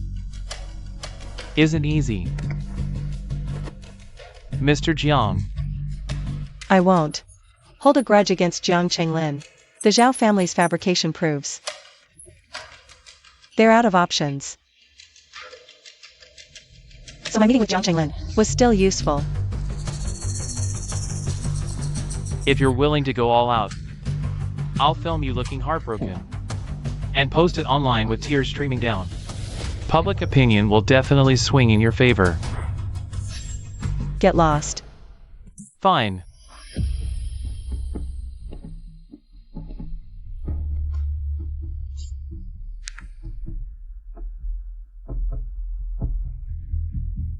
S1: isn't easy. Mr. Jiang,
S2: I won't hold a grudge against Jiang Chenglin. The Zhao family's fabrication proves they're out of options. So my meeting with Jiang Chenglin was still useful.
S1: if you're willing to go all out, I'll film you looking heartbroken and post it online with tears streaming down. Public opinion will definitely swing in your favor.
S2: Get lost.
S1: Fine.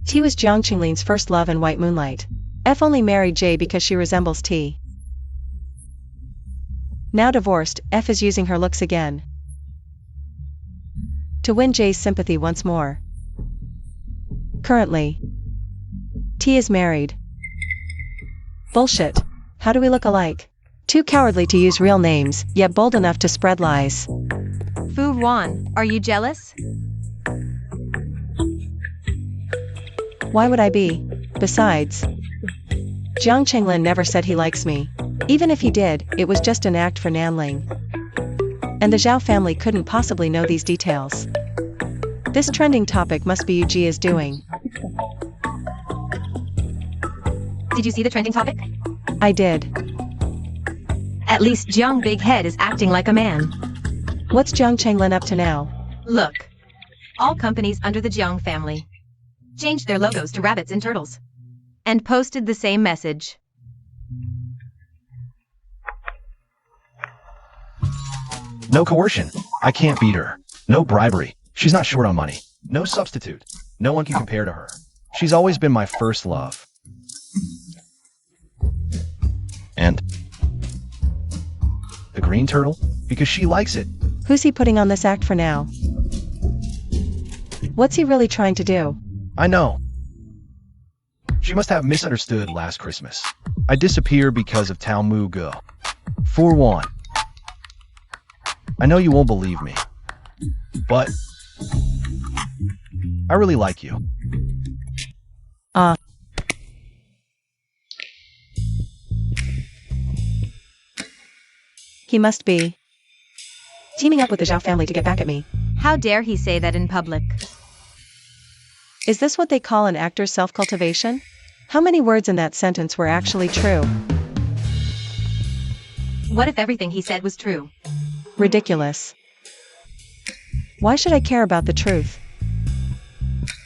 S2: T was Jiang Qinglin's first love in White Moonlight. F only married J because she resembles T. Now divorced, F is using her looks again to win J's sympathy once more. Currently, T is married. Bullshit. How do we look alike? Too cowardly to use real names, yet bold enough to spread lies.
S4: Fu Ruan, are you jealous?
S2: Why would I be? Besides, Jiang Chenglin never said he likes me. Even if he did, it was just an act for Nanling. And the Zhao family couldn't possibly know these details. This trending topic must be Yuji is doing.
S6: Did you see the trending topic?
S2: I did.
S6: At least Jiang Big Head is acting like a man.
S2: What's Jiang Chenglin up to now?
S6: Look. All companies under the Jiang family changed their logos to rabbits and turtles.
S4: And posted the same message.
S3: No coercion. I can't beat her. No bribery. She's not short on money. No substitute. No one can compare to her. She's always been my first love. And the green turtle? Because she likes it.
S2: Who's he putting on this act for now? What's he really trying to do?
S3: I know. She must have misunderstood last Christmas. I disappeared because of Tao Mu Ge. For one. I know you won't believe me. But I really like you.
S2: He must be teaming up with the Zhao family to get back at me.
S4: How dare he say that in public?
S2: Is this what they call an actor's self-cultivation? How many words in that sentence were actually true?
S6: What if everything he said was true?
S2: Ridiculous. Why should I care about the truth?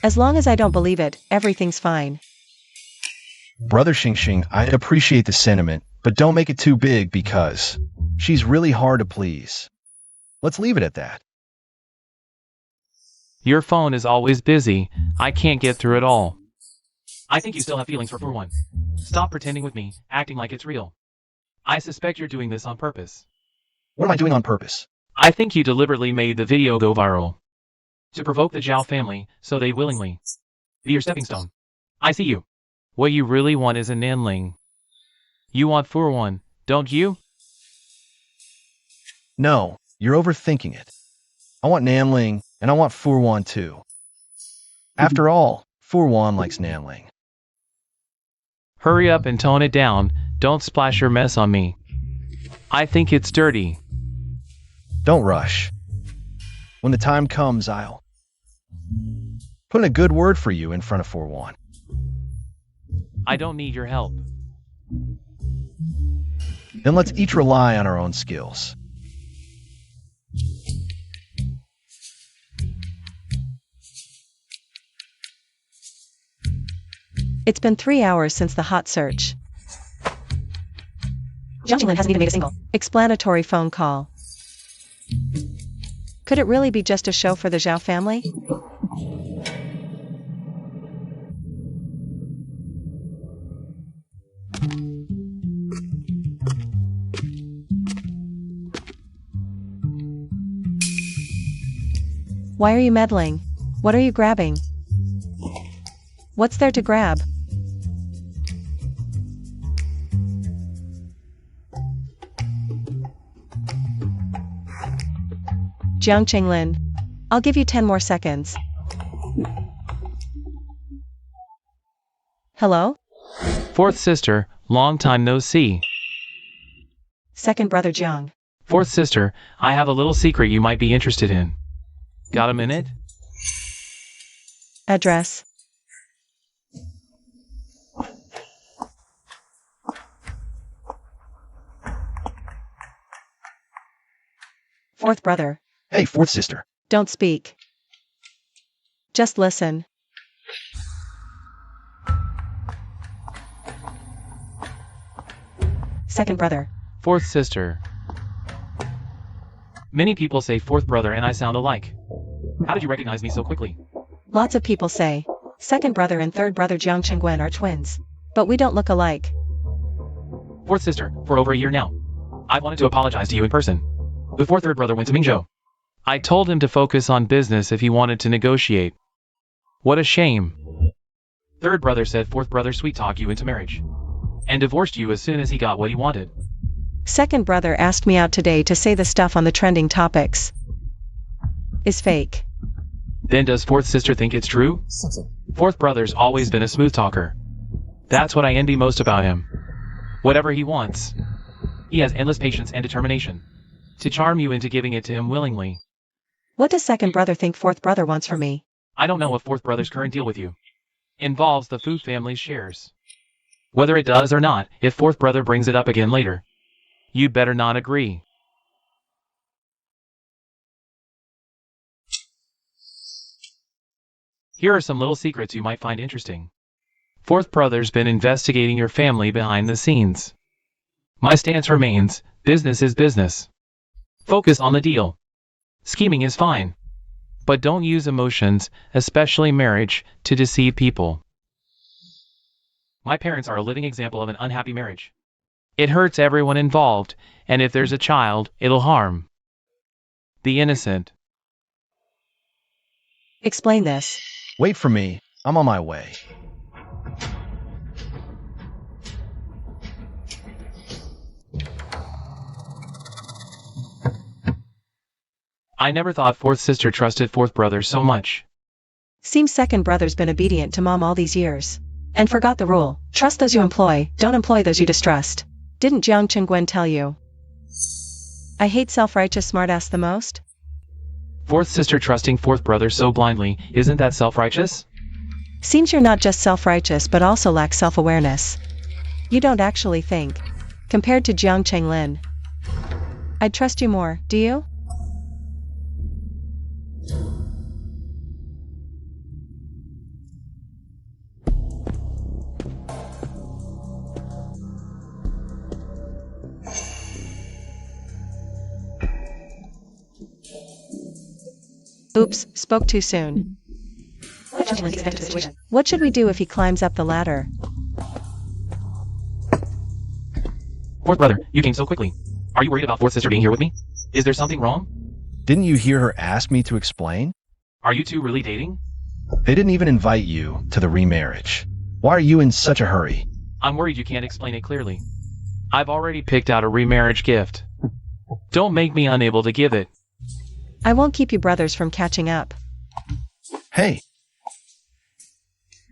S2: As long as I don't believe it, everything's fine.
S3: Brother Xing, I appreciate the sentiment, but don't make it too big because she's really hard to please. Let's leave it at that.
S1: Your phone is always busy. I can't get through it all. I think you still have feelings for 4-1. Stop pretending with me, acting like it's real. I suspect you're doing this on purpose.
S3: What am I doing on purpose?
S1: I think you deliberately made the video go viral. To provoke the Zhao family, so they willingly be your stepping stone. I see you. What you really want is a Nanling. You want 4-1, don't you?
S3: No, you're overthinking it. I want Namling, and I want 4-1 too. After all, 4-1 likes Namling.
S1: Hurry up and tone it down, don't splash your mess on me. I think it's dirty.
S3: Don't rush. When the time comes, I'll put in a good word for you in front of 4-1.
S1: I don't need your help.
S3: Then let's each rely on our own skills.
S2: It's been 3 hours since the hot search. Jiang Qinglin hasn't even made a single explanatory phone call. Could it really be just a show for the Zhao family? Why are you meddling? What are you grabbing? What's there to grab? Jiang Qinglin, I'll give you 10 more seconds. Hello?
S1: Fourth sister, long time no see.
S2: Second brother Jiang.
S1: Fourth sister, I have a little secret you might be interested in. Got a minute?
S2: Address. Fourth brother.
S3: Hey, fourth sister.
S2: Don't speak. Just listen. Second brother.
S1: Fourth sister. Many people say fourth brother and I sound alike. How did you recognize me so quickly?
S2: Lots of people say second brother and third brother Jiang Qingguen are twins. But we don't look alike.
S1: Fourth sister, for over a year now. I wanted to apologize to you in person. Before third brother went to Mingzhou. I told him to focus on business if he wanted to negotiate. What a shame. Third brother said fourth brother sweet-talked you into marriage. And divorced you as soon as he got what he wanted.
S2: Second brother asked me out today to say the stuff on the trending topics is fake.
S1: Then does fourth sister think it's true? Fourth brother's always been a smooth talker. That's what I envy most about him. Whatever he wants. He has endless patience and determination. To charm you into giving it to him willingly.
S2: What does second brother think fourth brother wants from me?
S1: I don't know if fourth brother's current deal with you involves the Fu family's shares. Whether it does or not, if fourth brother brings it up again later, you better not agree. Here are some little secrets you might find interesting. Fourth brother's been investigating your family behind the scenes. My stance remains, business is business. Focus on the deal. Scheming is fine. But don't use emotions, especially marriage, to deceive people. My parents are a living example of an unhappy marriage. It hurts everyone involved, and if there's a child, it'll harm the innocent.
S2: Explain this.
S3: Wait for me. I'm on my way.
S1: I never thought fourth sister trusted fourth brother so much.
S2: Seems second brother's been obedient to mom all these years. And forgot the rule. Trust those you employ, don't employ those you distrust. Didn't Jiang Qingguen tell you? I hate self-righteous smartass the most.
S1: Fourth sister trusting fourth brother so blindly, isn't that self-righteous?
S2: Seems you're not just self-righteous but also lack self-awareness. You don't actually think. Compared to Jiang Qinglin. I'd trust you more, do you? Oops, spoke too soon. that Jiang takes advantage of the situation. What should we do if he climbs up the ladder?
S1: Fourth brother, you came so quickly. Are you worried about fourth sister being here with me? Is there something wrong?
S3: Didn't you hear her ask me to explain?
S1: Are you two really dating?
S3: They didn't even invite you to the remarriage. Why are you in such a hurry?
S1: I'm worried you can't explain it clearly. I've already picked out a remarriage gift. Don't make me unable to give it.
S2: I won't keep you brothers from catching up.
S3: Hey,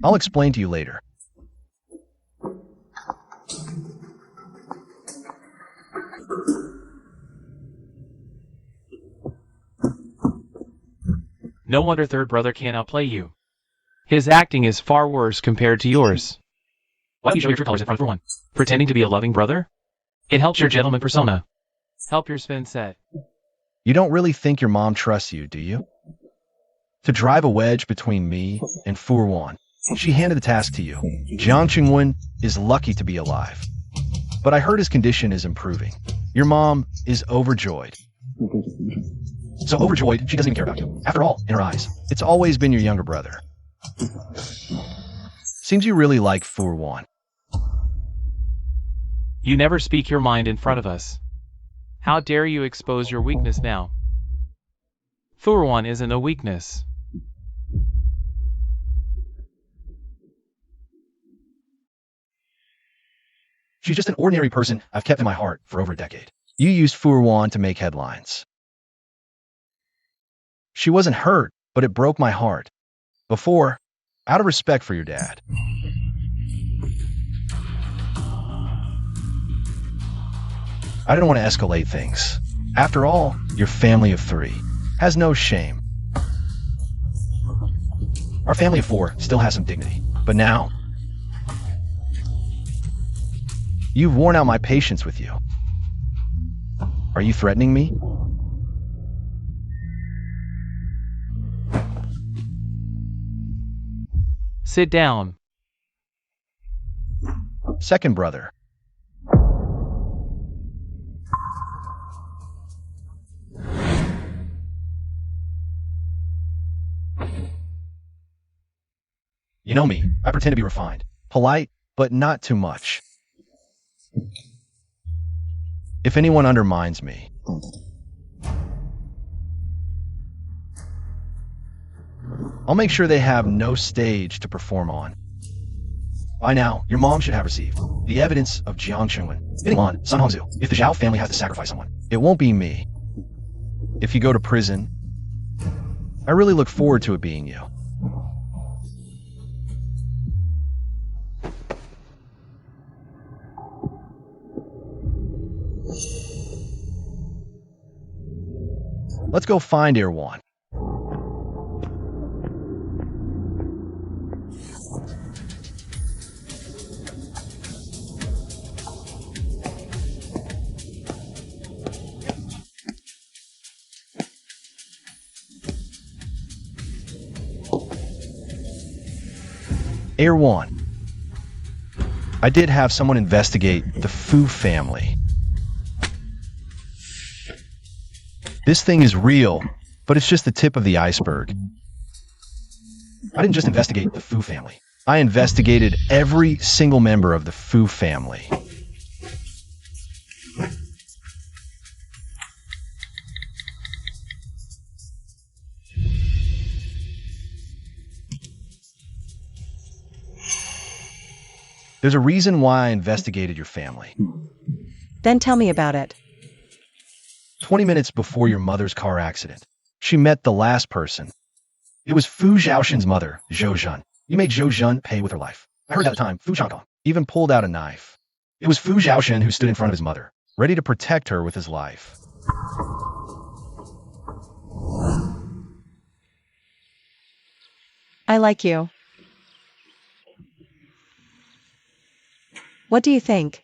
S3: I'll explain to you later.
S1: No wonder third brother can't outplay you. His acting is far worse compared to yours. Why don't you show your true colors in front of everyone? Pretending to be a loving brother? It helps your gentleman persona. Help your spin set.
S3: You don't really think your mom trusts you, do you? To drive a wedge between me and Furwan, she handed the task to you. Jiang Qingwen is lucky to be alive. But I heard his condition is improving. Your mom is overjoyed. So overjoyed, she doesn't even care about you. After all, in her eyes, it's always been your younger brother. Seems you really like Furwan.
S1: You never speak your mind in front of us. How dare you expose your weakness now? Furwan isn't a weakness.
S3: She's just an ordinary person I've kept in my heart for over a decade. You used Furwan to make headlines. She wasn't hurt, but it broke my heart. Before, out of respect for your dad. I didn't want to escalate things. After all, your family of three has no shame. Our family of four still has some dignity, but now, you've worn out my patience with you. Are you threatening me?
S1: Sit down.
S3: Second brother. You know me, I pretend to be refined, polite, but not too much. If anyone undermines me, I'll make sure they have no stage to perform on. By now, your mom should have received the evidence of Jiang Qingwen hitting on Sun Hongzhu. If the Zhao family has to sacrifice someone, it won't be me. If you go to prison, I really look forward to it being you. Let's go find Erwan. Erwan. I did have someone investigate the Fu family. This thing is real, but it's just the tip of the iceberg. I didn't just investigate the Fu family. I investigated every single member of the Fu family. There's a reason why I investigated your family.
S2: Then tell me about it.
S3: 20 minutes before your mother's car accident, she met the last person. It was Fu Zhaoxin's mother, Zhou Zhen. You made Zhou Zhen pay with her life. I heard at the time, Fu Changkong even pulled out a knife. It was Fu Zhaoxin who stood in front of his mother, ready to protect her with his life.
S2: I like you. What do you think?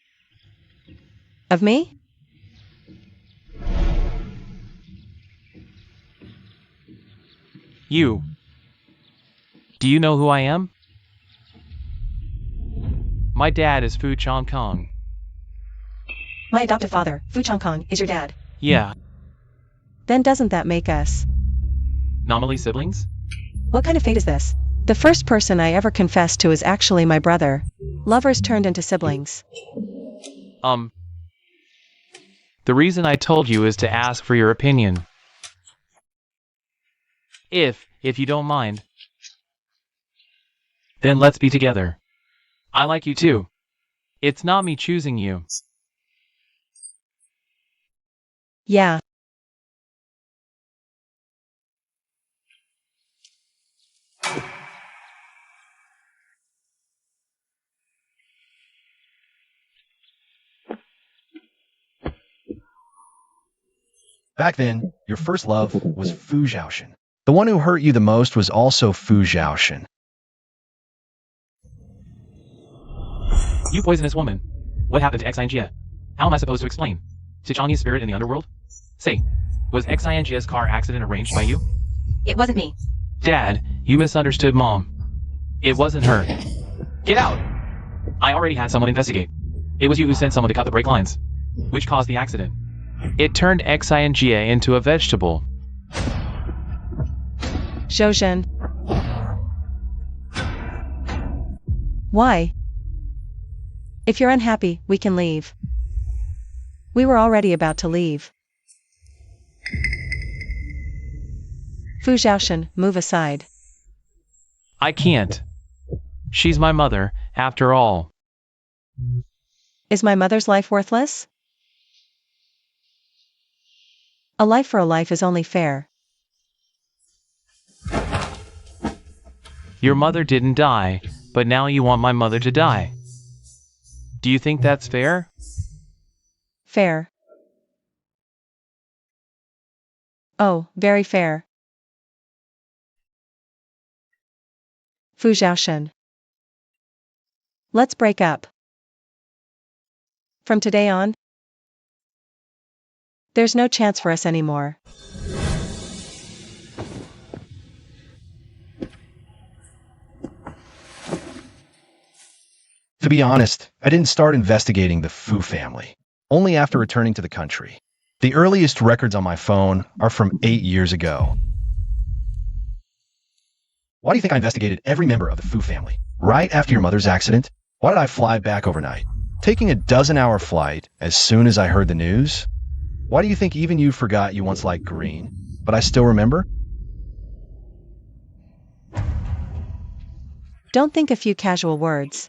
S2: Of me?
S1: You. Do you know who I am? My dad is Fu Changkong.
S2: My adoptive father, Fu Changkong, is your dad.
S1: Yeah.
S2: Then doesn't that make us
S1: Nominally siblings?
S2: What kind of fate is this? The first person I ever confessed to is actually my brother. Lovers turned into siblings.
S1: The reason I told you is to ask for your opinion. If you don't mind, then let's be together. I like you too. It's not me choosing you.
S2: Yeah.
S3: Back then, your first love was Fu Zhaoshan. The one who hurt you the most was also Fu Zhaoshan.
S1: You poisonous woman. What happened to Xinjie? How am I supposed to explain? To Chanyi's spirit in the underworld? Say, was Xinjie's car accident arranged by you?
S6: It wasn't me.
S1: Dad, you misunderstood Mom. It wasn't her. Get out! I already had someone investigate. It was you who sent someone to cut the brake lines, which caused the accident. It turned Xinjie into a vegetable.
S2: Zhouzhen. Why? If you're unhappy, we can leave. We were already about to leave. Fu Zhaoshan, move aside.
S1: I can't. She's my mother, after all.
S2: Is my mother's life worthless? A life for a life is only fair.
S1: Your mother didn't die, but now you want my mother to die. Do you think that's fair?
S2: Fair. Oh, very fair. Fu Zhaoshan. Let's break up. From today on, there's no chance for us anymore.
S3: To be honest, I didn't start investigating the Fu family, only after returning to the country. The earliest records on my phone are from 8 years ago. Why do you think I investigated every member of the Fu family? Right after your mother's accident? Why did I fly back overnight? Taking a 12-hour flight as soon as I heard the news? Why do you think even you forgot you once liked green, but I still remember?
S2: Don't think a few casual words.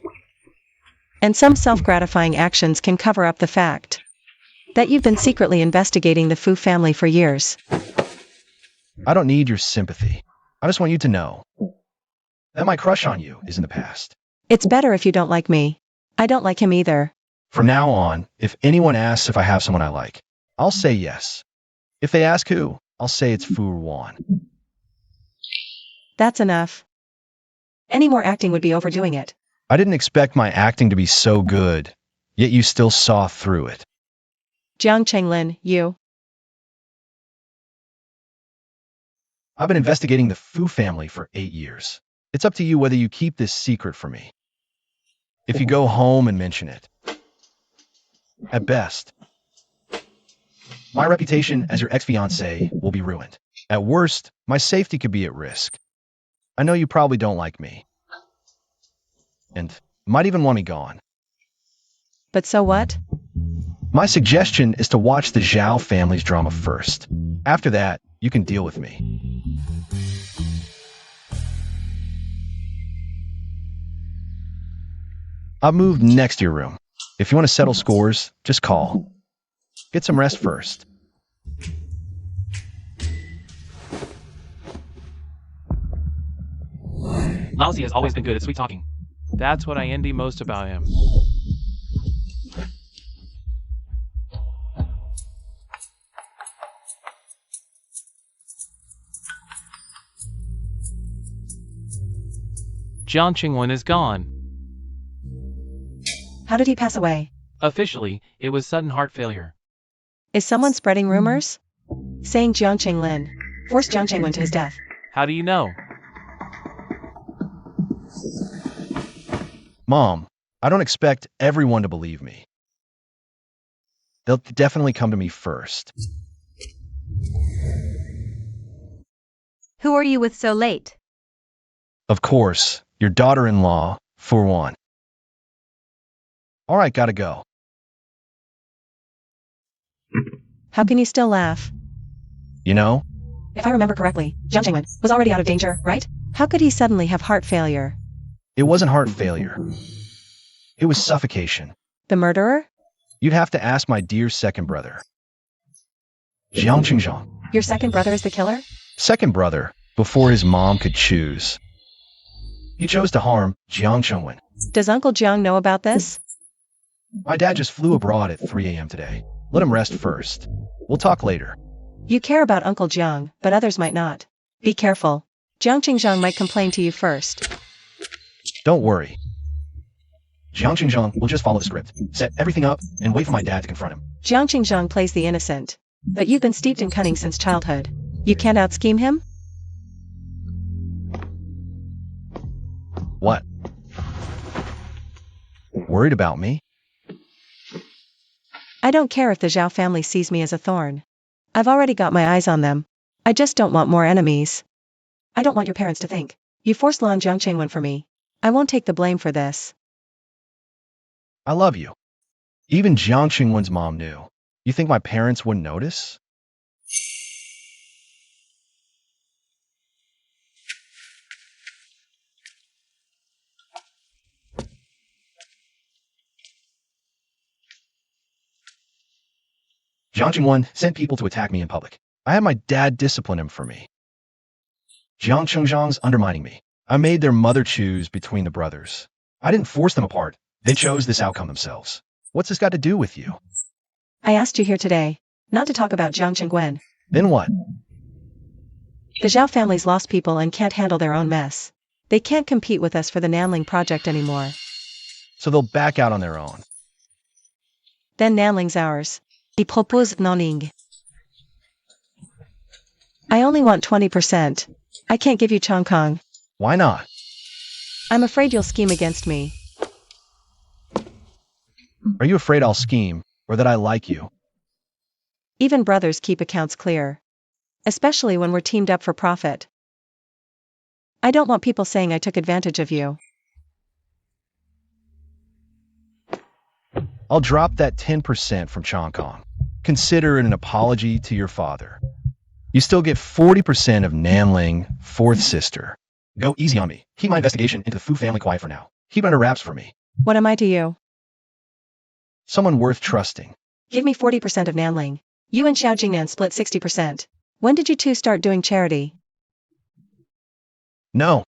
S2: And some self-gratifying actions can cover up the fact that you've been secretly investigating the Fu family for years.
S3: I don't need your sympathy. I just want you to know that my crush on you is in the past.
S2: It's better if you don't like me. I don't like him either.
S3: From now on, if anyone asks if I have someone I like, I'll say yes. If they ask who, I'll say it's Fu Ruan.
S2: That's enough. Any more acting would be overdoing it.
S3: I didn't expect my acting to be so good, yet you still saw through it.
S2: Jiang Chenglin, you.
S3: I've been investigating the Fu family for 8 years. It's up to you whether you keep this secret from me. If you go home and mention it. At best, my reputation as your ex-fiancé will be ruined. At worst, my safety could be at risk. I know you probably don't like me. And might even want me gone.
S2: But so what?
S3: My suggestion is to watch the Zhao family's drama first. After that, you can deal with me. I've moved next to your room. If you want to settle scores, just call. Get some rest first.
S1: Lousy has always been good at sweet talking. That's what I envy most about him. Jiang Qingwen is gone.
S2: How did he pass away?
S1: Officially, it was sudden heart failure.
S2: Is someone spreading rumors? Saying Jiang Chenglin forced Jiang Chenglin to his death.
S1: How do you know?
S3: Mom, I don't expect everyone to believe me. They'll definitely come to me first.
S6: Who are you with so late?
S3: Of course, your daughter-in-law, for one. All right, gotta go.
S2: How can you still laugh?
S3: You know,
S2: If I remember correctly, Jiang Qingwen was already out of danger, right? How could he suddenly have heart failure?
S3: it wasn't heart failure. It was suffocation.
S2: The murderer?
S3: You'd have to ask my dear second brother. Jiang Qingzhang.
S2: Your second brother is the killer?
S3: Second brother, before his mom could choose. He chose to harm Jiang Chengwen.
S2: Does Uncle Jiang know about this?
S3: My dad just flew abroad at 3 a.m. today. Let him rest first. We'll talk later.
S2: You care about Uncle Jiang, but others might not. Be careful. Jiang Qingzhang might complain to you first.
S3: Don't worry. Jiang Qingzhang will just follow the script, set everything up, and wait for my dad to confront him.
S2: Jiang Qingzhang plays the innocent. But you've been steeped in cunning since childhood. You can't out-scheme him?
S3: What? Worried about me?
S2: I don't care if the Zhao family sees me as a thorn. I've already got my eyes on them. I just don't want more enemies. I don't want your parents to think you forced Lan Jiang Qingwen for me. I won't take the blame for this.
S3: I love you. Even Jiang Qingwen's mom knew. You think my parents wouldn't notice? Jiang Qingwen sent people to attack me in public. I had my dad discipline him for me. Jiang Qingzhang's undermining me. I made their mother choose between the brothers. I didn't force them apart. They chose this outcome themselves. What's this got to do with you?
S2: I asked you here today not to talk about Jiang Qingwen.
S3: Then what?
S2: The Zhao family's lost people and can't handle their own mess. They can't compete with us for the Nanling project anymore.
S3: So they'll back out on their own.
S2: Then Nanling's ours. He propose Nanling. I only want 20%. I can't give you Chongkong.
S3: Why not?
S2: I'm afraid you'll scheme against me.
S3: Are you afraid I'll scheme, or that I like you?
S2: Even brothers keep accounts clear. Especially when we're teamed up for profit. I don't want people saying I took advantage of you.
S3: I'll drop that 10% from Chongkong. Consider it an apology to your father. You still get 40% of Nanling, fourth sister. Go easy on me. Keep my investigation into the Fu family quiet for now. Keep it under wraps for me.
S2: What am I to you?
S3: Someone worth trusting.
S2: Give me 40% of Nanling. You and Xiao Jingnan split 60%. When did you two start doing charity?
S3: No.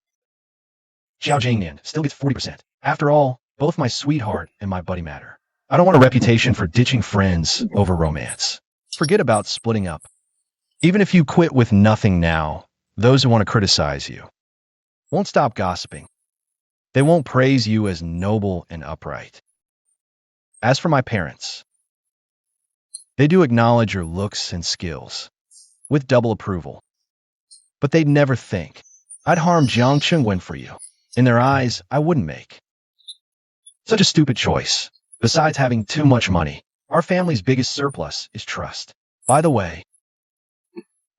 S3: Xiao Jingnian still gets 40%. After all, both my sweetheart and my buddy matter. I don't want a reputation for ditching friends over romance. Forget about splitting up. Even if you quit with nothing now, those who want to criticize you won't stop gossiping. They won't praise you as noble and upright. As for my parents, they do acknowledge your looks and skills, with double approval. But they'd never think I'd harm Jiang Qingwen for you. In their eyes, I wouldn't make such a stupid choice. Besides having too much money, our family's biggest surplus is trust. By the way,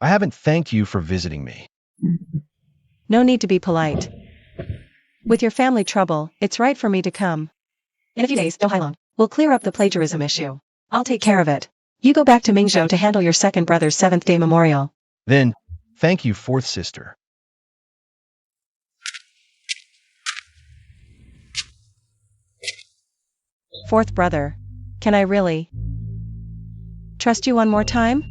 S3: I haven't thanked you for visiting me.
S2: No need to be polite. With your family trouble, it's right for me to come. In a few days, don't long. We'll clear up the plagiarism issue. I'll take care of it. You go back to Mingzhou to handle your second brother's 7th day memorial.
S3: Then, thank you, fourth sister.
S2: Fourth brother. Can I really trust you one more time?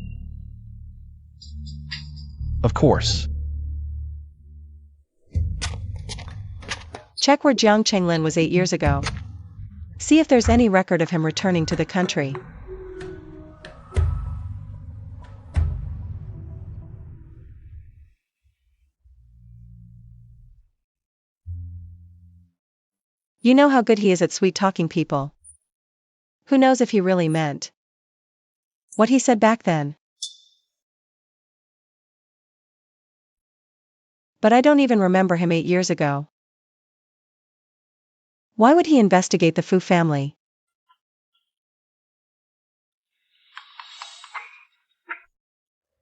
S3: Of course.
S2: Check where Jiang Chenglin was 8 years ago. See if there's any record of him returning to the country. You know how good he is at sweet-talking people. Who knows if he really meant what he said back then? But I don't even remember him 8 years ago. Why would he investigate the Fu family?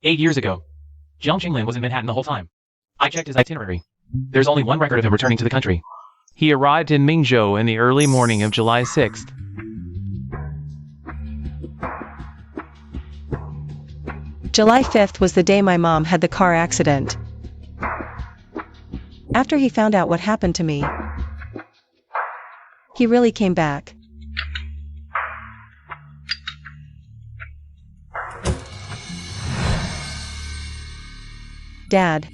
S1: "8 years ago. Jiang Qinglin was in Manhattan the whole time. I checked his itinerary. There's only one record of him returning to the country. He arrived in Mingzhou in the early morning of July 6th.
S2: July 5th was the day my mom had the car accident. After he found out what happened to me, he really came back. Dad.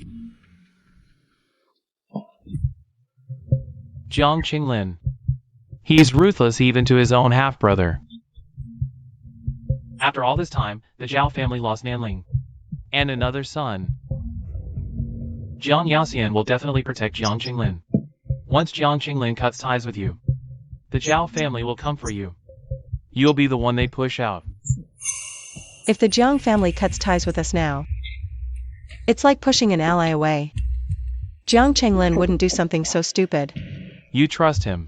S1: Jiang Qinglin. He's ruthless even to his own half-brother. After all this time, the Zhao family lost Nanling and another son. Jiang Yaxian will definitely protect Jiang Qinglin. Once Jiang Qinglin cuts ties with you, the Zhao family will come for you. You'll be the one they push out.
S2: If the Jiang family cuts ties with us now, it's like pushing an ally away. Jiang Qinglin wouldn't do something so stupid.
S1: You trust him.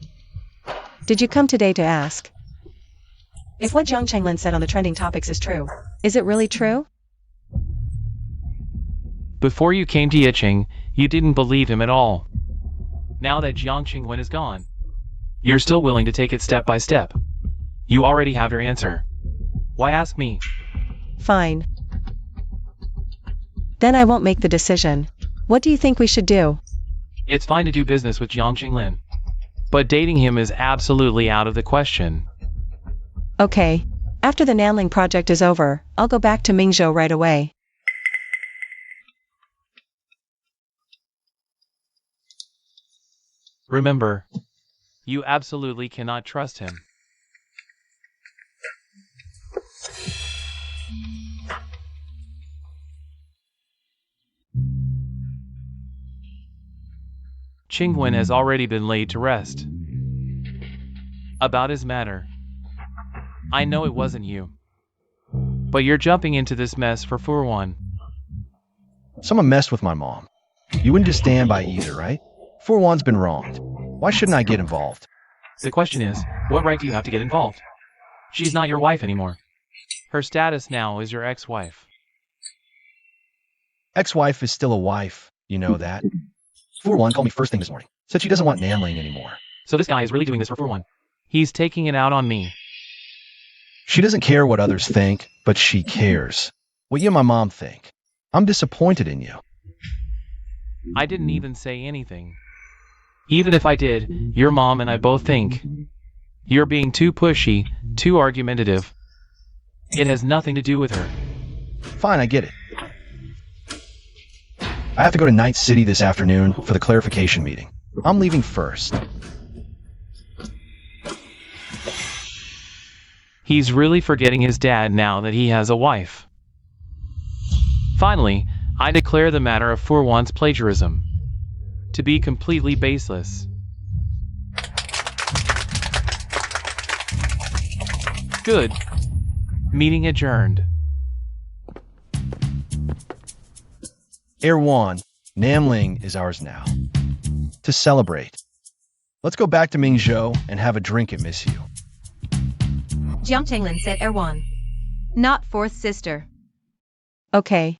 S2: Did you come today to ask if what Jiang Qinglin said on the trending topics is true? Is it really true?
S1: Before you came to Yicheng, you didn't believe him at all. Now that Jiang Qinglin is gone, you're still willing to take it step by step. You already have your answer. Why ask me?
S2: Fine. Then I won't make the decision. What do you think we should do?
S1: It's fine to do business with Jiang Qinglin, but dating him is absolutely out of the question.
S2: Okay. After the Nanling project is over, I'll go back to Mingzhou right away.
S1: Remember, you absolutely cannot trust him. Qingwen has already been laid to rest. About his matter, I know it wasn't you, but you're jumping into this mess for Furwan.
S3: Someone messed with my mom. You wouldn't just stand by either, right? Furwan's been wronged. Why shouldn't I get involved?
S1: The question is, what right do you have to get involved? She's not your wife anymore. Her status now is your ex-wife.
S3: Ex-wife is still a wife, you know that. Furwan called me first thing this morning. Said she doesn't want Nanling anymore.
S1: So this guy is really doing this for Furwan. He's taking it out on me.
S3: She doesn't care what others think, but she cares. What you and my mom think. I'm disappointed in you.
S1: I didn't even say anything. Even if I did, your mom and I both think you're being too pushy, too argumentative. It has nothing to do with her.
S3: Fine, I get it. I have to go to Night City this afternoon for the clarification meeting. I'm leaving first.
S1: He's really forgetting his dad now that he has a wife. Finally, I declare the matter of Furwan's plagiarism to be completely baseless. Good. Meeting adjourned.
S3: Erwan, Nanling is ours now. To celebrate. Let's go back to Mingzhou and have a drink at Miss You.
S6: Jiang Qinglin said Erwan. Not fourth sister.
S2: Okay.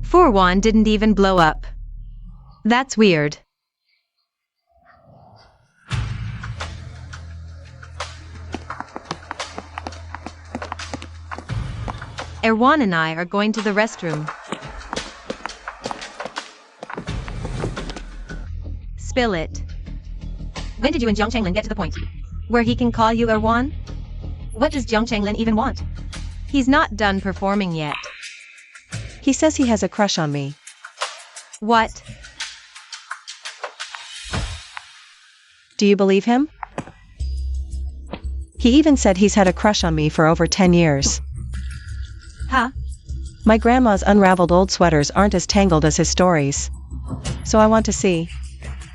S6: Furwan didn't even blow up. That's weird. Erwan and I are going to the restroom. Spill it. When did you and Jiang Qinglin get to the point where he can call you Erwan? What does Jiang Qinglin even want? He's not done performing yet.
S2: He says he has a crush on me.
S6: What?
S2: Do you believe him? He even said he's had a crush on me for over 10 years.
S6: Huh?
S2: My grandma's unraveled old sweaters aren't as tangled as his stories. So I want to see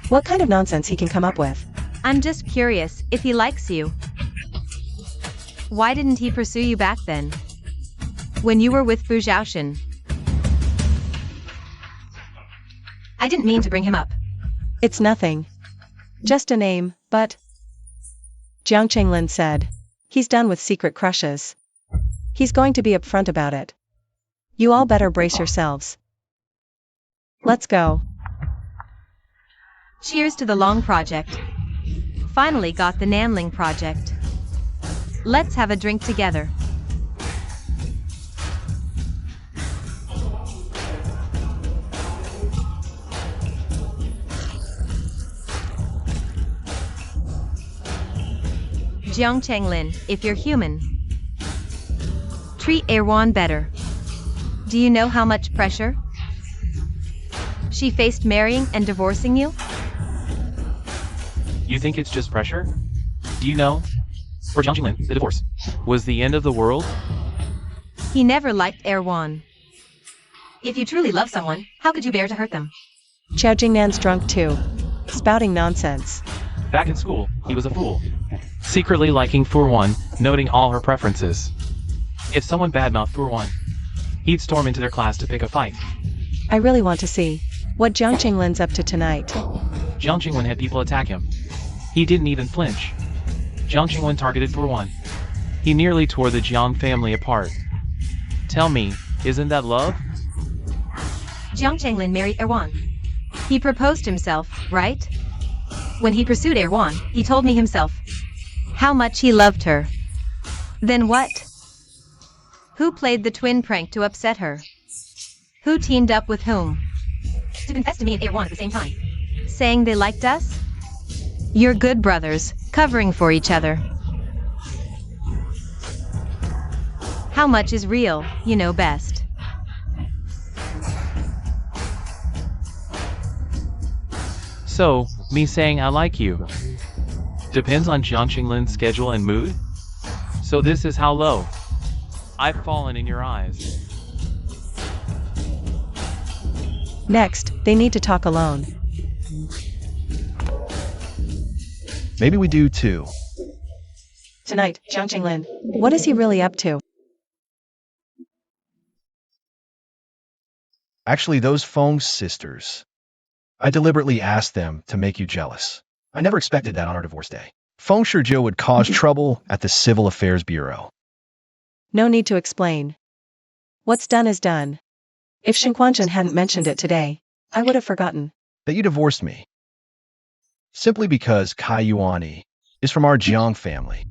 S2: what kind of nonsense he can come up with.
S6: I'm just curious if he likes you. Why didn't he pursue you back then? When you were with Fu Zhaoshan? I didn't mean to bring him up.
S2: It's nothing. Just a name, but Jiang Qinglin said he's done with secret crushes. He's going to be upfront about it. You all better brace yourselves. Let's go.
S6: Cheers to the long project. Finally got the Nanling project. Let's have a drink together. Jiang Changlin, if you're human, treat Erwan better. Do you know how much pressure she faced marrying and divorcing you?
S1: You think it's just pressure? Do you know? For Jiang Qinglin, the divorce was the end of the world?
S6: He never liked Erwan. If you truly love someone, how could you bear to hurt them?
S2: Xiao Jingnan's drunk too. Spouting nonsense.
S1: Back in school, he was a fool. Secretly liking Furwan, noting all her preferences. If someone badmouthed Furwan, he'd storm into their class to pick a fight.
S2: I really want to see what Jiang Qinglin's up to tonight.
S1: Jiang Qinglin had people attack him. He didn't even flinch. Jiang Qinglin targeted Furwan. He nearly tore the Jiang family apart. Tell me, isn't that love?
S6: Jiang Changlin married Erwan. He proposed himself, right? When he pursued Erwan, he told me himself how much he loved her. Then what? Who played the twin prank to upset her? Who teamed up with whom? To confess to me and Erwan at the same time. Saying they liked us? You're good brothers, covering for each other. How much is real, you know best.
S1: So, me saying I like you depends on Jiang Qinglin's schedule and mood? So this is how low I've fallen in your eyes.
S2: Next, they need to talk alone.
S3: Maybe we do too.
S2: Tonight, Jiang Qinglin, what is he really up to?
S3: Actually, those Feng sisters. I deliberately asked them to make you jealous. I never expected that on our divorce day. Feng Shizhou would cause trouble at the Civil Affairs Bureau.
S2: No need to explain. What's done is done. If Xinquanzhen hadn't mentioned it today, I would have forgotten.
S3: That you divorced me. Simply because Kai Yuani is from our Jiang family.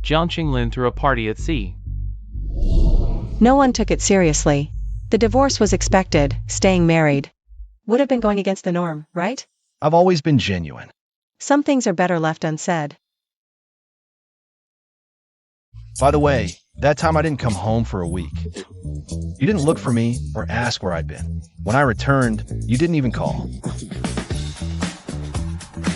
S1: Jiang Qinglin threw a party at sea.
S2: No one took it seriously. The divorce was expected, staying married would have been going against the norm, right?
S3: I've always been genuine.
S2: Some things are better left unsaid.
S3: By the way, that time I didn't come home for a week. You didn't look for me or ask where I'd been. When I returned, you didn't even call.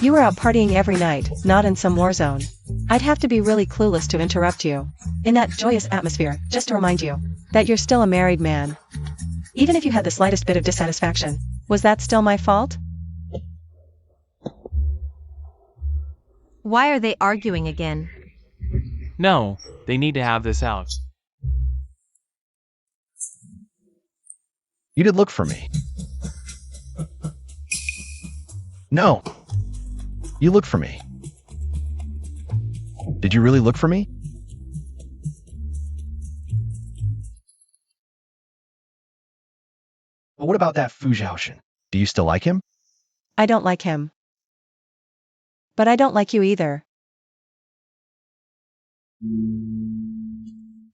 S2: You were out partying every night, not in some war zone. I'd have to be really clueless to interrupt you in that joyous atmosphere, just to remind you that you're still a married man. Even if you had the slightest bit of dissatisfaction, was that still my fault?
S6: Why are they arguing again?
S1: No, they need to have this out.
S3: You did look for me. No. You looked for me. Did you really look for me? But what about that Fu Zhaoshen? Do you still like him?
S2: I don't like him. But I don't like you either.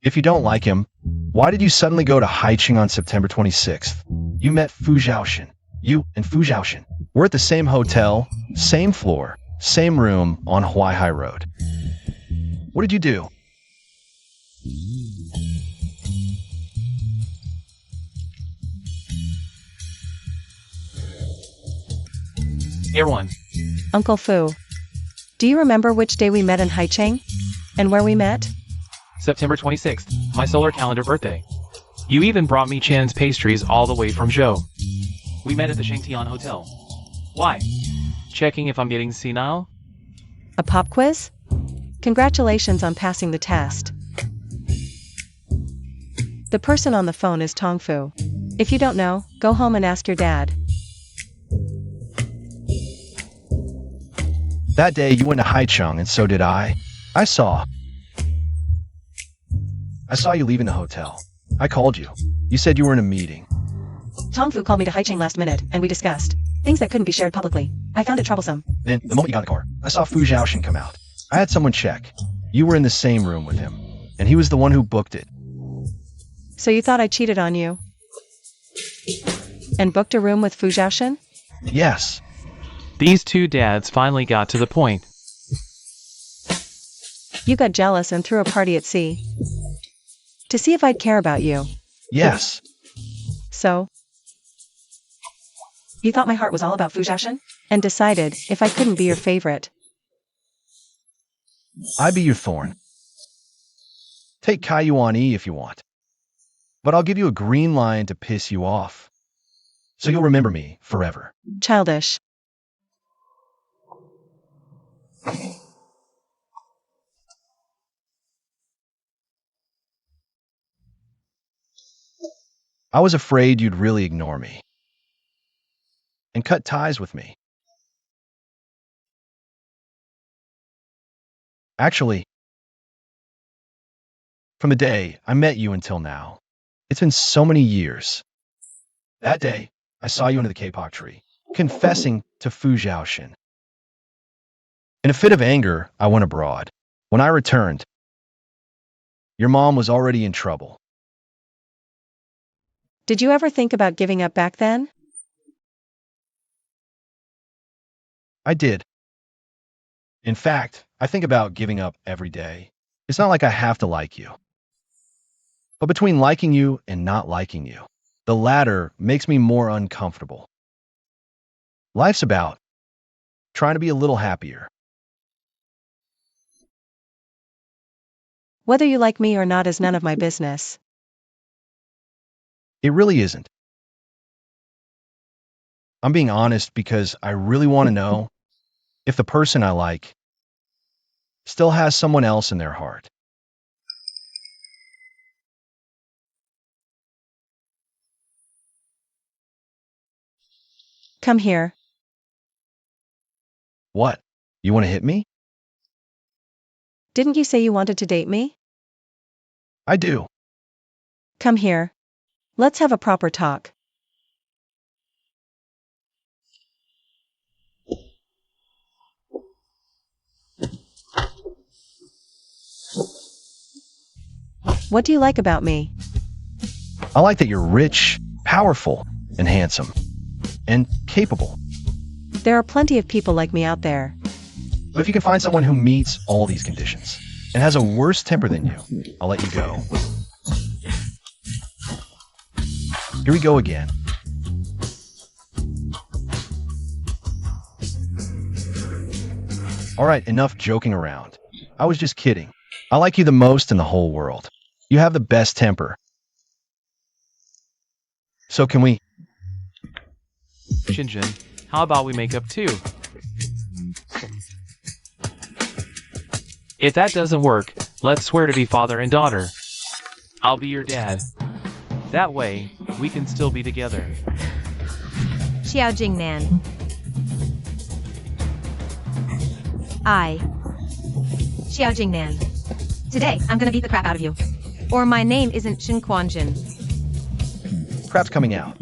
S3: If you don't like him, why did you suddenly go to Haiqing on September 26th? You met Fu Zhaoshen. You and Fu Zhaoshen were at the same hotel, same floor, same room on Huaihai Road. What did you do?
S1: Erwan,
S2: Uncle Fu. Do you remember which day we met in Haicheng? And where we met?
S1: September 26th, my solar calendar birthday. You even brought me Chan's pastries all the way from Zhou. We met at the Shangtian Hotel. Why? Checking if I'm getting senile?
S2: A pop quiz? Congratulations on passing the test. The person on the phone is Tongfu. If you don't know, go home and ask your dad.
S3: That day you went to Haicheng and so did I. I saw you leaving the hotel. I called you. You said you were in a meeting.
S2: Tongfu called me to Haicheng last minute, and we discussed things that couldn't be shared publicly. I found it troublesome.
S3: Then, the moment you got in the car, I saw Fu Zhaoxin come out. I had someone check. You were in the same room with him, and he was the one who booked it.
S2: So you thought I cheated on you? And booked a room with Fu Zhaoxin?
S3: Yes.
S1: These two dads finally got to the point.
S2: You got jealous and threw a party at sea. To see if I'd care about you.
S3: Yes.
S2: So? You thought my heart was all about Fu Zhaoxin? And decided if I couldn't be your favorite.
S3: I'd be your thorn. Take Kai Yuan E if you want. But I'll give you a green line to piss you off. So you'll remember me forever.
S2: Childish.
S3: I was afraid you'd really ignore me. And cut ties with me. Actually, from the day I met you until now, it's been so many years. That day, I saw you under the kapok tree, confessing to Fu Zhaoxin. In a fit of anger, I went abroad. When I returned, your mom was already in trouble.
S2: Did you ever think about giving up back then?
S3: I did. In fact, I think about giving up every day. It's not like I have to like you. But between liking you and not liking you, the latter makes me more uncomfortable. Life's about trying to be a little happier.
S2: Whether you like me or not is none of my business.
S3: It really isn't. I'm being honest because I really want to know if the person I like still has someone else in their heart.
S2: Come here.
S3: What? You want to hit me?
S2: Didn't you say you wanted to date me?
S3: I do.
S2: Come here. Let's have a proper talk. What do you like about me?
S3: I like that you're rich, powerful, and handsome, and capable.
S2: There are plenty of people like me out there.
S3: But if you can find someone who meets all these conditions and has a worse temper than you, I'll let you go. Here we go again. All right, enough joking around. I was just kidding. I like you the most in the whole world. You have the best temper. So can we?
S1: Shinjin, how about we make up too? If that doesn't work, let's swear to be father and daughter. I'll be your dad. That way, we can still be together.
S6: Xiao Jingnan. I. Xiao Jingnan. Today, I'm gonna beat the crap out of you. Or my name isn't Shin Quanjin.
S3: Crap's coming out.